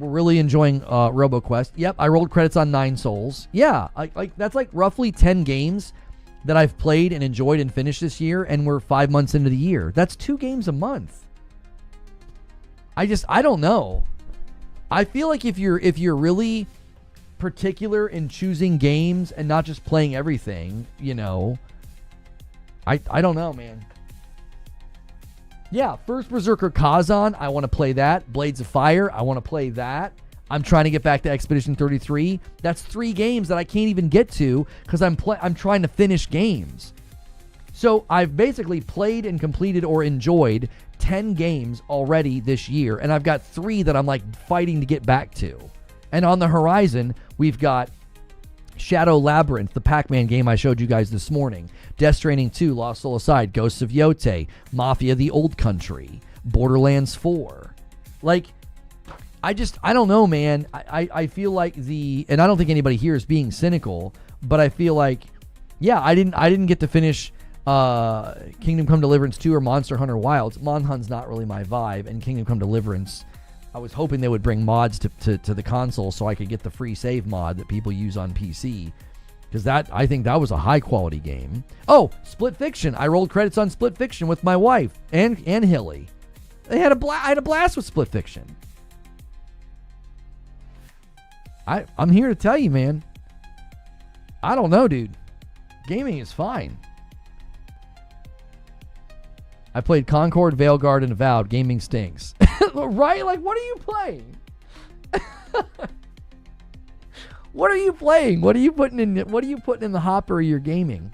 We're really enjoying RoboQuest. Yep, I rolled credits on 9 Souls. Yeah, that's like roughly 10 games that I've played and enjoyed and finished this year, and we're 5 months into the year. That's 2 games a month. I don't know. I feel like if you're really particular in choosing games and not just playing everything, I don't know, man. Yeah, first Berserker Kazan, I want to play that. Blades of Fire, I want to play that. I'm trying to get back to Expedition 33. That's 3 games that I can't even get to because I'm trying to finish games. So I've basically played and completed or enjoyed 10 games already this year, and I've got 3 that I'm like fighting to get back to. And on the horizon, we've got Shadow Labyrinth, the Pac-Man game I showed you guys this morning, Death Stranding 2, Lost Soul Aside, Ghosts of Yote, Mafia the Old Country, Borderlands 4. Like, I don't know, man. I feel like and I don't think anybody here is being cynical, but I feel like, yeah, I didn't get to finish Kingdom Come Deliverance 2 or Monster Hunter Wilds. Monhun's not really my vibe, and Kingdom Come Deliverance, I was hoping they would bring mods to the console so I could get the free save mod that people use on PC. Because I think that was a high quality game. Oh, Split Fiction. I rolled credits on Split Fiction with my wife and Hilly. I had a blast with Split Fiction. I'm here to tell you, man. I don't know, dude. Gaming is fine. I played Concord, Veilguard, and Avowed. Gaming stinks. Right? Like, what are you playing? What are you playing? What are you putting in the hopper of your gaming?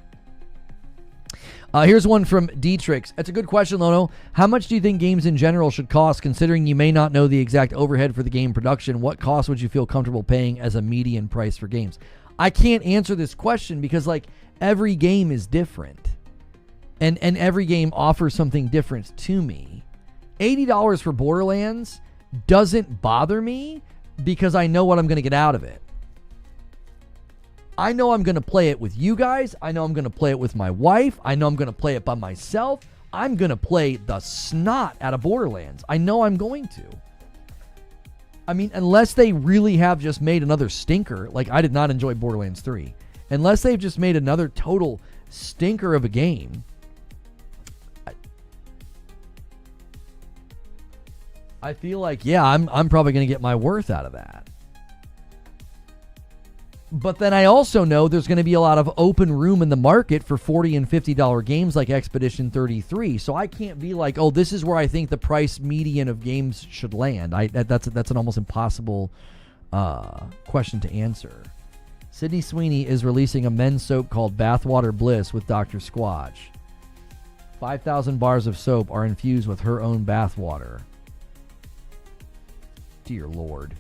Here's one from Dietrich. That's a good question, Lono. How much do you think games in general should cost, considering you may not know the exact overhead for the game production? What cost would you feel comfortable paying as a median price for games? I can't answer this question because, like, every game is different. And every game offers something different to me. $80 for Borderlands doesn't bother me because I know what I'm going to get out of it. I know I'm going to play it with you guys. I know I'm going to play it with my wife. I know I'm going to play it by myself. I'm going to play the snot out of Borderlands. I know I'm going to. I mean, unless they really have just made another stinker, like I did not enjoy Borderlands 3. Unless they've just made another total stinker of a game. I feel like, yeah, I'm probably going to get my worth out of that. But then I also know there's going to be a lot of open room in the market for $40 and $50 games like Expedition 33. So I can't be like, oh, this is where I think the price median of games should land. That's an almost impossible question to answer. Sydney Sweeney is releasing a men's soap called Bathwater Bliss with Dr. Squatch. 5,000 bars of soap are infused with her own bathwater. Dear Lord.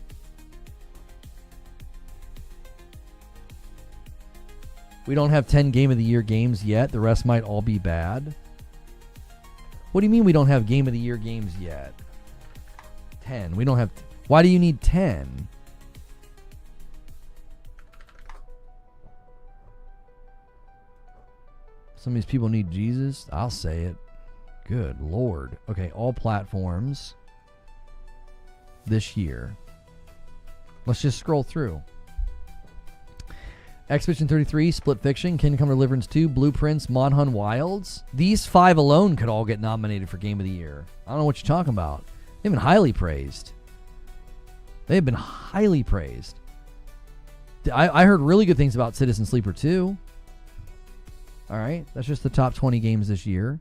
We don't have 10 Game of the Year games yet. The rest might all be bad. What do you mean we don't have Game of the Year games yet? 10. We don't have... Why do you need 10? Some of these people need Jesus. I'll say it. Good Lord. Okay, all platforms this year. Let's just scroll through. Expedition 33, Split Fiction, Kingdom Come Deliverance 2, Blueprints, Monhun Wilds. These 5 alone could all get nominated for Game of the Year. I don't know what you're talking about. They've been highly praised. They've been highly praised. I heard really good things about Citizen Sleeper 2. All right, that's just the top 20 games this year.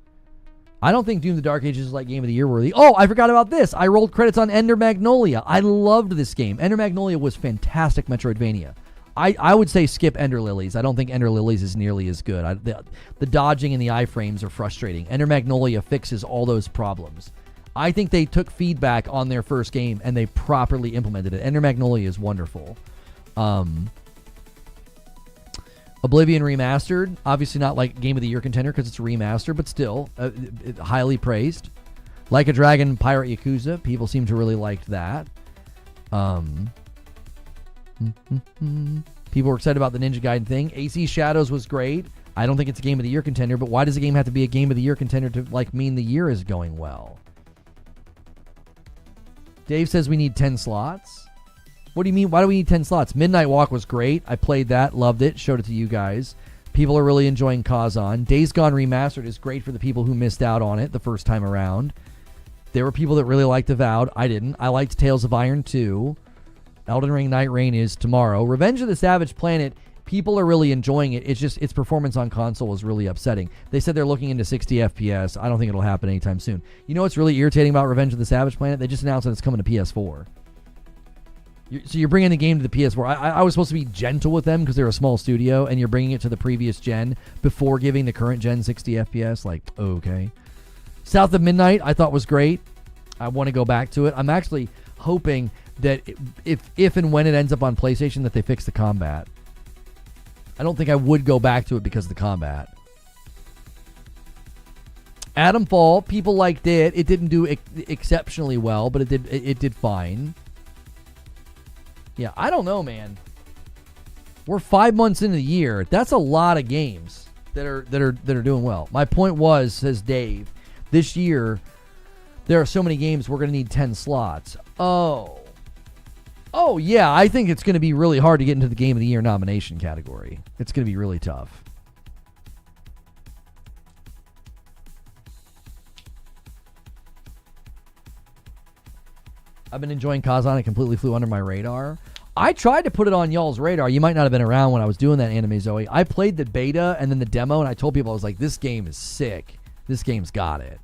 I don't think Doom the Dark Ages is like Game of the Year worthy. Oh, I forgot about this. I rolled credits on Ender Magnolia. I loved this game. Ender Magnolia was fantastic Metroidvania. I would say skip Ender Lilies. I don't think Ender Lilies is nearly as good. The dodging and the iframes are frustrating. Ender Magnolia fixes all those problems. I think they took feedback on their first game and they properly implemented it. Ender Magnolia is wonderful. Oblivion Remastered, obviously not like Game of the Year contender because it's a remaster, but still highly praised. Like a Dragon Pirate Yakuza, people seem to really like that. People were excited about the Ninja Gaiden thing. AC Shadows was great. I don't think it's a Game of the Year contender, but why does a game have to be a Game of the Year contender to like mean the year is going well? Dave says we need 10 slots. What do you mean? Why do we need 10 slots? Midnight Walk was great. I played that, loved it, showed it to you guys. People are really enjoying Kazan. Days Gone Remastered is great for the people who missed out on it the first time around. There were people that really liked Avowed. I didn't. I liked Tales of Iron 2. Elden Ring Nightreign is tomorrow. Revenge of the Savage Planet, people are really enjoying it. It's just its performance on console is really upsetting. They said they're looking into 60 FPS. I don't think it'll happen anytime soon. You know what's really irritating about Revenge of the Savage Planet? They just announced that it's coming to PS4. So you're bringing the game to the PS4. I was supposed to be gentle with them because they're a small studio, and you're bringing it to the previous gen before giving the current gen 60 FPS. Like, okay. South of Midnight, I thought was great. I want to go back to it. I'm actually hoping that if and when it ends up on PlayStation that they fix the combat. I don't think I would go back to it because of the combat. Adamfall, people liked it. It didn't do exceptionally well, but it did fine. Yeah, I don't know, man. We're 5 months into the year. That's a lot of games that are doing well. My point was, says Dave, this year there are so many games we're going to need 10 slots. Oh, yeah, I think it's going to be really hard to get into the Game of the Year nomination category. It's going to be really tough. I've been enjoying Kazan. It completely flew under my radar. I tried to put it on y'all's radar. You might not have been around when I was doing that, Anime Zoe. I played the beta and then the demo, and I told people, I was like, this game is sick. This game's got it.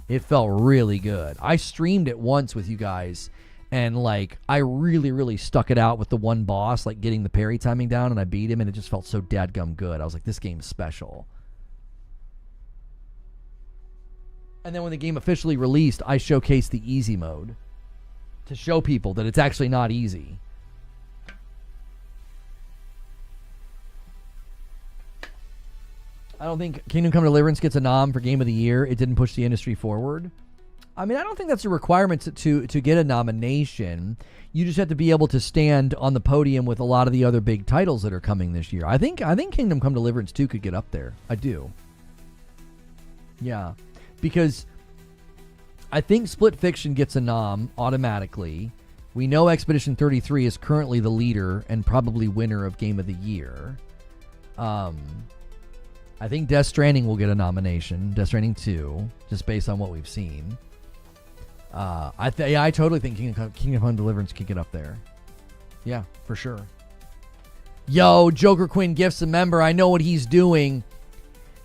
It felt really good. I streamed it once with you guys, and like I really, really stuck it out with the one boss, like getting the parry timing down, and I beat him, and it just felt so dadgum good. I was like, this game's special. And then when the game officially released, I showcased the easy mode to show people that it's actually not easy. I don't think Kingdom Come Deliverance gets a nom for Game of the Year. It didn't push the industry forward. I mean, I don't think that's a requirement to get a nomination. You just have to be able to stand on the podium with a lot of the other big titles that are coming this year. I think Kingdom Come Deliverance 2 could get up there. I do. Yeah. Because I think Split Fiction gets a nom automatically. We know Expedition 33 is currently the leader and probably winner of Game of the Year. I think Death Stranding will get a nomination. Death Stranding 2, just based on what we've seen. I totally think Kingdom Come Deliverance can get up there. Yeah, for sure. Yo, Joker Quinn gifts a member. I know what he's doing.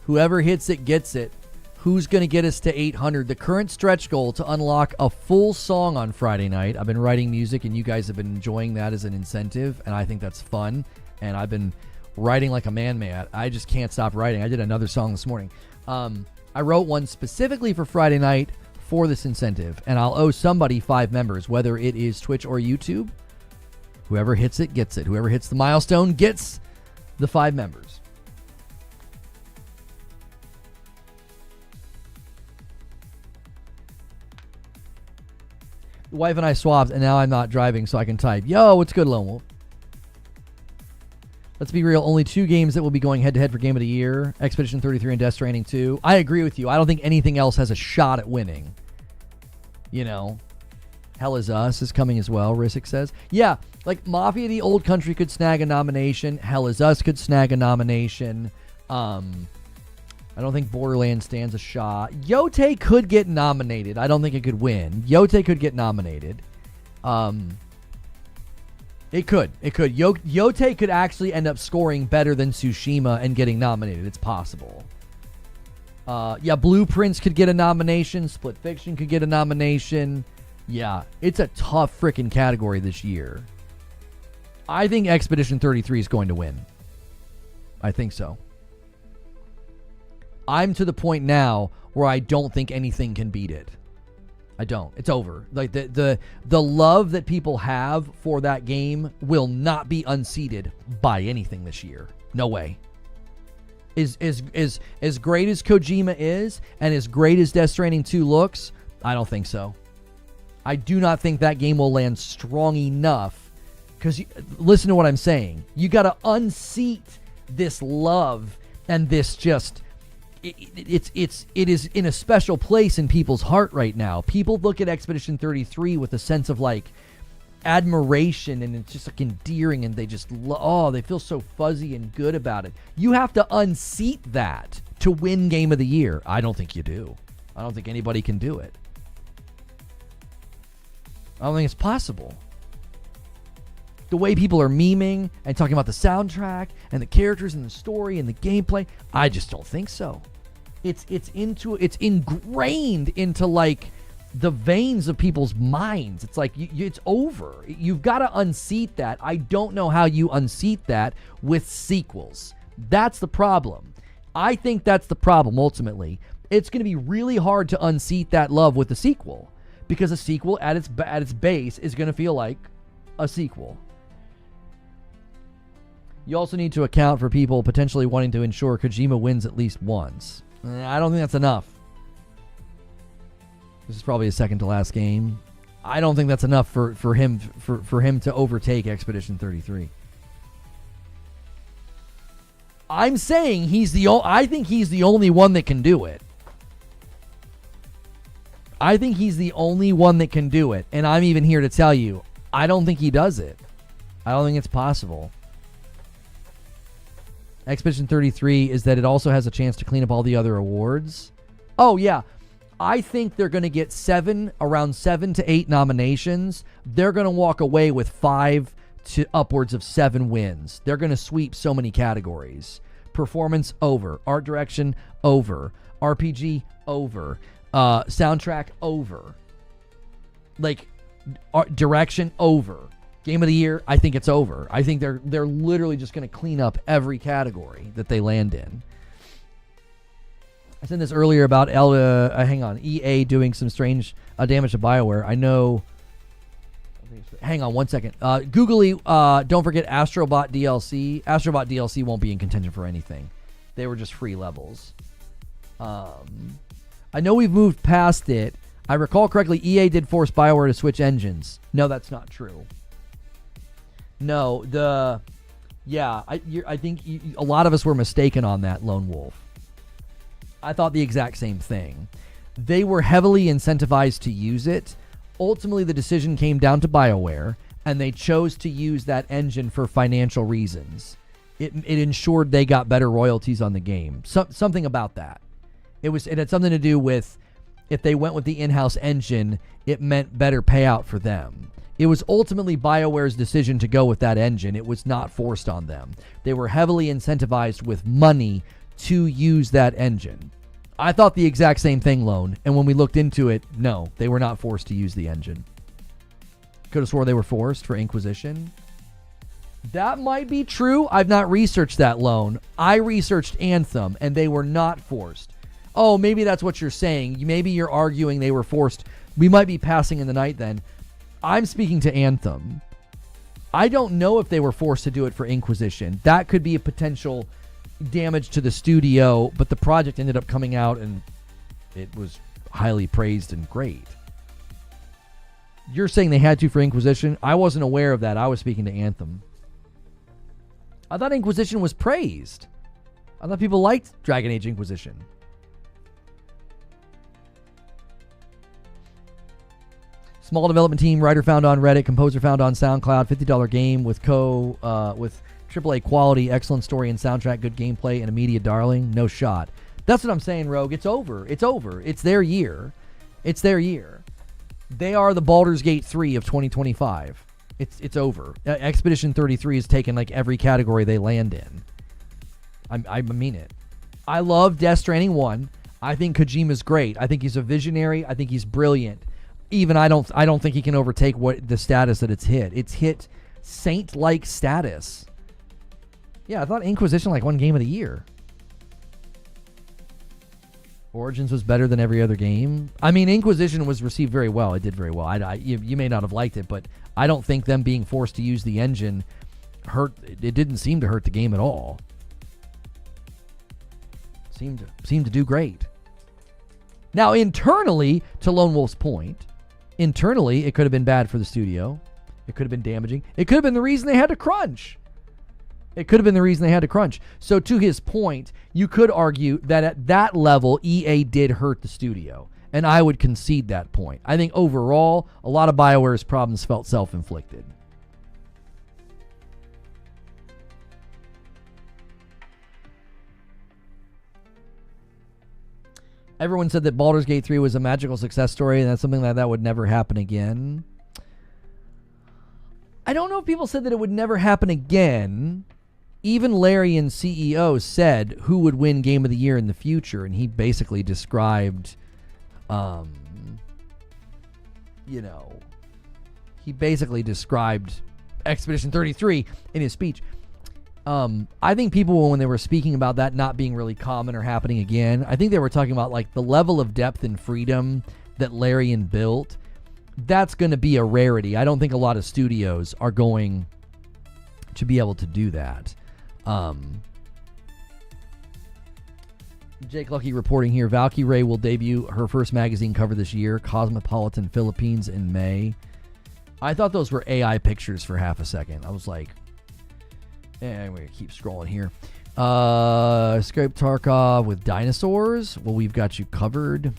Whoever hits it gets it. Who's going to get us to 800? The current stretch goal to unlock a full song on Friday night. I've been writing music, and you guys have been enjoying that as an incentive, and I think that's fun. And I've been writing like a man. I just can't stop writing. I did another song this morning. I wrote one specifically for Friday night for this incentive, and I'll owe somebody 5 members, whether it is Twitch or YouTube. Whoever hits it gets it. Whoever hits the milestone gets the 5 members. The wife and I swapped, and now I'm not driving, so I can type. Yo, what's good, Lone Wolf? Let's be real, only 2 games that will be going head-to-head for Game of the Year. Expedition 33 and Death Stranding 2. I agree with you. I don't think anything else has a shot at winning. You know, Hell Is Us is coming as well, Risick says. Yeah, like Mafia the Old Country could snag a nomination. Hell Is Us could snag a nomination. I don't think Borderlands stands a shot. Yote could get nominated. I don't think it could win. Yote could get nominated. It could. Yote could actually end up scoring better than Tsushima and getting nominated. It's possible. Yeah, Blueprints could get a nomination. Split Fiction could get a nomination. Yeah, it's a tough freaking category this year. I think Expedition 33 is going to win. I think so. I'm to the point now where I don't think anything can beat it. I don't. It's over. Like the love that people have for that game will not be unseated by anything this year. No way. As great as Kojima is, and as great as Death Stranding 2 looks, I don't think so. I do not think that game will land strong enough. Because listen to what I'm saying. You got to unseat this love and this just. It is in a special place in people's heart right now. People look at Expedition 33 with a sense of like admiration, and it's just like endearing, and they just they feel so fuzzy and good about it. You have to unseat that to win Game of the Year. I don't think you do. I don't think anybody can do it. I don't think it's possible. The way people are memeing and talking about the soundtrack and the characters and the story and the gameplay, I just don't think so. It's ingrained into like the veins of people's minds. It's like it's over. You've got to unseat that. I don't know how you unseat that with sequels. That's the problem. I think that's the problem ultimately. It's going to be really hard to unseat that love with a sequel, because a sequel at its base is going to feel like a sequel. You also need to account for people potentially wanting to ensure Kojima wins at least once. I don't think that's enough. This is probably his second to last game. I don't think that's enough for him to overtake Expedition 33. I'm saying I think he's the only one that can do it. I think he's the only one that can do it, and I'm even here to tell you, I don't think he does it. I don't think it's possible. Expedition 33 is that it also has a chance to clean up all the other awards. Oh, yeah. I think they're going to get around 7 to 8 nominations. They're going to walk away with 5 to upwards of 7 wins. They're going to sweep so many categories. Performance, over. Art direction, over. RPG, over. Soundtrack, over. Like, art direction, over. Game of the year, I think it's over. I think they're literally just going to clean up every category that they land in. I said this earlier about EA doing some strange damage to BioWare. I know. Hang on one second. Googly, don't forget Astrobot DLC. Astrobot DLC won't be in contention for anything. They were just free levels. I know we've moved past it. I recall correctly, EA did force BioWare to switch engines. No, that's not true. No, I think a lot of us were mistaken on that, Lone Wolf. I thought the exact same thing. They were heavily incentivized to use it. Ultimately, the decision came down to BioWare, and they chose to use that engine for financial reasons. It ensured they got better royalties on the game. Something about that. It had something to do with if they went with the in-house engine, it meant better payout for them. It was ultimately BioWare's decision to go with that engine. It was not forced on them. They were heavily incentivized with money to use that engine. I thought the exact same thing, Lone. And when we looked into it, no, they were not forced to use the engine. Could have swore they were forced for Inquisition. That might be true. I've not researched that, Lone. I researched Anthem, and they were not forced. Oh, maybe that's what you're saying. Maybe you're arguing they were forced. We might be passing in the night then. I'm speaking to Anthem. I don't know if they were forced to do it for Inquisition. That could be a potential damage to the studio, but the project ended up coming out and it was highly praised and great. You're saying they had to for Inquisition? I wasn't aware of that. I was speaking to Anthem. I thought Inquisition was praised. I thought people liked Dragon Age Inquisition. Small development team, writer found on Reddit, composer found on SoundCloud, $50 game with AAA quality, excellent story and soundtrack, good gameplay, and a media darling. No shot. That's what I'm saying, Rogue. It's over. It's over. It's their year. It's their year. They are the Baldur's Gate 3 of 2025. It's over. Expedition 33 has taken like every category they land in. I mean it. I love Death Stranding 1. I think Kojima's great. I think he's a visionary. I think he's brilliant. Even I don't think he can overtake what the status that it's hit. It's hit saint-like status. Yeah, I thought Inquisition won Game of the Year. Origins was better than every other game. I mean, Inquisition was received very well. It did very well. You may not have liked it, but I don't think them being forced to use the engine hurt. It didn't seem to hurt the game at all. Seemed to do great. Now, internally, to Lone Wolf's point, internally, it could have been bad for the studio. It could have been damaging. It could have been the reason they had to crunch. So to his point, you could argue that at that level, EA did hurt the studio. And I would concede that point. I think overall, a lot of BioWare's problems felt self-inflicted. Everyone said that Baldur's Gate 3 was a magical success story, and that's something that would never happen again. I don't know if people said that it would never happen again. Even Larian CEO said who would win Game of the Year in the future, and he basically described, Expedition 33 in his speech. I think people, when they were speaking about that not being really common or happening again, I think they were talking about the level of depth and freedom that Larian built. That's going to be a rarity. I don't think a lot of studios are going to be able to do that. Jake Lucky reporting here. Valkyrie will debut her first magazine cover this year, Cosmopolitan Philippines, in May. I thought those were AI pictures for half a second. I was like, I'm going to keep scrolling here. Scrape Tarkov with dinosaurs. Well, we've got you covered.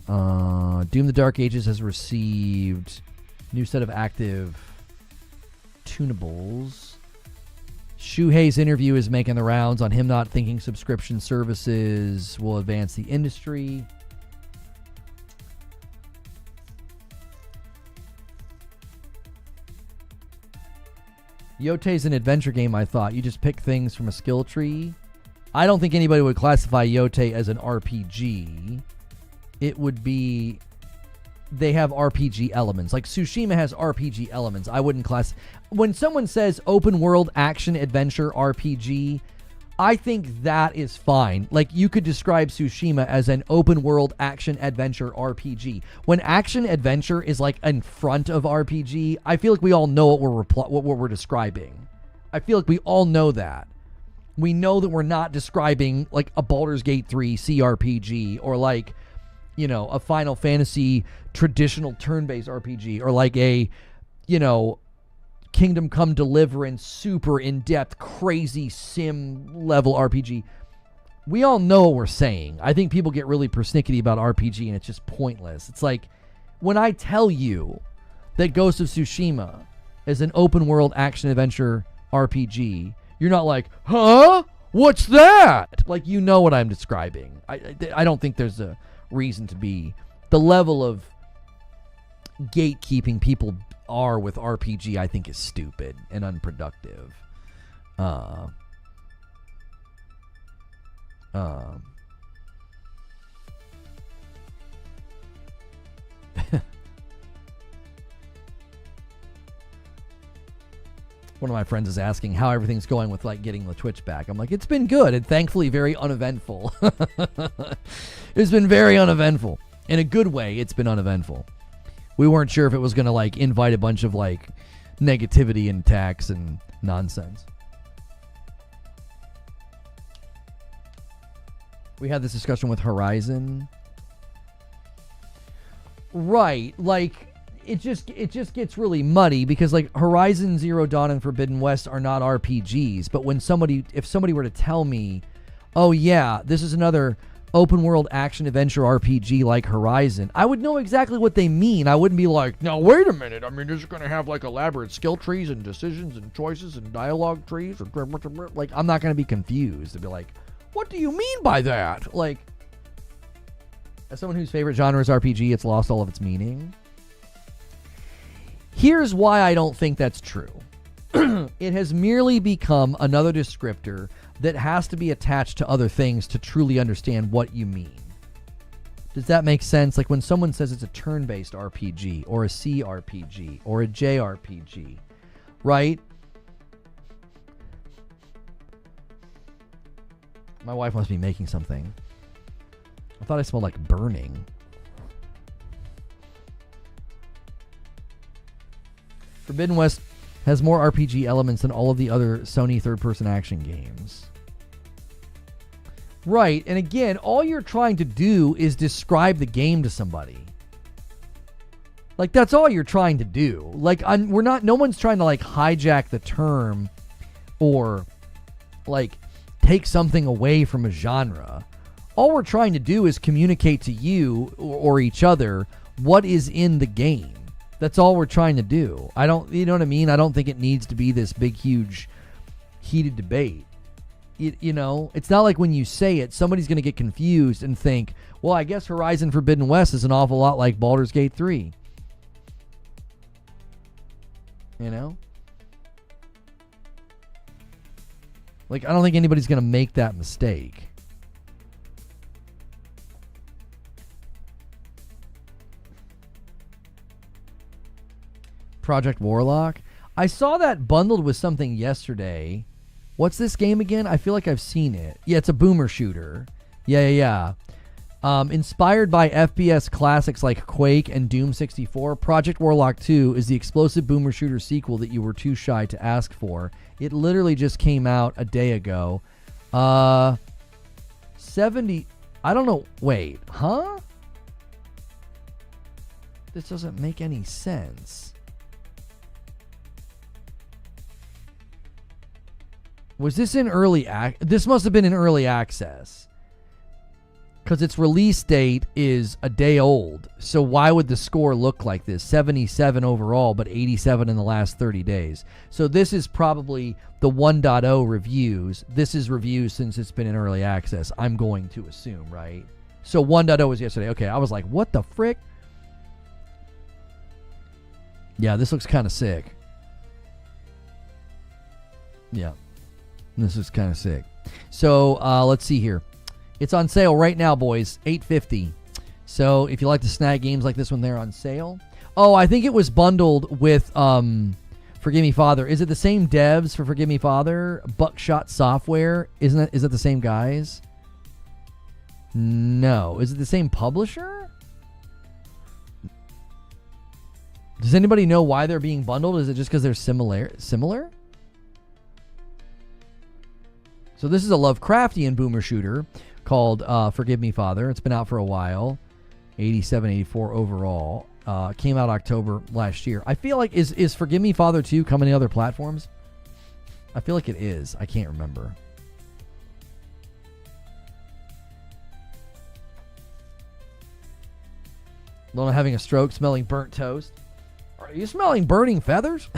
Doom the Dark Ages has received new set of active tunables. Shuhei's interview is making the rounds on him not thinking subscription services will advance the industry. Yote's an adventure game, I thought. You just pick things from a skill tree. I don't think anybody would classify Yote as an RPG. It would be... They have RPG elements. Like Tsushima has RPG elements. I wouldn't class... When someone says open world action adventure RPG, I think that is fine. Like, you could describe Tsushima as an open world action adventure RPG. When action adventure is like in front of RPG, I feel like we all know what we're describing. I feel like we all know that. We know that we're not describing like a Baldur's Gate 3 CRPG or like, you know, a Final Fantasy traditional turn-based RPG or like a, you know, Kingdom Come Deliverance, super in-depth, crazy sim level RPG. We all know what we're saying. I think people get really persnickety about RPG and it's just pointless. It's like, when I tell you that Ghost of Tsushima is an open world action adventure RPG, you're not like, huh? What's that? Like, you know what I'm describing. I don't think there's a reason to be. The level of gatekeeping people are with RPG, I think, is stupid and unproductive. One of my friends is asking how everything's going with like getting the Twitch back. I'm like, it's been good and thankfully very uneventful. It's been very uneventful. In a good way, it's been uneventful. We weren't sure if it was going to like invite a bunch of like negativity and attacks and nonsense. We had this discussion with Horizon. Right, like it just gets really muddy because like Horizon Zero Dawn and Forbidden West are not RPGs, but if somebody were to tell me, "Oh yeah, this is another open world action adventure RPG like Horizon," I would know exactly what they mean. I wouldn't be like, "Now wait a minute. I mean, this is going to have like elaborate skill trees and decisions and choices and dialogue trees." Like, I'm not going to be confused. I'd be like, "What do you mean by that?" Like, as someone whose favorite genre is RPG, it's lost all of its meaning. Here's why I don't think that's true. It has merely become another descriptor that has to be attached to other things to truly understand what you mean. Does that make sense? Like when someone says it's a turn-based RPG or a CRPG or a JRPG, right? My wife must be making something. I thought I smelled like burning. Forbidden West has more RPG elements than all of the other Sony third-person action games. Right, and again, all you're trying to do is describe the game to somebody. Like, that's all you're trying to do. Like, no one's trying to, like, hijack the term or, like, take something away from a genre. All we're trying to do is communicate to you or each other what is in the game. That's all we're trying to do. You know what I mean? I don't think it needs to be this big, huge, heated debate. You know, it's not like when you say it, somebody's going to get confused and think, well, I guess Horizon Forbidden West is an awful lot like Baldur's Gate 3. You know? Like, I don't think anybody's going to make that mistake. Project Warlock. I saw that bundled with something yesterday. What's this game again? I feel like I've seen it. Yeah, it's a boomer shooter. Yeah. Inspired by FPS classics like Quake and Doom 64, Project Warlock 2 is the explosive boomer shooter sequel that you were too shy to ask for. It literally just came out a day ago. 70... I don't know. Wait. Huh? This doesn't make any sense. Was this in early This must have been in early access. Because its release date is a day old. So why would the score look like this? 77 overall, but 87 in the last 30 days. So this is probably the 1.0 reviews. This is reviews since it's been in early access, I'm going to assume, right? So 1.0 was yesterday. Okay, I was like, what the frick? Yeah, this looks kind of sick. Yeah. This is kind of sick. So let's see here. It's on sale right now, boys. $8.50. So if you like to snag games like this one, they're on sale. Oh, I think it was bundled with Forgive Me Father. Is it the same devs for Forgive Me Father? Buckshot Software? Is it the same guys? No. Is it the same publisher? Does anybody know why they're being bundled? Is it just because they're similar? So this is a Lovecraftian boomer shooter called Forgive Me Father. It's been out for a while. 87, 84 overall. Came out October last year. I feel like, is Forgive Me Father 2 coming to other platforms? I feel like it is. I can't remember. Lona having a stroke, smelling burnt toast. Are you smelling burning feathers?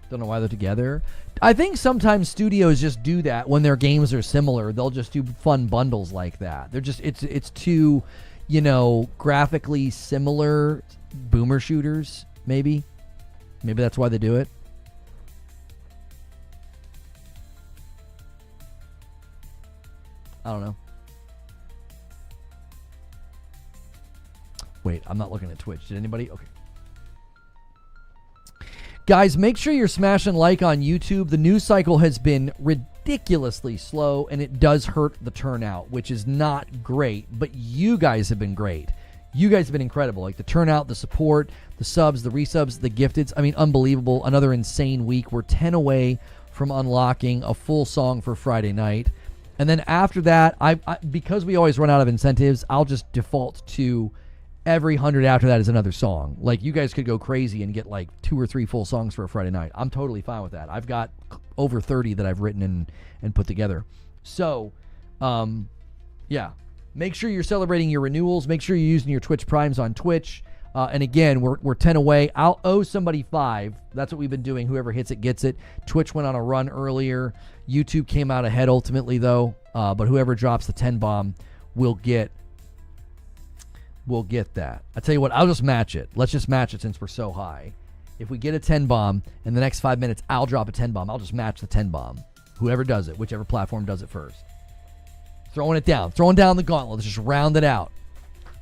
Don't know why they're together. I think sometimes studios just do that when their games are similar. They'll just do fun bundles like that. They're just it's two, graphically similar boomer shooters, maybe. Maybe that's why they do it. I don't know. Wait, I'm not looking at Twitch. Did anybody? Okay. Guys, make sure you're smashing like on YouTube. The news cycle has been ridiculously slow, and it does hurt the turnout, which is not great. But you guys have been great. You guys have been incredible. Like the turnout, the support, the subs, the resubs, the gifteds. I mean, unbelievable. Another insane week. We're 10 away from unlocking a full song for Friday night. And then after that, I because we always run out of incentives, I'll just default to every 100 after that is another song. Like, you guys could go crazy and get like 2 or 3 full songs for a Friday night. I'm totally fine with that. I've got over 30 that I've written and put together. So, yeah. Make sure you're celebrating your renewals. Make sure you're using your Twitch Primes on Twitch. And again, we're 10 away. I'll owe somebody 5. That's what we've been doing. Whoever hits it gets it. Twitch went on a run earlier. YouTube came out ahead ultimately, though. But whoever drops the 10 bomb will get that. I tell you what, I'll just match it. Let's just match it since we're so high. If we get a 10 bomb in the next 5 minutes, I'll drop a 10 bomb. I'll just match the 10 bomb. Whoever does it, whichever platform does it first. Throwing it down. Throwing down the gauntlet. Let's just round it out.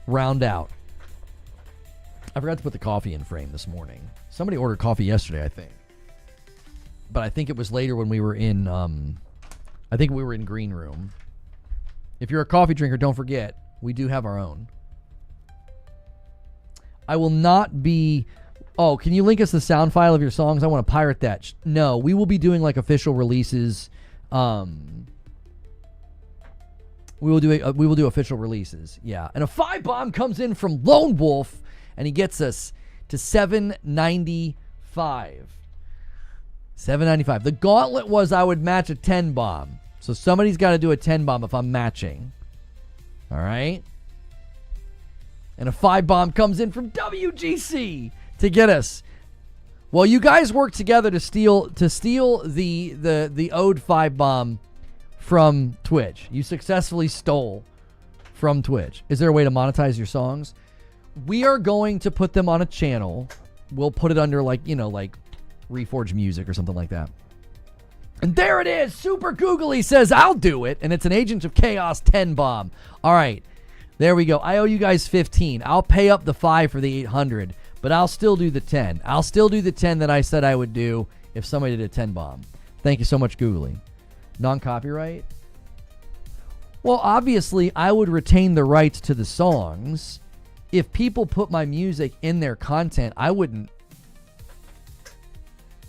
Round out. I forgot to put the coffee in frame this morning. Somebody ordered coffee yesterday, I think. But I think it was later when we were in, I think we were in green room. If you're a coffee drinker, don't forget, we do have our own. I will not be... Oh, can you link us the sound file of your songs? I want to pirate that. No, we will be doing like official releases. We will do official releases. Yeah. And a 5 bomb comes in from Lone Wolf, and he gets us to 795. 795. The gauntlet was I would match a 10 bomb. So somebody's got to do a 10 bomb if I'm matching. All right. And a 5 bomb comes in from WGC to get us. Well, you guys worked together to steal the owed 5 bomb from Twitch. You successfully stole from Twitch. Is there a way to monetize your songs? We are going to put them on a channel. We'll put it under like Reforge Music or something like that. And there it is. Super Googly says, I'll do it. And it's an Agents of Chaos 10 bomb. All right. There we go. I owe you guys 15. I'll pay up the 5 for the 800, but I'll still do the 10. I'll still do the 10 that I said I would do if somebody did a 10 bomb. Thank you so much, Googly. Non-copyright? Well, obviously, I would retain the rights to the songs. If people put my music in their content, I wouldn't.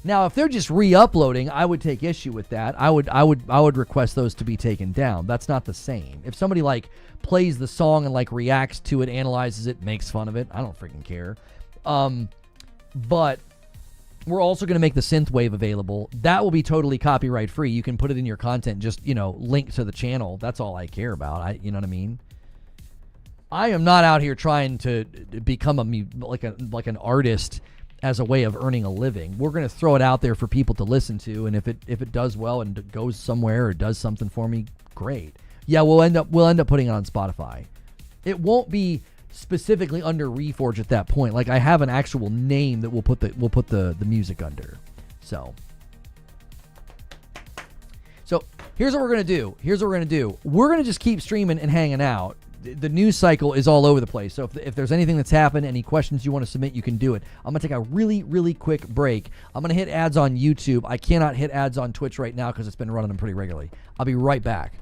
Now, if they're just re-uploading, I would take issue with that. I would request those to be taken down. That's not the same. If somebody like plays the song and like reacts to it, analyzes it, makes fun of it, I don't freaking care. But we're also going to make the synthwave available. That will be totally copyright free. You can put it in your content, just, link to the channel. That's all I care about. You know what I mean? I am not out here trying to become like an artist as a way of earning a living. We're going to throw it out there for people to listen to, and if it does well and it goes somewhere or does something for me, great. Yeah, we'll end up putting it on Spotify. It won't be specifically under Reforge at that point. Like, I have an actual name that we'll put the music under. So here's what we're gonna do. We're gonna just keep streaming and hanging out. The news cycle is all over the place. So if there's anything that's happened, any questions you want to submit, you can do it. I'm going to take a really, really quick break. I'm going to hit ads on YouTube. I cannot hit ads on Twitch right now because it's been running them pretty regularly. I'll be right back.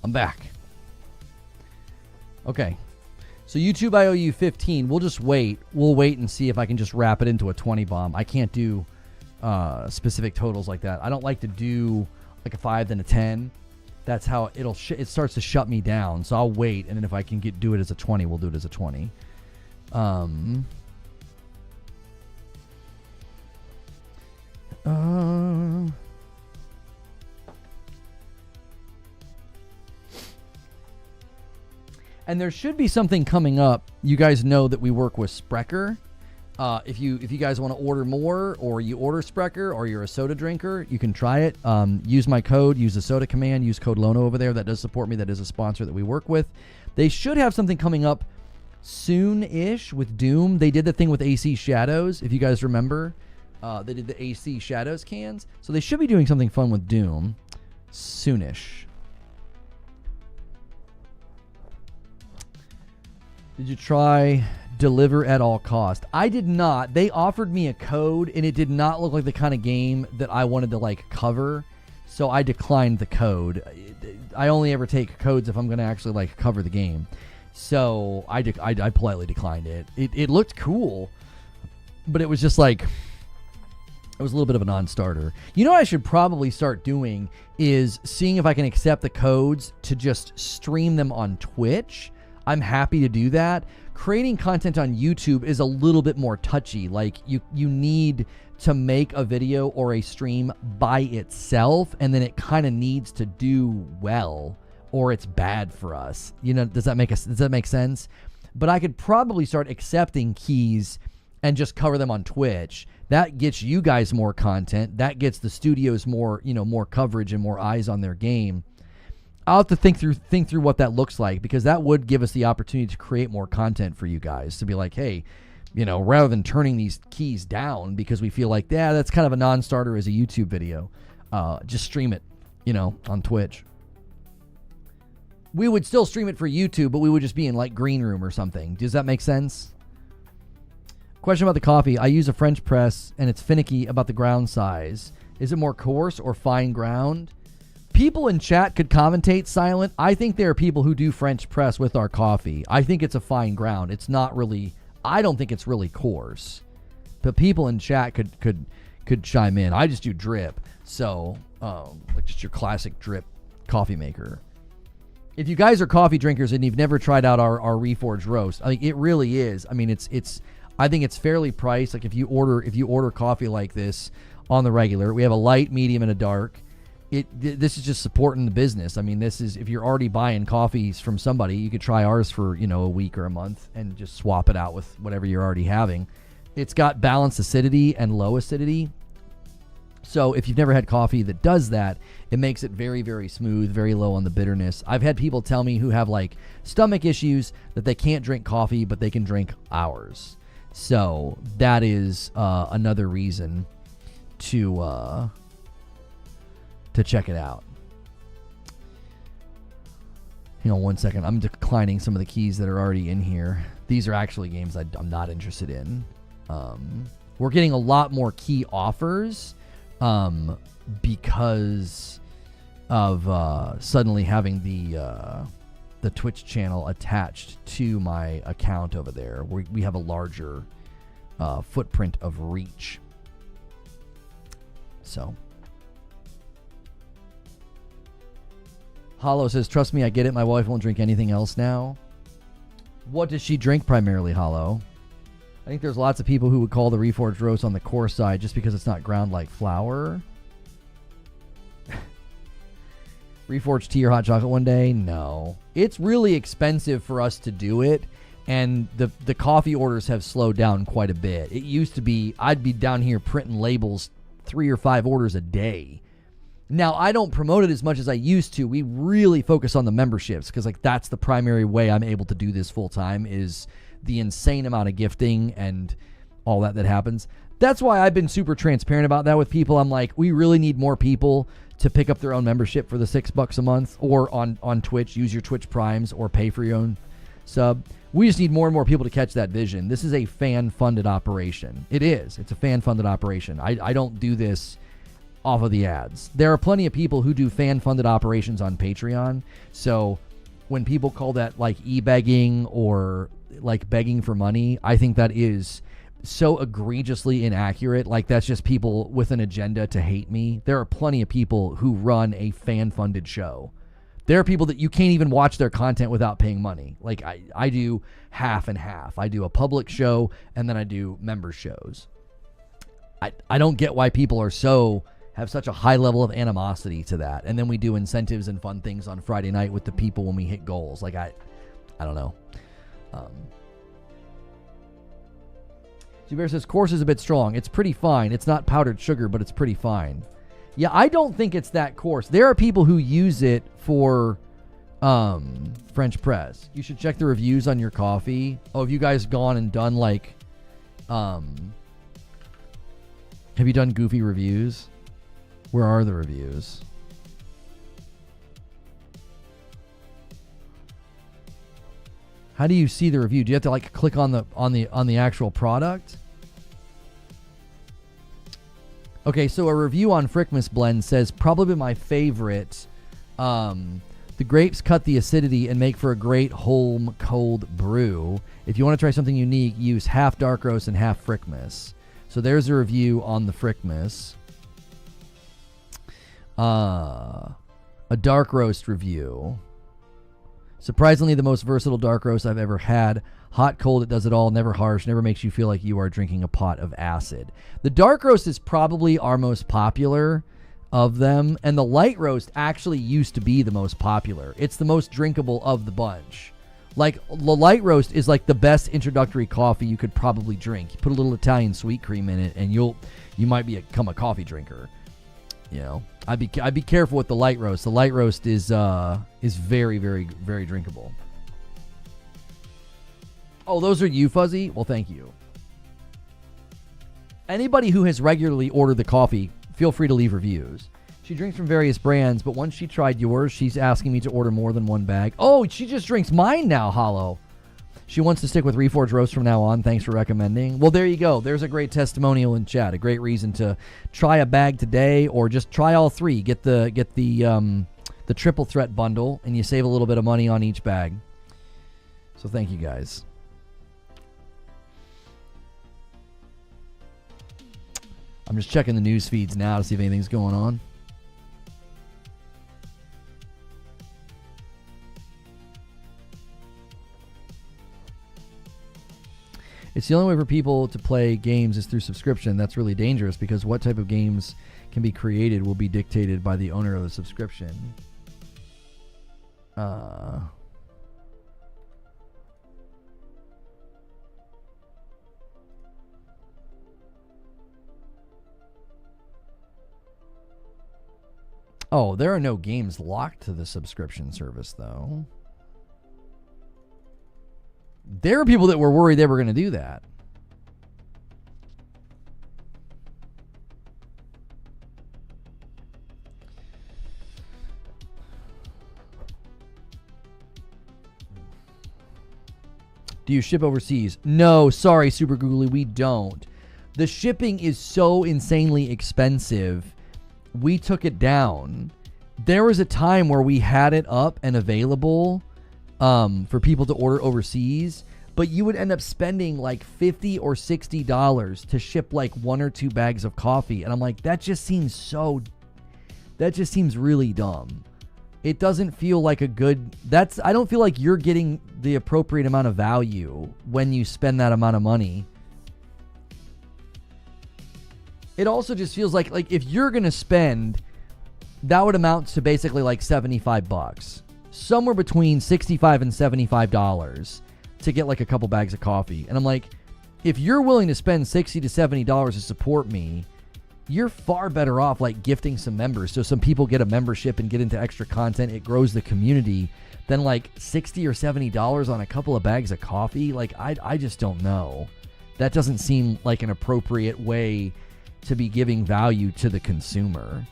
I'm back. Okay. So YouTube, I owe you 15. We'll just wait. We'll wait and see if I can just wrap it into a 20 bomb. I can't do specific totals like that. I don't like to do like a 5 then a 10. That's how it starts to shut me down. So I'll wait, and then if I can do it as a 20, we'll do it as a 20. And there should be something coming up. You guys know that we work with Sprecher. If you guys want to order more, or you order Sprecher, or you're a soda drinker, you can try it. Use my code. Use the soda command. Use code Lono over there. That does support me. That is a sponsor that we work with. They should have something coming up soon-ish with Doom. They did the thing with AC Shadows, if you guys remember. They did the AC Shadows cans. So they should be doing something fun with Doom soonish. Did you try deliver at all cost? I did not. They offered me a code, and it did not look like the kind of game that I wanted to like cover. So I declined the code. I only ever take codes if I'm going to actually like cover the game. So I politely declined it. It looked cool, but it was just like, It was a little bit of a non-starter. You know what I should probably start doing is seeing if I can accept the codes to just stream them on Twitch. I'm happy to do that. Creating content on YouTube is a little bit more touchy. Like you need to make a video or a stream by itself, and then it kind of needs to do well, or it's bad for us. You know, does that make sense? But I could probably start accepting keys and just cover them on Twitch. That gets you guys more content. That gets the studios more, more coverage and more eyes on their game. I'll have to think through what that looks like, because that would give us the opportunity to create more content for you guys, to be like, hey, rather than turning these keys down because we feel like, that's kind of a non-starter as a YouTube video, just stream it, on Twitch. We would still stream it for YouTube, but we would just be in like green room or something. Does that make sense? Question about the coffee. I use a French press and it's finicky about the ground size. Is it more coarse or fine ground? People in chat could commentate, Silent. I think there are people who do French press with our coffee. I think it's a fine ground. It's not really, I don't think it's really coarse. But people in chat could chime in. I just do drip. So, like just your classic drip coffee maker. If you guys are coffee drinkers and you've never tried out our Reforge roast, I think it really is. I mean, I think it's fairly priced. Like if you order coffee like this on the regular, we have a light, medium, and a dark. This is just supporting the business. I mean, this is, if you're already buying coffees from somebody, you could try ours for, a week or a month and just swap it out with whatever you're already having. It's got balanced acidity and low acidity. So if you've never had coffee that does that, it makes it very, very smooth, very low on the bitterness. I've had people tell me who have like stomach issues that they can't drink coffee, but they can drink ours. So that is another reason to check it out. Hang on one second. I'm declining some of the keys that are already in here. These are actually games I'm not interested in. We're getting a lot more key offers because of suddenly having the Twitch channel attached to my account over there. We have a larger footprint of reach. So. Hollow says, trust me, I get it. My wife won't drink anything else now. What does she drink primarily, Hollow? I think there's lots of people who would call the Reforged roast on the coarse side just because it's not ground like flour. Reforged tea or hot chocolate one day? No. It's really expensive for us to do it, and the coffee orders have slowed down quite a bit. It used to be, I'd be down here printing labels 3 or 5 orders a day. Now, I don't promote it as much as I used to. We really focus on the memberships because like that's the primary way I'm able to do this full time, is the insane amount of gifting and all that happens. That's why I've been super transparent about that with people. I'm like, we really need more people to pick up their own membership for the $6 a month, or on Twitch, use your Twitch Primes or pay for your own sub. We just need more and more people to catch that vision. This is a fan-funded operation. It is. It's a fan-funded operation. I don't do this off of the ads. There are plenty of people who do fan-funded operations on Patreon. So when people call that like e-begging or like begging for money, I think that is so egregiously inaccurate. Like that's just people with an agenda to hate me. There are plenty of people who run a fan-funded show. There are people that you can't even watch their content without paying money. Like I do half and half. I do a public show and then I do member shows. I don't get why people have such a high level of animosity to that. And then we do incentives and fun things on Friday night with the people when we hit goals. Like I don't know. Zubair says, coarse is a bit strong. It's pretty fine. It's not powdered sugar, but it's pretty fine. Yeah, I don't think it's that coarse. There are people who use it for French press. You should check the reviews on your coffee. Oh, have you guys gone and done like have you done goofy reviews? Where are the reviews? How do you see the review? Do you have to like click on the actual product? Okay, so a review on Frickmas Blend says, probably my favorite. The grapes cut the acidity and make for a great home cold brew. If you want to try something unique, use half dark roast and half Frickmas. So there's a review on the Frickmas. A dark roast review. Surprisingly, the most versatile dark roast I've ever had. Hot, cold, it does it all. Never harsh. Never makes you feel like you are drinking a pot of acid. The dark roast is probably our most popular of them. And the light roast actually used to be the most popular. It's the most drinkable of the bunch. Like, the light roast is like the best introductory coffee you could probably drink. You put a little Italian sweet cream in it, and you might become a coffee drinker. You know, I'd be careful with the light roast. The light roast is very, very, very drinkable. Oh, those are you, Fuzzy? Well, thank you. Anybody who has regularly ordered the coffee, feel free to leave reviews. She drinks from various brands, but once she tried yours, she's asking me to order more than one bag. Oh, she just drinks mine now, Hollow. She wants to stick with Reforge Roast from now on. Thanks for recommending. Well, there you go. There's a great testimonial in chat. A great reason to try a bag today, or just try all three. Get the triple threat bundle, and you save a little bit of money on each bag. So thank you guys. I'm just checking the news feeds now to see if anything's going on. It's the only way for people to play games is through subscription. That's really dangerous because what type of games can be created will be dictated by the owner of the subscription. Oh, there are no games locked to the subscription service, though. There are people that were worried they were going to do that. Do you ship overseas? No, sorry, Super Googly, we don't. The shipping is so insanely expensive. We took it down. There was a time where we had it up and available for people to order overseas, but you would end up spending like $50 or $60 to ship like 1 or 2 bags of coffee. And I'm like, that just seems really dumb. It doesn't feel like a good, I don't feel like you're getting the appropriate amount of value when you spend that amount of money. It also just feels like if you're going to spend, that would amount to basically like $75. Somewhere between $65 and $75 to get like a couple bags of coffee. And I'm like, if you're willing to spend $60 to $70 to support me, you're far better off like gifting some members so some people get a membership and get into extra content. It grows the community than like $60 or $70 on a couple of bags of coffee. Like, I just don't know. That doesn't seem like an appropriate way to be giving value to the consumer.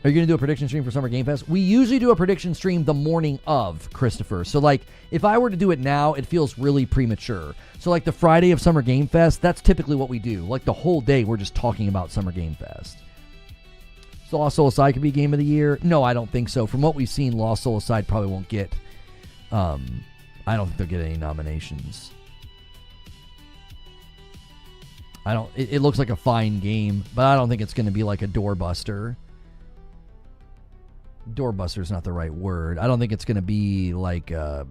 Are you going to do a prediction stream for Summer Game Fest? We usually do a prediction stream the morning of, Christopher. So, like, if I were to do it now, it feels really premature. So, like, the Friday of Summer Game Fest, that's typically what we do. Like, the whole day, we're just talking about Summer Game Fest. So, Lost Soul Aside could be Game of the Year? No, I don't think so. From what we've seen, Lost Soul Aside probably won't get... I don't think they'll get any nominations. It looks like a fine game, but I don't think it's going to be like a doorbuster. Doorbuster is not the right word. I don't think it's going to be like a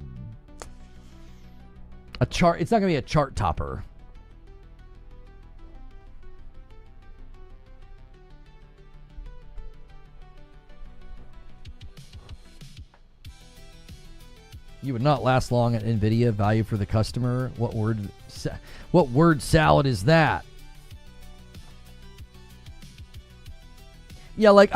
chart. It's not going to be a chart topper. You would not last long at NVIDIA. Value for the customer. What word salad is that? Yeah, like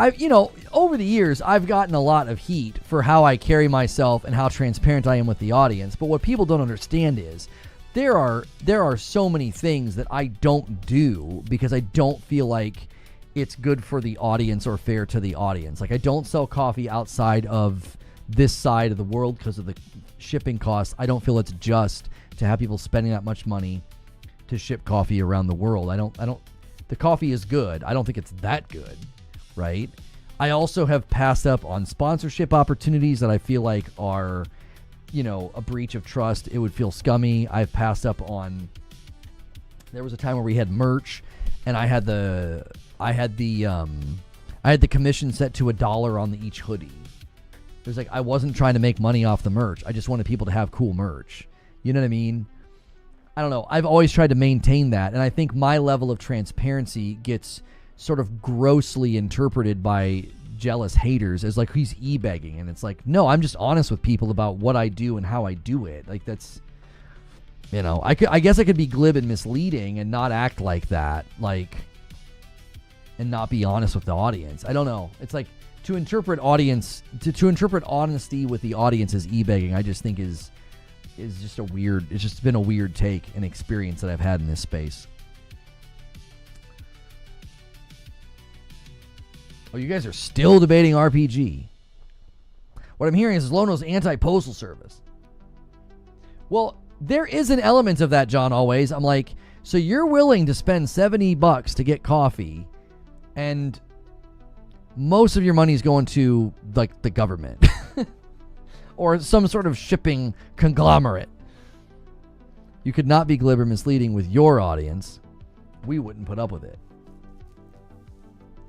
over the years, I've gotten a lot of heat for how I carry myself and how transparent I am with the audience. But what people don't understand is there are so many things that I don't do because I don't feel like it's good for the audience or fair to the audience. Like, I don't sell coffee outside of this side of the world because of the shipping costs. I don't feel it's just to have people spending that much money to ship coffee around the world. I don't. The coffee is good. I don't think it's that good. Right? I also have passed up on sponsorship opportunities that I feel like are, a breach of trust. It would feel scummy. I've passed up on There was a time where we had merch, and I had the commission set to $1 on each hoodie. It was like I wasn't trying to make money off the merch. I just wanted people to have cool merch. You know what I mean? I don't know. I've always tried to maintain that, and I think my level of transparency gets sort of grossly interpreted by jealous haters as like he's e-begging, and it's like, no, I'm just honest with people about what I do and how I do it. Like that's, you know, I guess I could be glib and misleading and not act like that, like, and not be honest with the audience. I don't know. It's like to interpret honesty with the audience as e-begging, I just think is just a weird, it's just been a weird take and experience that I've had in this space. Oh, you guys are still debating RPG. What I'm hearing is Lono's anti-postal service. Well, there is an element of that, John, always. I'm like, so you're willing to spend $70 to get coffee, and most of your money is going to, like, the government. Or some sort of shipping conglomerate. You could not be glib or misleading with your audience. We wouldn't put up with it.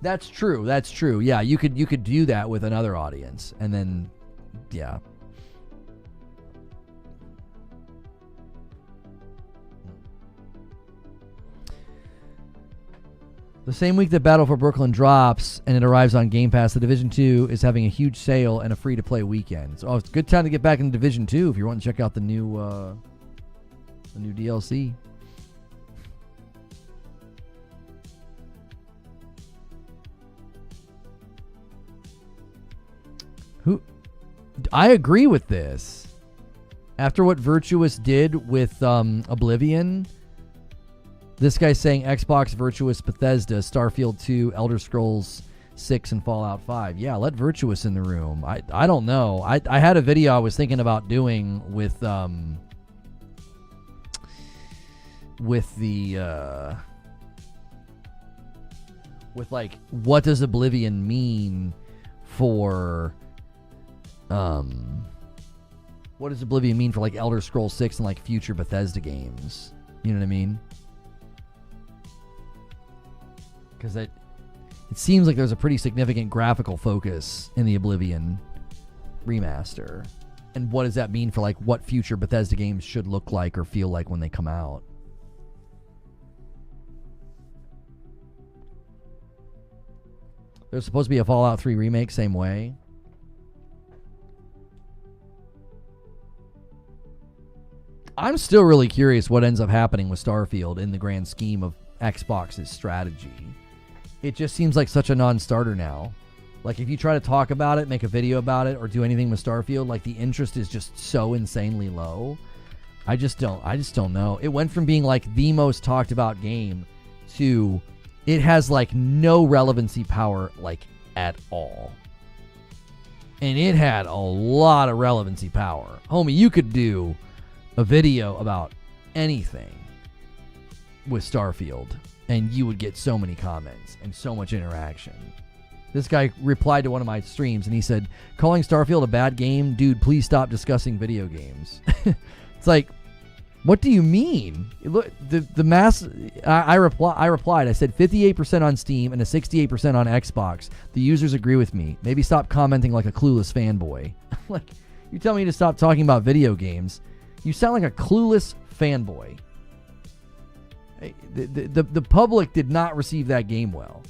That's true. That's true. Yeah, you could do that with another audience, and then, yeah. The same week that Battle for Brooklyn drops and it arrives on Game Pass, The Division 2 is having a huge sale and a free-to-play weekend. So it's a good time to get back into Division 2 if you want to check out the new DLC. I agree with this. After what Virtuous did with Oblivion, this guy's saying Xbox, Virtuous, Bethesda, Starfield 2, Elder Scrolls 6, and Fallout 5. Yeah, let Virtuous in the room. I don't know. I had a video I was thinking about doing with like, what does Oblivion mean for what does Oblivion mean for like Elder Scrolls 6 and like future Bethesda games? You know what I mean? Because it seems like there's a pretty significant graphical focus in the Oblivion remaster. And what does that mean for like what future Bethesda games should look like or feel like when they come out? There's supposed to be a Fallout 3 remake, same way. I'm still really curious what ends up happening with Starfield in the grand scheme of Xbox's strategy. It just seems like such a non-starter now. Like, if you try to talk about it, make a video about it, or do anything with Starfield, like, the interest is just so insanely low. I just don't know. It went from being, like, the most talked about game to it has, like, no relevancy power, like, at all. And it had a lot of relevancy power. Homie, you could do a video about anything with Starfield, and you would get so many comments and so much interaction. This guy replied to one of my streams, and he said, calling Starfield a bad game? Dude, please stop discussing video games. It's like, what do you mean? Look, the mass... I replied, I said 58% on Steam and a 68% on Xbox. The users agree with me. Maybe stop commenting like a clueless fanboy. Like, you tell me to stop talking about video games. You sound like a clueless fanboy. The public did not receive that game well.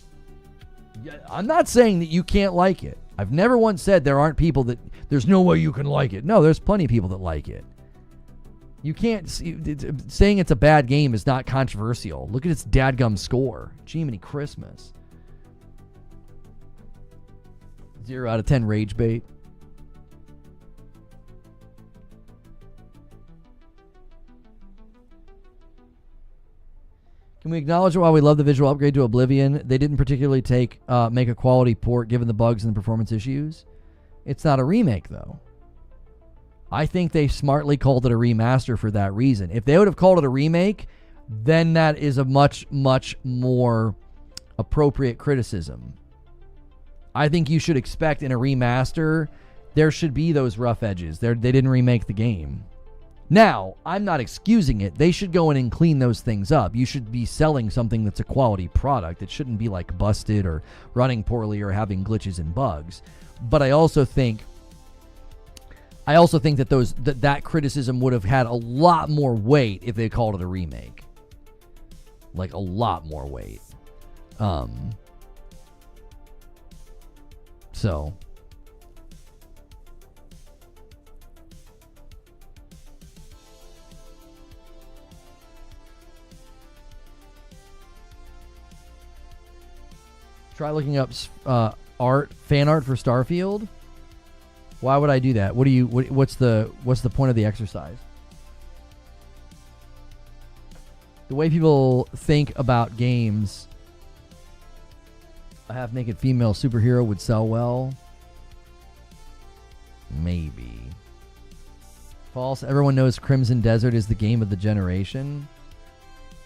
I'm not saying that you can't like it. I've never once said there aren't people that there's no way you can like it. No, there's plenty of people that like it. You can't saying it's a bad game is not controversial. Look at its dadgum score. Jiminy Christmas. 0 out of 10 rage bait. Can we acknowledge that while we love the visual upgrade to Oblivion, they didn't particularly make a quality port given the bugs and the performance issues? It's not a remake, though. I think they smartly called it a remaster for that reason. If they would have called it a remake, then that is a much, much more appropriate criticism. I think you should expect in a remaster, there should be those rough edges. They didn't remake the game. Now, I'm not excusing it. They should go in and clean those things up. You should be selling something that's a quality product. It shouldn't be like busted or running poorly or having glitches and bugs. But I also think that that criticism would have had a lot more weight if they called it a remake. Like a lot more weight. So try looking up fan art for Starfield. Why would I do that? What's the point of the exercise? The way people think about games, a half-naked female superhero would sell well. Maybe. False. Everyone knows Crimson Desert is the game of the generation.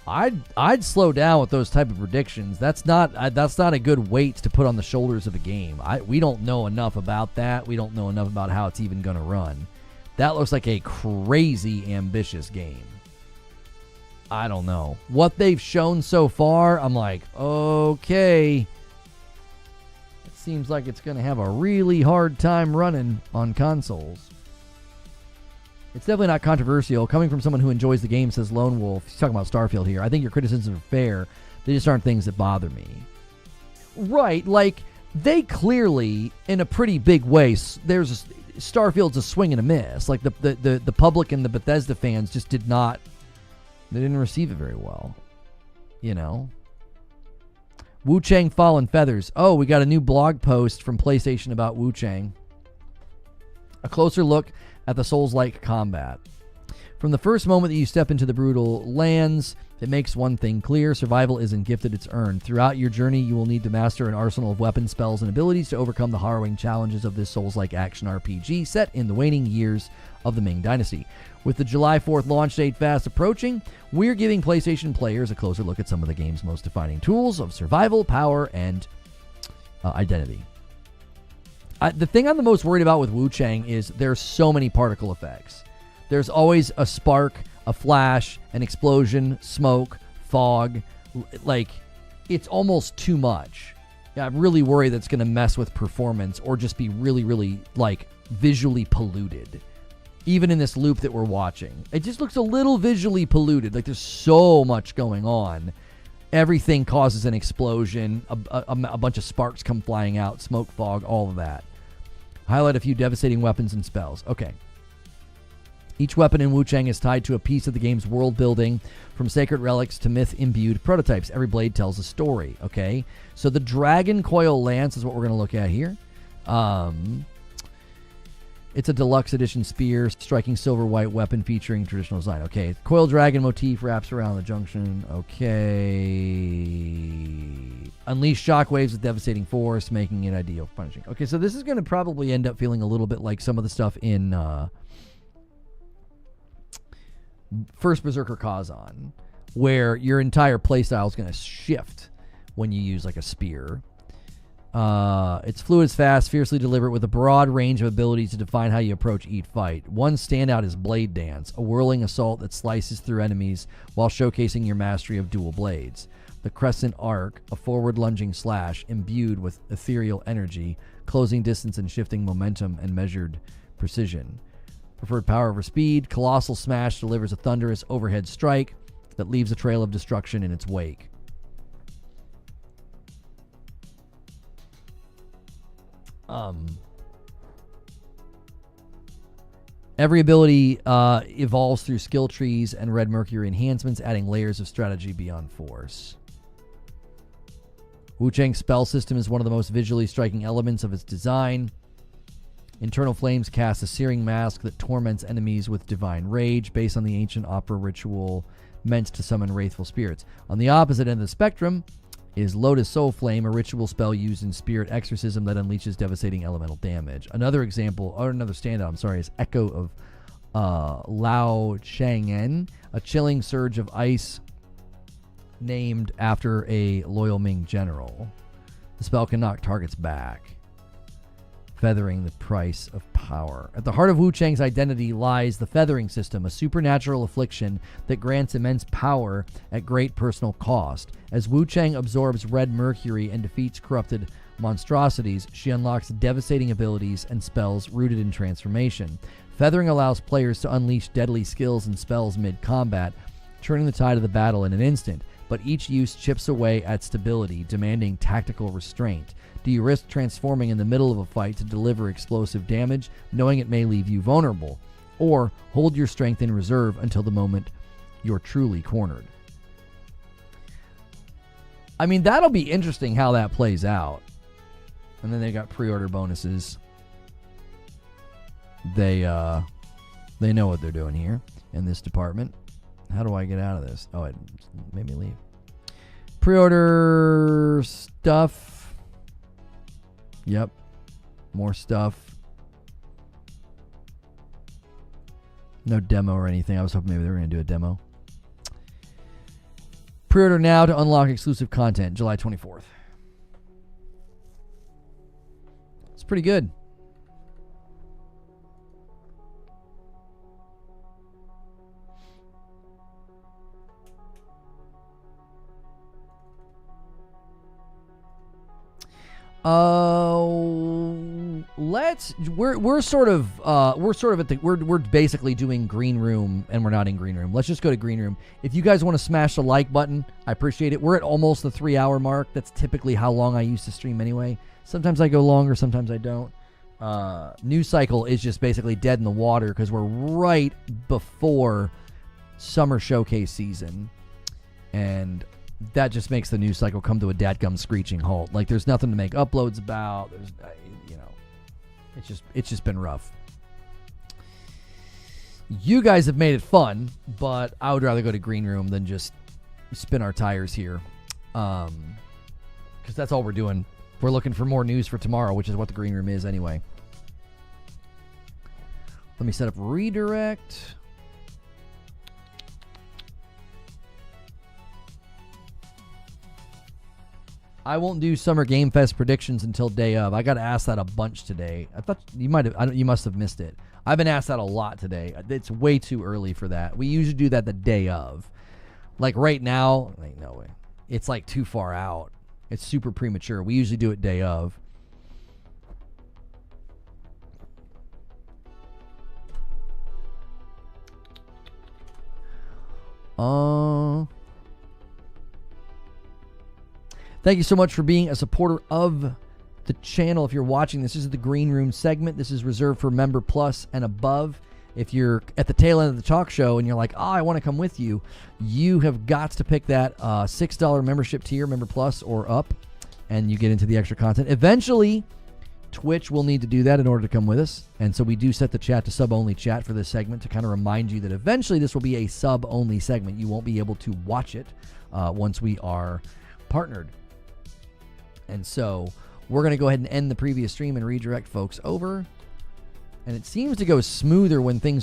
I'd slow down with those type of predictions. That's not a good weight to put on the shoulders of a game. We don't know enough about that. We don't know enough about how it's even going to run. That looks like a crazy ambitious game. I don't know. What they've shown so far, I'm like, okay. It seems like it's going to have a really hard time running on consoles. It's definitely not controversial. Coming from someone who enjoys the game, says Lone Wolf. He's talking about Starfield here. I think your criticisms are fair. They just aren't things that bother me. Right, like, they clearly, in a pretty big way, Starfield's a swing and a miss. Like, the public and the Bethesda fans just they didn't receive it very well. You know? Wu Chang Fallen Feathers. Oh, we got a new blog post from PlayStation about Wu Chang. A closer look at the Souls-like combat. From the first moment that you step into the brutal lands, it makes one thing clear: survival isn't gifted, it's earned. Throughout your journey, you will need to master an arsenal of weapons, spells, and abilities to overcome the harrowing challenges of this Souls-like action RPG set in the waning years of the Ming Dynasty. With the July 4th launch date fast approaching, we're giving PlayStation players a closer look at some of the game's most defining tools of survival, power, and identity. The thing I'm the most worried about with Wu Chang is there's so many particle effects. There's always a spark, a flash, an explosion, smoke, fog. Like, it's almost too much. Yeah, I'm really worried that's going to mess with performance or just be really, really, like, visually polluted. Even in this loop that we're watching. It just looks a little visually polluted. Like, there's so much going on. Everything causes an explosion. A bunch of sparks come flying out. Smoke, fog, all of that. Highlight a few devastating weapons and spells. Okay. Each weapon in Wu Chang is tied to a piece of the game's world building, from sacred relics to myth-imbued prototypes. Every blade tells a story, okay? So the Dragon Coil Lance is what we're going to look at here. It's a deluxe edition spear, striking silver-white weapon featuring traditional design. Okay, Coil Dragon motif wraps around the junction. Okay. Unleash shockwaves with devastating force, making it ideal for punishing. Okay, so this is going to probably end up feeling a little bit like some of the stuff in First Berserker Kazan, where your entire playstyle is going to shift when you use like a spear. It's fluid, fast, fiercely deliberate, with a broad range of abilities to define how you approach each fight. One standout is Blade Dance, a whirling assault that slices through enemies while showcasing your mastery of dual blades. The Crescent Arc, a forward-lunging slash imbued with ethereal energy, closing distance and shifting momentum and measured precision. Preferred power over speed, Colossal Smash delivers a thunderous overhead strike that leaves a trail of destruction in its wake. Every ability evolves through skill trees and Red Mercury enhancements, adding layers of strategy beyond force. Wu Chang's spell system is one of the most visually striking elements of its design. Internal Flames casts a searing mask that torments enemies with divine rage, based on the ancient opera ritual meant to summon wrathful spirits. On the opposite end of the spectrum is Lotus Soul Flame, a ritual spell used in spirit exorcism that unleashes devastating elemental damage. Another standout, is Echo of Lao Chang'en, a chilling surge of ice named after a loyal Ming general. The spell can knock targets back. Feathering, the price of power. At the heart of Wu Chang's identity lies the feathering system, a supernatural affliction that grants immense power at great personal cost. As Wu Chang absorbs red mercury and defeats corrupted monstrosities, she unlocks devastating abilities and spells rooted in transformation. Feathering allows players to unleash deadly skills and spells mid-combat, turning the tide of the battle in an instant, but each use chips away at stability, demanding tactical restraint. Do you risk transforming in the middle of a fight to deliver explosive damage, knowing it may leave you vulnerable? Or hold your strength in reserve until the moment you're truly cornered? I mean, that'll be interesting how that plays out. And then they got pre-order bonuses. They know what they're doing here in this department. How do I get out of this? Oh, it made me leave. Pre-order stuff. Yep. More stuff. No demo or anything. I was hoping maybe they were going to do a demo. Pre-order now to unlock exclusive content, July 24th. It's pretty good. We're basically doing green room, and we're not in green room. Let's just go to green room. If you guys want to smash the like button, I appreciate it. We're at almost the 3-hour mark. That's typically how long I used to stream anyway. Sometimes I go longer, sometimes I don't. News cycle is just basically dead in the water because we're right before summer showcase season, and that just makes the news cycle come to a dadgum screeching halt. Like, there's nothing to make uploads about. There's, it's just been rough. You guys have made it fun, but I would rather go to green room than just spin our tires here, because that's all we're doing. We're looking for more news for tomorrow, which is what the green room is anyway. Let me set up redirect. I won't do Summer Game Fest predictions until day of. I got asked that a bunch today. I thought you must have missed it. I've been asked that a lot today. It's way too early for that. We usually do that the day of. Like right now, like no way. It's like too far out. It's super premature. We usually do it day of. Thank you so much for being a supporter of the channel. If you're watching this is the Green Room segment. This is reserved for Member Plus and above. If you're at the tail end of the talk show and you're like, oh, I want to come with you, you have got to pick that $6 membership tier, Member Plus or up, and you get into the extra content. Eventually, Twitch will need to do that in order to come with us, and so we do set the chat to sub-only chat for this segment to kind of remind you that eventually this will be a sub-only segment. You won't be able to watch it once we are partnered. And so we're going to go ahead and end the previous stream and redirect folks over. And it seems to go smoother when things